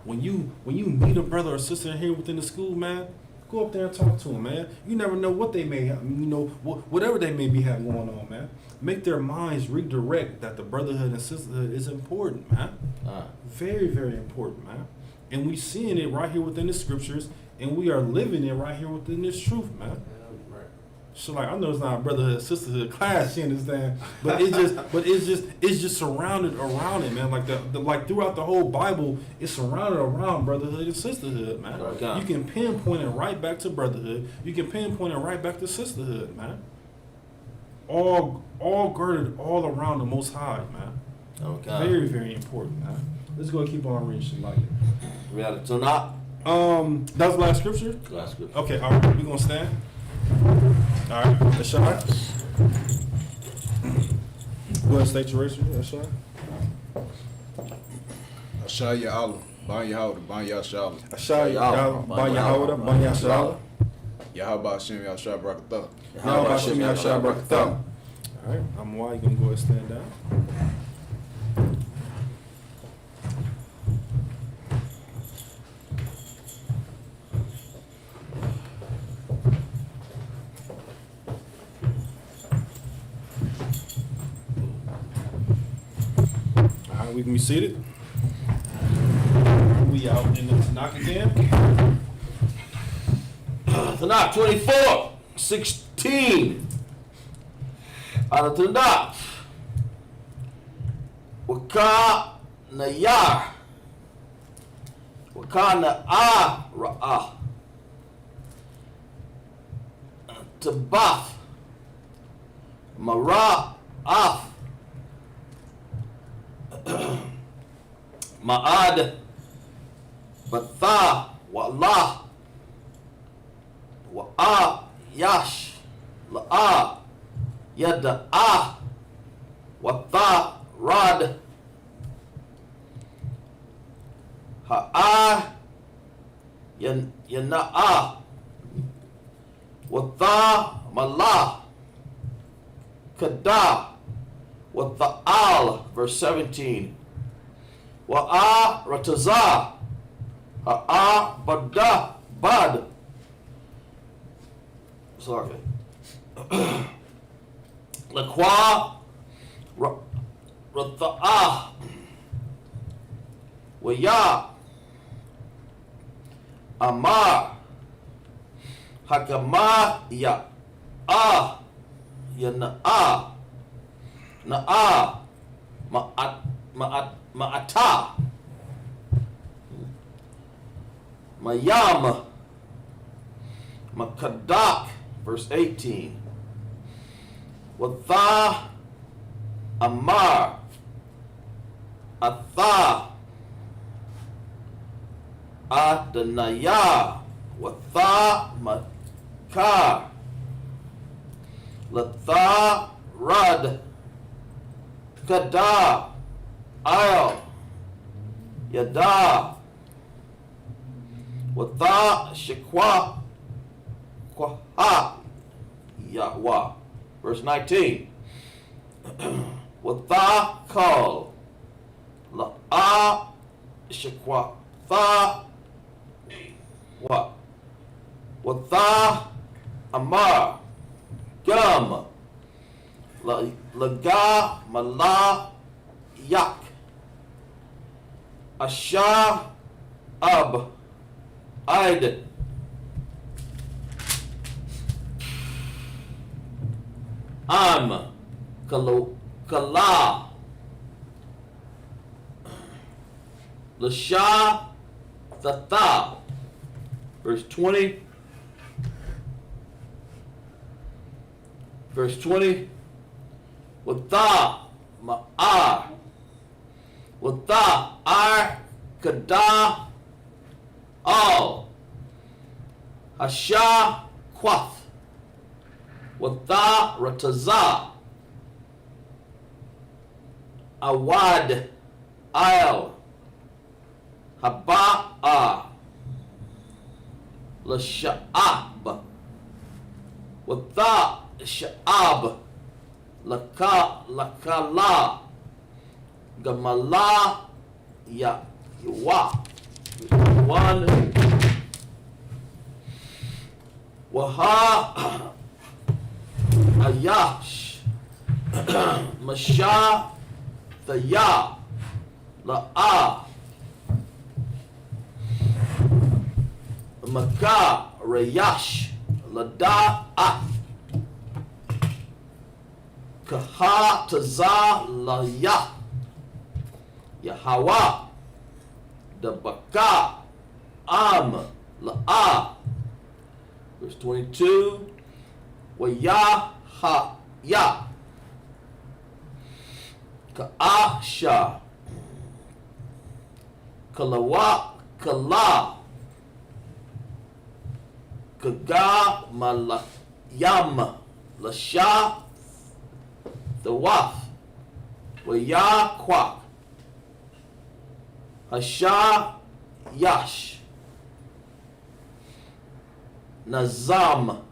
When you meet a brother or sister here within the school, man, go up there and talk to them, man. You never know what they may have, whatever they may be having going on, man. Make their minds redirect that the brotherhood and sisterhood is important, man. Very, very important, man. And we seeing it right here within the scriptures, and we are living it right here within this truth, man. So like, I know it's not a brotherhood sisterhood class, you understand? But it's just surrounded around it, man. Like like throughout the whole Bible, it's surrounded around brotherhood and sisterhood, man. You can pinpoint it right back to brotherhood. You can pinpoint it right back to sisterhood, man. All girded all around the Most High, man. Very, very important, man. Let's go and keep on reading shit like it. We had a Tanakh. That was the last scripture? Last scripture. Okay, all right. We're going to stand. All right. Ashai. Go ahead and state your race, Ashai. Ashai Ya'ala, Ban Yahawda, Ban Yashala. Ashai Ya'ala, Ban Yahawda, Ban Yashala. Yahaba Hashem Yashai Brakatah. Yahaba Hashem Yashai Brakatah. All right. I'm why you going to go ahead and stand down. We can be seated. We out in the Tanakh again. Tanakh 24:16. Out of Tanakh. Waka Nayar. Waka Na'ah. Tabath. Mara'af. Ma'ad Batha Wallah Wa'a Yash La'a Yada'a Watha Rad Ha'a Yana'a Watha Malah Kada Watha'al, verse 17. Wa'a Ratazah Ha'a Bada Bad. Sorry. Laqwa Ratha'ah Waya Amar Hakama Ya'a Yana'a Na'a Ma'ata Mayam Makadak, verse 18. Watha Amar Atha Adonaiah, Watha Makar, Latha Rad, Kada, Ayal, Yada, Watha Shekwa, Kwaha, Yahweh. Verse 19. Watha Kal, La'a Shekwa, Tha, what? Watha Amar, Gum, Laga Mala Yak, Asha Ab, Aid, Am, Kala, Lasha, Tha. Verse 20. Verse 20. Watha Ma'ar. Watha Ar Kada Al. Hasha Quath. Watha Rataza. Awad Al. Haba'a. Lasha'ab. Watha Sha'ab. Lakala. Gamala Yawa. One. Waha Ayash. Masha Thaya. La'a. Maka Rayash Lada'a Kaha Taza Laya Yahawa Dabaka Am La'a. Verse 22. Wayaha Ya Ka'asha Kalawa Kala Kaga Malayam Lasha the Waf Waya Kwak Hasha Yash Nazam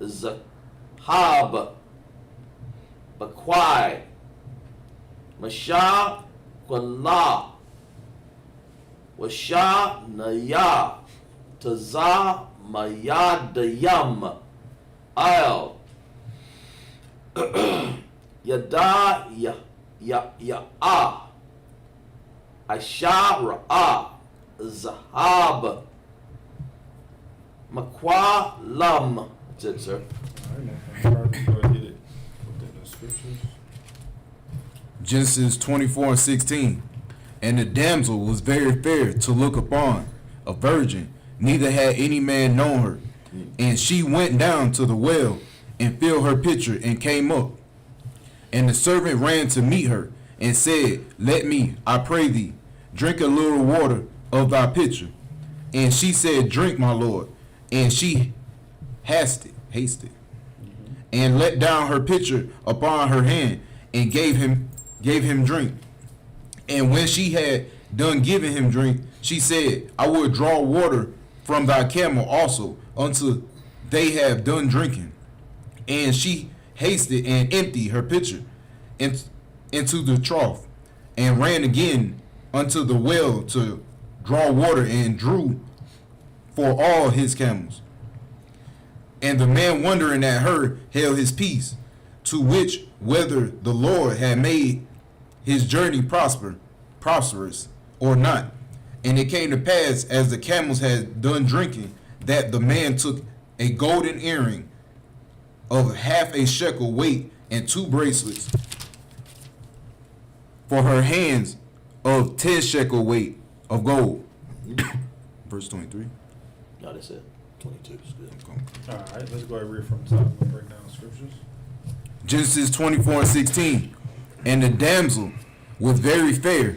Zahab Bakwai Masha Kwala Washa Naya Taza Mayadayam Al Yada Ya Aisha Ra'a Zahab Makwa Lam. That's it, sir. Genesis 24:16. And the damsel was very fair to look upon, a virgin, neither had any man known her. And she went down to the well and filled her pitcher and came up. And the servant ran to meet her and said, Let me, I pray thee, drink a little water of thy pitcher. And she said, Drink, my lord. And she hasted, and let down her pitcher upon her hand, and gave him drink. And when she had done giving him drink, she said, I will draw water from thy camel also, until they have done drinking. And she hasted and emptied her pitcher into the trough, and ran again unto the well to draw water, and drew for all his camels. And the man, wondering at her, held his peace, to which whether the Lord had made his journey prosperous or not. And it came to pass, as the camels had done drinking, that the man took a golden earring of half a shekel weight, and 2 bracelets for her hands of 10 shekel weight of gold. Verse 23. No, that's it. 22 is good. All right, let's go ahead and read from the top and break down the scriptures. Genesis 24:16. And the damsel was very fair,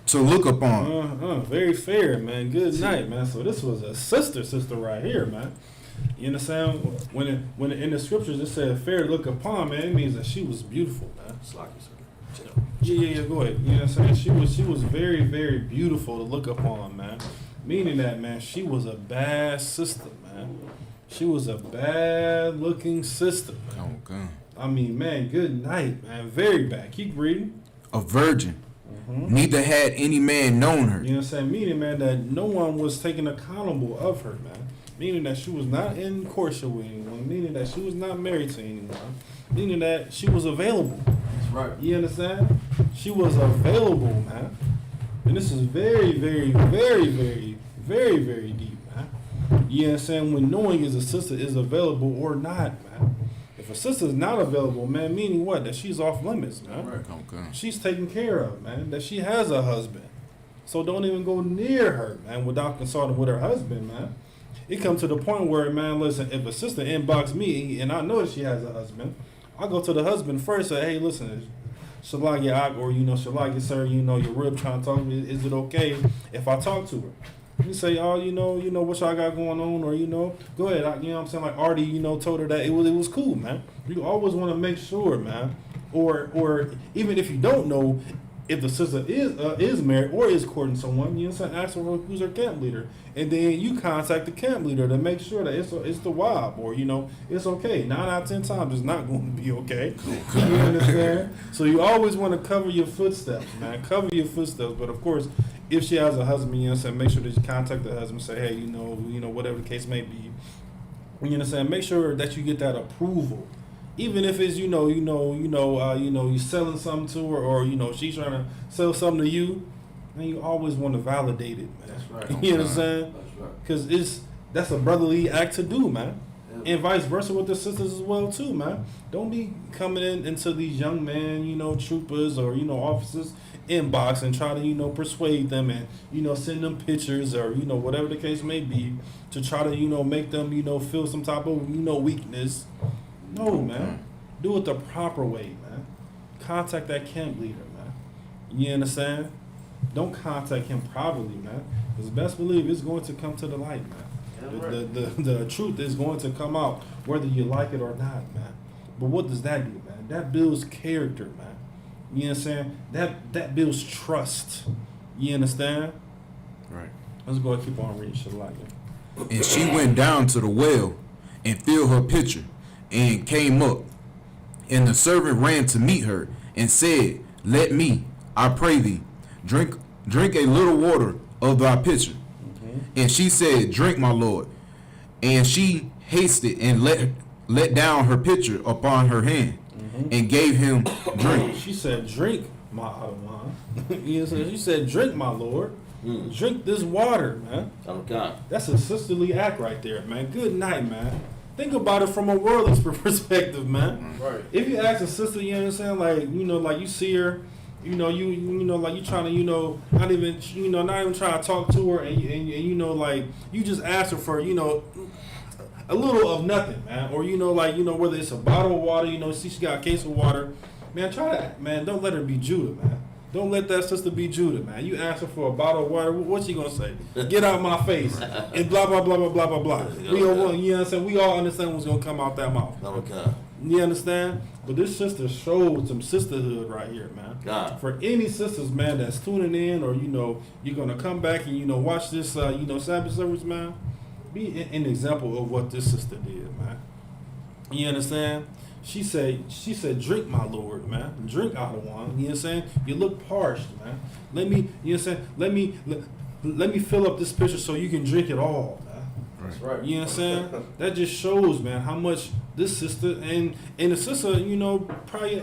to look upon. Very fair, man. Good night, man. So this was a sister right here, man. You understand? When in the scriptures it said fair to look upon, man, it means that she was beautiful, man. Yeah, go ahead. You know what I'm saying? She was very, very beautiful to look upon, man. Meaning that, man, she was a bad sister, man. She was a bad looking sister, man. Okay. I mean, man, good night, man. Very bad. Keep reading. A virgin. Neither had any man known her. You know what I'm saying? Meaning, man, that no one was taken accountable of her, man. Meaning that she was not in courtship with anyone. Meaning that she was not married to anyone. Meaning that she was available. That's right. You understand? She was available, man. And this is very, very, very, very, very, very deep, man. You understand? When knowing is a sister is available or not, man. If a sister is not available, man, meaning what? That she's off limits, man. Right. Okay. She's taken care of, man. That she has a husband. So don't even go near her, man, without consulting with her husband, man. It comes to the point where, man, listen, if a sister inbox me and I know that she has a husband, I go to the husband first and say, hey, listen, Shalagi, or, Shalagi, sir, your rib trying to talk to me. Is it okay if I talk to her? You say, oh, what y'all got going on, or, go ahead. You know what I'm saying? Like Artie, told her that it was cool, man. You always want to make sure, man. Or even if you don't know if the sister is married or is courting someone, you know what I'm saying? Ask her who's her camp leader. And then you contact the camp leader to make sure that it's the wife, or, it's okay. 9 out of 10 times it's not going to be okay. You understand? So you always want to cover your footsteps, man. Cover your footsteps. But, of course, if she has a husband, you know what I'm saying, make sure that you contact the husband and say, hey, whatever the case may be. You know what I'm saying? Make sure that you get that approval. Even if it's, you selling something to her, or, she's trying to sell something to you, man, you always want to validate it, man. That's right. You know what I'm saying? That's right. Because that's a brotherly act to do, man. And vice versa with the sisters as well, too, man. Don't be coming into these young men, troopers or, officers inbox and try to, persuade them and, send them pictures or, whatever the case may be to try to, make them, feel some type of, weakness. No, man. Do it the proper way, man. Contact that camp leader, man. You understand? Don't contact him privately, man. Because best believe it's going to come to the light, man. The truth is going to come out whether you like it or not, man. But what does that do, man? That builds character, man. You understand? That builds trust. You understand? Right. Let's go and keep on reading shit like that. And she went down to the well and filled her pitcher and came up. And the servant ran to meet her and said, let me, I pray thee, drink a little water of thy pitcher. And she said, drink, my lord. And she hasted and let down her pitcher upon her hand and gave him drink. She said, drink, my Adawan. You know, she said, drink, my lord. Drink this water, man. Okay. That's a sisterly act right there, man. Good night, man. Think about it from a worldly perspective, man. Right. If you ask a sister, you understand, like, like you see her, like you trying to, not even trying to talk to her, and like you just ask her for, a little of nothing, man, or whether it's a bottle of water, see she got a case of water, man, don't let her be Judah, man. Don't let that sister be Judah, man. You ask her for a bottle of water, what's she gonna say? Get out my face, and blah blah blah blah blah blah blah. We all understand what's gonna come out that mouth. Okay. You understand? But this sister showed some sisterhood right here, man. God. For any sisters, man, that's tuning in, or you're gonna come back and watch this, Sabbath service, man. Be an example of what this sister did, man. You understand? She said, drink, my lord, man. Drink out of one. You know what I'm saying? You look parched, man. Let me, you know what I'm saying? Let me fill up this pitcher so you can drink it all, man. That's right. You know what I'm saying? That just shows, man, how much this sister and the sister, probably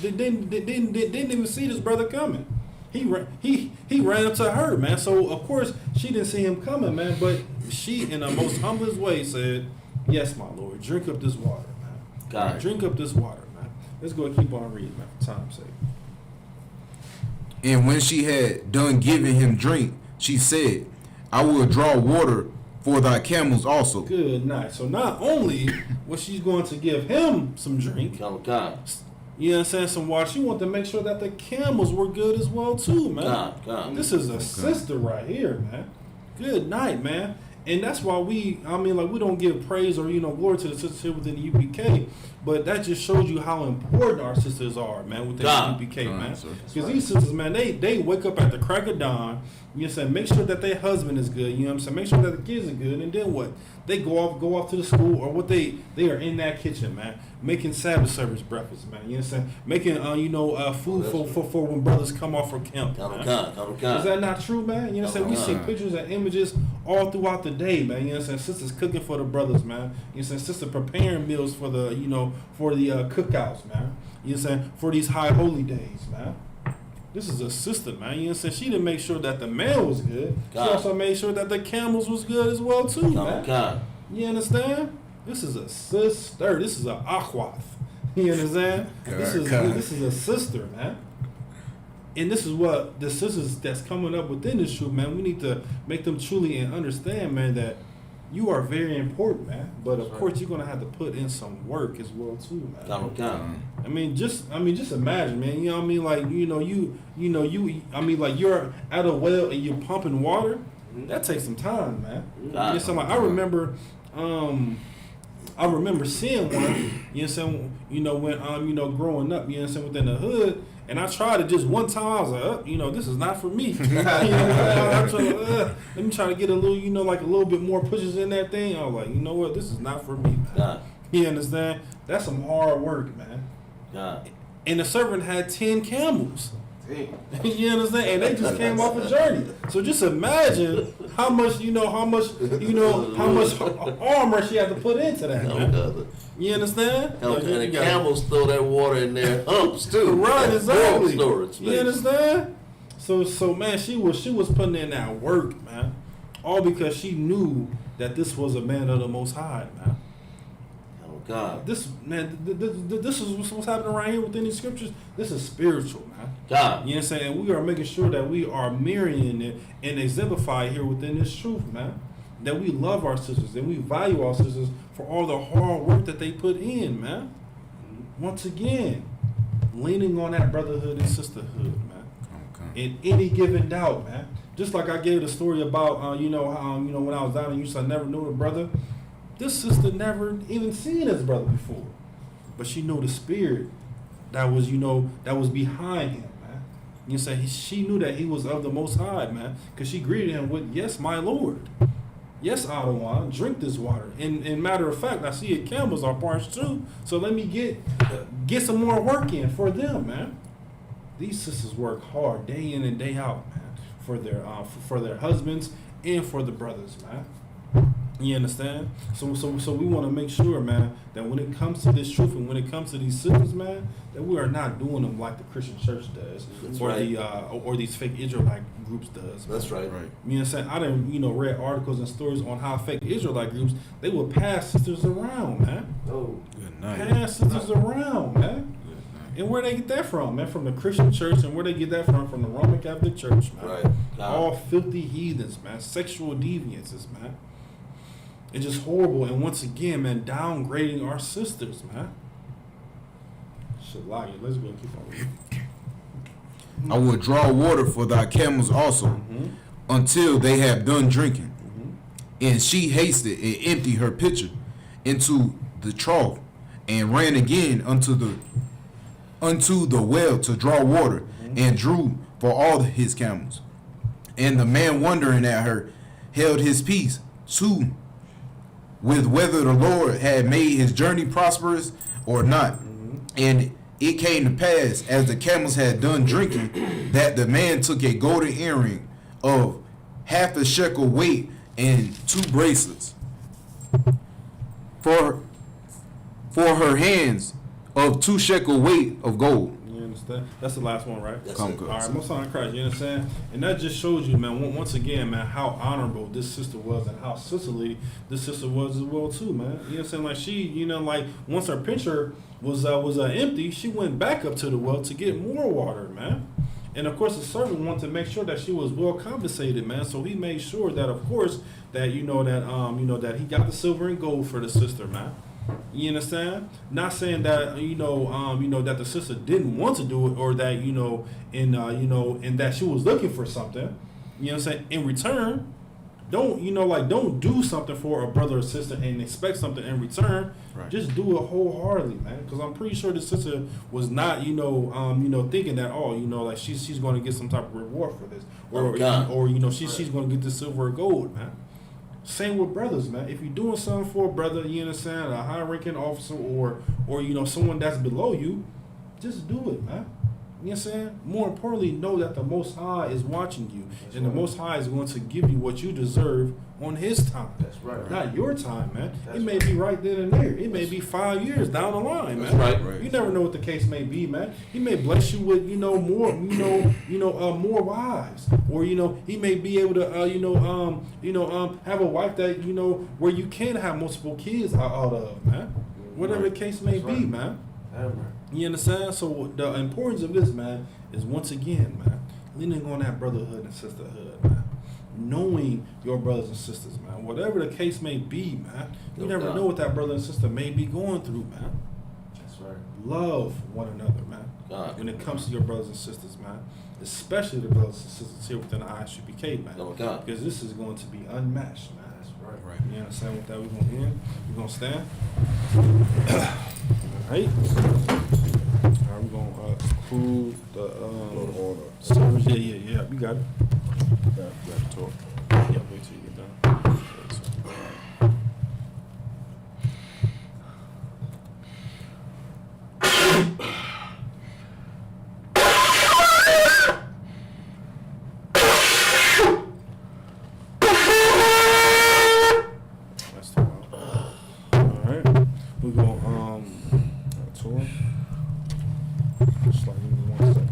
didn't even see this brother coming. He ran up to her, man. So of course she didn't see him coming, man. But she, in the most humblest way, said, "Yes, my lord, drink up this water, man. God. Drink up this water, man." Let's go and keep on reading, man, for time's sake. And when she had done giving him drink, she said, I will draw water for thy camels also. Good night. So not only was she going to give him some drink, You know what I'm saying? Some water. She wanted to make sure that the camels were good as well too, man. This is a sister right here, man. Good night, man. And that's why we don't give praise or, glory to the sisters here within the UPK, but that just shows you how important our sisters are, man, within the UPK, man. Because these sisters, man, they wake up at the crack of dawn, you know what I'm saying, make sure that their husband is good, you know what I'm saying, make sure that the kids are good, and then what? They go off to the school, or what they are in that kitchen, man, making Sabbath Service breakfast, man, you know what I'm saying, making, food for when brothers come off from camp, man. Is that not true, man? You know what I'm saying? We see pictures and images all throughout the day, man, you know what I'm saying, sisters cooking for the brothers, man, you know what I'm saying, sisters preparing meals for the, cookouts, man, you know what I'm saying, for these high holy days, man. This is a sister, man. You know what I'm saying? She didn't make sure that the man was good. She also made sure that the camels was good as well, too, man. You understand? This is a sister. This is a akhwath. You understand? This is a sister, man. And this is what the sisters that's coming up within this truth, man. We need to make them truly and understand, man, that you are very important, man. But of course, you're gonna have to put in some work as well, too, man. I mean, just imagine, man. You know what I mean? Like, you're at a well and you're pumping water. That takes some time, man. I remember seeing one. You know what I'm saying? When growing up, you know what I'm saying, within the hood. And I tried it just one time. I was like, this is not for me. Let me try to get a little, like a little bit more pushes in that thing. I was like, you know what? This is not for me, man. You understand? That's some hard work, man. And the servant had 10 camels. You understand? And they just came off a journey. So just imagine how much armor she had to put into that, man. You understand? And the camels throw that water in their humps too. Right, exactly. You understand? So man, she was putting in that work, man. All because she knew that this was a man of the Most High, man. Oh God. This is what's happening right here within these scriptures. This is spiritual, man. God. You know what I'm saying? We are making sure that we are mirroring it and exemplify here within this truth, man. That we love our sisters and we value our sisters for all the hard work that they put in, man. Once again, leaning on that brotherhood and sisterhood, man. In any given doubt, man. Just like I gave the story about, when I was down in Houston, I never knew a brother. This sister never even seen his brother before, but she knew the spirit that was, that was behind him, man. You say she knew that he was of the Most High, man, because she greeted him with, "Yes, my Lord. Yes, Adawan, drink this water." And matter of fact, I see it camels are parched too. So let me get some more work in for them, man. These sisters work hard day in and day out, man, for their husbands and for the brothers, man. You understand? So we want to make sure, man, that when it comes to this truth and when it comes to these sisters, man, that we are not doing them like the Christian church does, or these fake Israelite groups does. That's right. You know what I'm saying? I done read articles and stories on how fake Israelite groups, they will pass sisters around, man. Oh, good night. Pass sisters around, man. And where they get that from, man? From the Christian church, and where they get that from the Roman Catholic Church, man. Right. All filthy heathens, man. Sexual deviances, man. It's just horrible. And once again, man, downgrading our sisters, man. Shalaya, let's go and keep on reading. I will draw water for thy camels also, until they have done drinking. And she hasted and emptied her pitcher into the trough, and ran again unto the well to draw water, and drew for all his camels. And the man, wondering at her, held his peace too, with whether the Lord had made his journey prosperous or not. And it came to pass, as the camels had done drinking, that the man took a golden earring of half a shekel weight and 2 bracelets for her hands of 2 shekel weight of gold. You understand? That's the last one, right? That's Come it. good. All right, most on Christ, you understand? And that just shows you, man, once again, man, how honorable this sister was and how sisterly this sister was as well, too, man. You know what I'm saying? Like, she, once her pitcher was empty, she went back up to the well to get more water, man. And, of course, the servant wanted to make sure that she was well compensated, man. So he made sure that, of course, that, that he got the silver and gold for the sister, man. You understand? Not saying that that the sister didn't want to do it, or that and that she was looking for something. You know what I'm saying? In return, don't do something for a brother or sister and expect something in return. Right. Just do it wholeheartedly, man. Because I'm pretty sure the sister was not thinking that she's going to get some type of reward for this, or she's going to get the silver or gold, man. Same with brothers, man. If you're doing something for a brother, you understand, a high-ranking officer or someone that's below you, just do it, man. You know what I'm saying? More importantly, know that the Most High is watching you. That's and right. The Most High is going to give you what you deserve on His time. That's right. Not your time, man. That's it may be right then and there. It may be 5 years down the line, man. That's right. You never know what the case may be, man. He may bless you with, more, more wives. Or, he may be able to, have a wife that, where you can have multiple kids out of, man. Whatever the case may be, man. You understand? So the importance of this, man, is once again, man, leaning on that brotherhood and sisterhood, man. Knowing your brothers and sisters, man. Whatever the case may be, man. You never know what that brother and sister may be going through, man. That's right. Love one another, man. God. When it comes to your brothers and sisters, man. Especially the brothers and sisters here within the ISUPK, man. God. Because this is going to be unmatched, man. That's right. You understand what that we're going to end? We're going to stand. Right. I'm gonna conclude the service. Yeah. We got it. We got to talk. Yeah, wait till you get done. That's too loud. All right. We're gonna tour. Just like give me 1 second.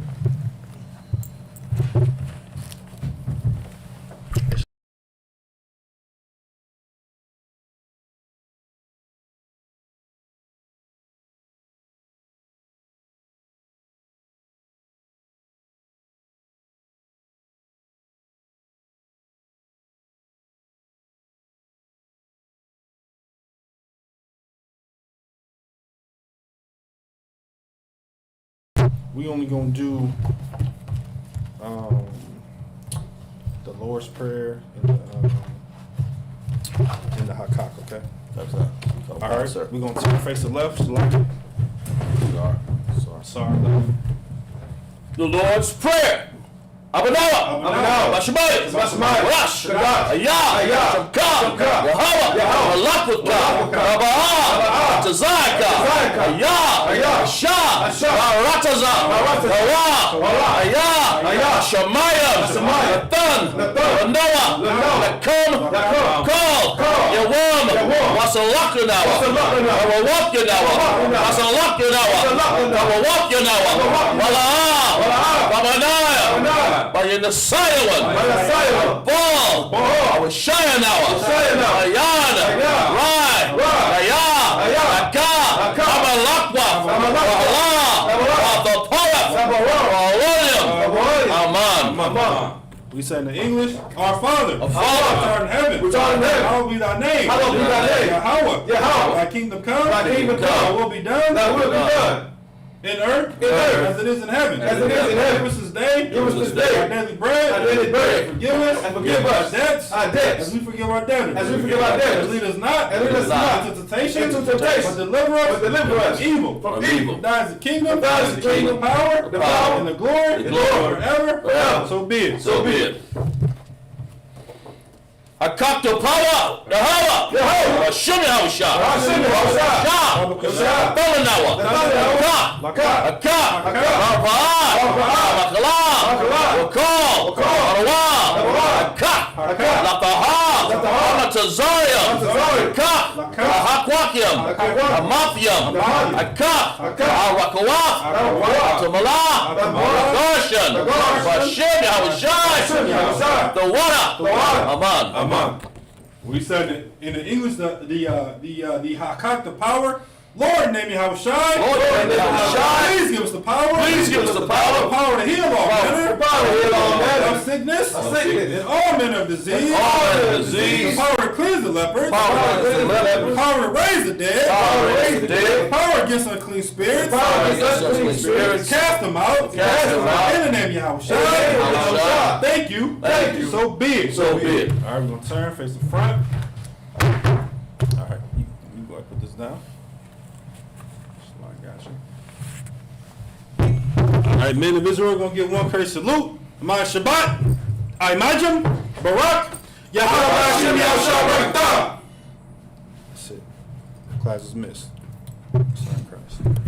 We only gonna do the Lord's Prayer and the Hakak, okay? That's that. All right, sir. We're gonna turn face to left. Sorry. Left. The Lord's Prayer. Abanawa, Bashabai, Rash, Ayah, Shamka, Yahweh, Malakuta, Abaha, Tazaka, Ayah, Shah, Rataza, Hawa, Ayah, Shemayim, Nathan, Noah, Nakum, Kol, Yawam, Wasalakanawa, Awawakanawa, Wasalakanawa, Walah, Babanaya, by the Messiah one, Ball, Shayanawa, Ayana, Rai, Ayah, Aka, Amalakwa, the William, Aman. We say in the English, Our Father, which art in heaven, hallowed be thy name. Yahweh, thy kingdom come, thy will be done. In earth, as it is in heaven. Give us this day our daily bread. Forgive us our debts, as we forgive our debtors. Lead us not into temptation, but deliver us from evil. Thine is the kingdom, the power, and the glory, forever. So be it. Hakak the power, Yahweh, Shimmy Hausha, Belanawa, Aka, Makala, Wakal, Aka, Lataha, Tazarium, Aka, Hakwakium, Amathium, Aka, Rakawaf, Tamala, Goshen, Bashim Hausha, the water, Aman. We said in the English the Hakak, the power, Lord, name Yahweh Shai. Lord, name Yahweh Shai. Please give us the power. Please give us the power. The power to heal all manner. The power to heal all manner. Of sickness. And all manner of disease. All manner of disease. The power to cleanse the lepers. Power to cleanse the lepers. The power to raise the dead. Power to raise the dead. The power against unclean spirits. Power against unclean spirits. Cast them out. Cast them out. In the name of Yahweh Shai. Thank you. Thank you. So be it. So be it. All right, we're going to turn, face the front. All right, you go ahead and put this down. I got you. All right, men of Israel, going to give one courteous salute. My Shabbat, I imagine, Barak, Yahweh Hashem Yahshua Barak. That's it. Class is missed. Son of Christ.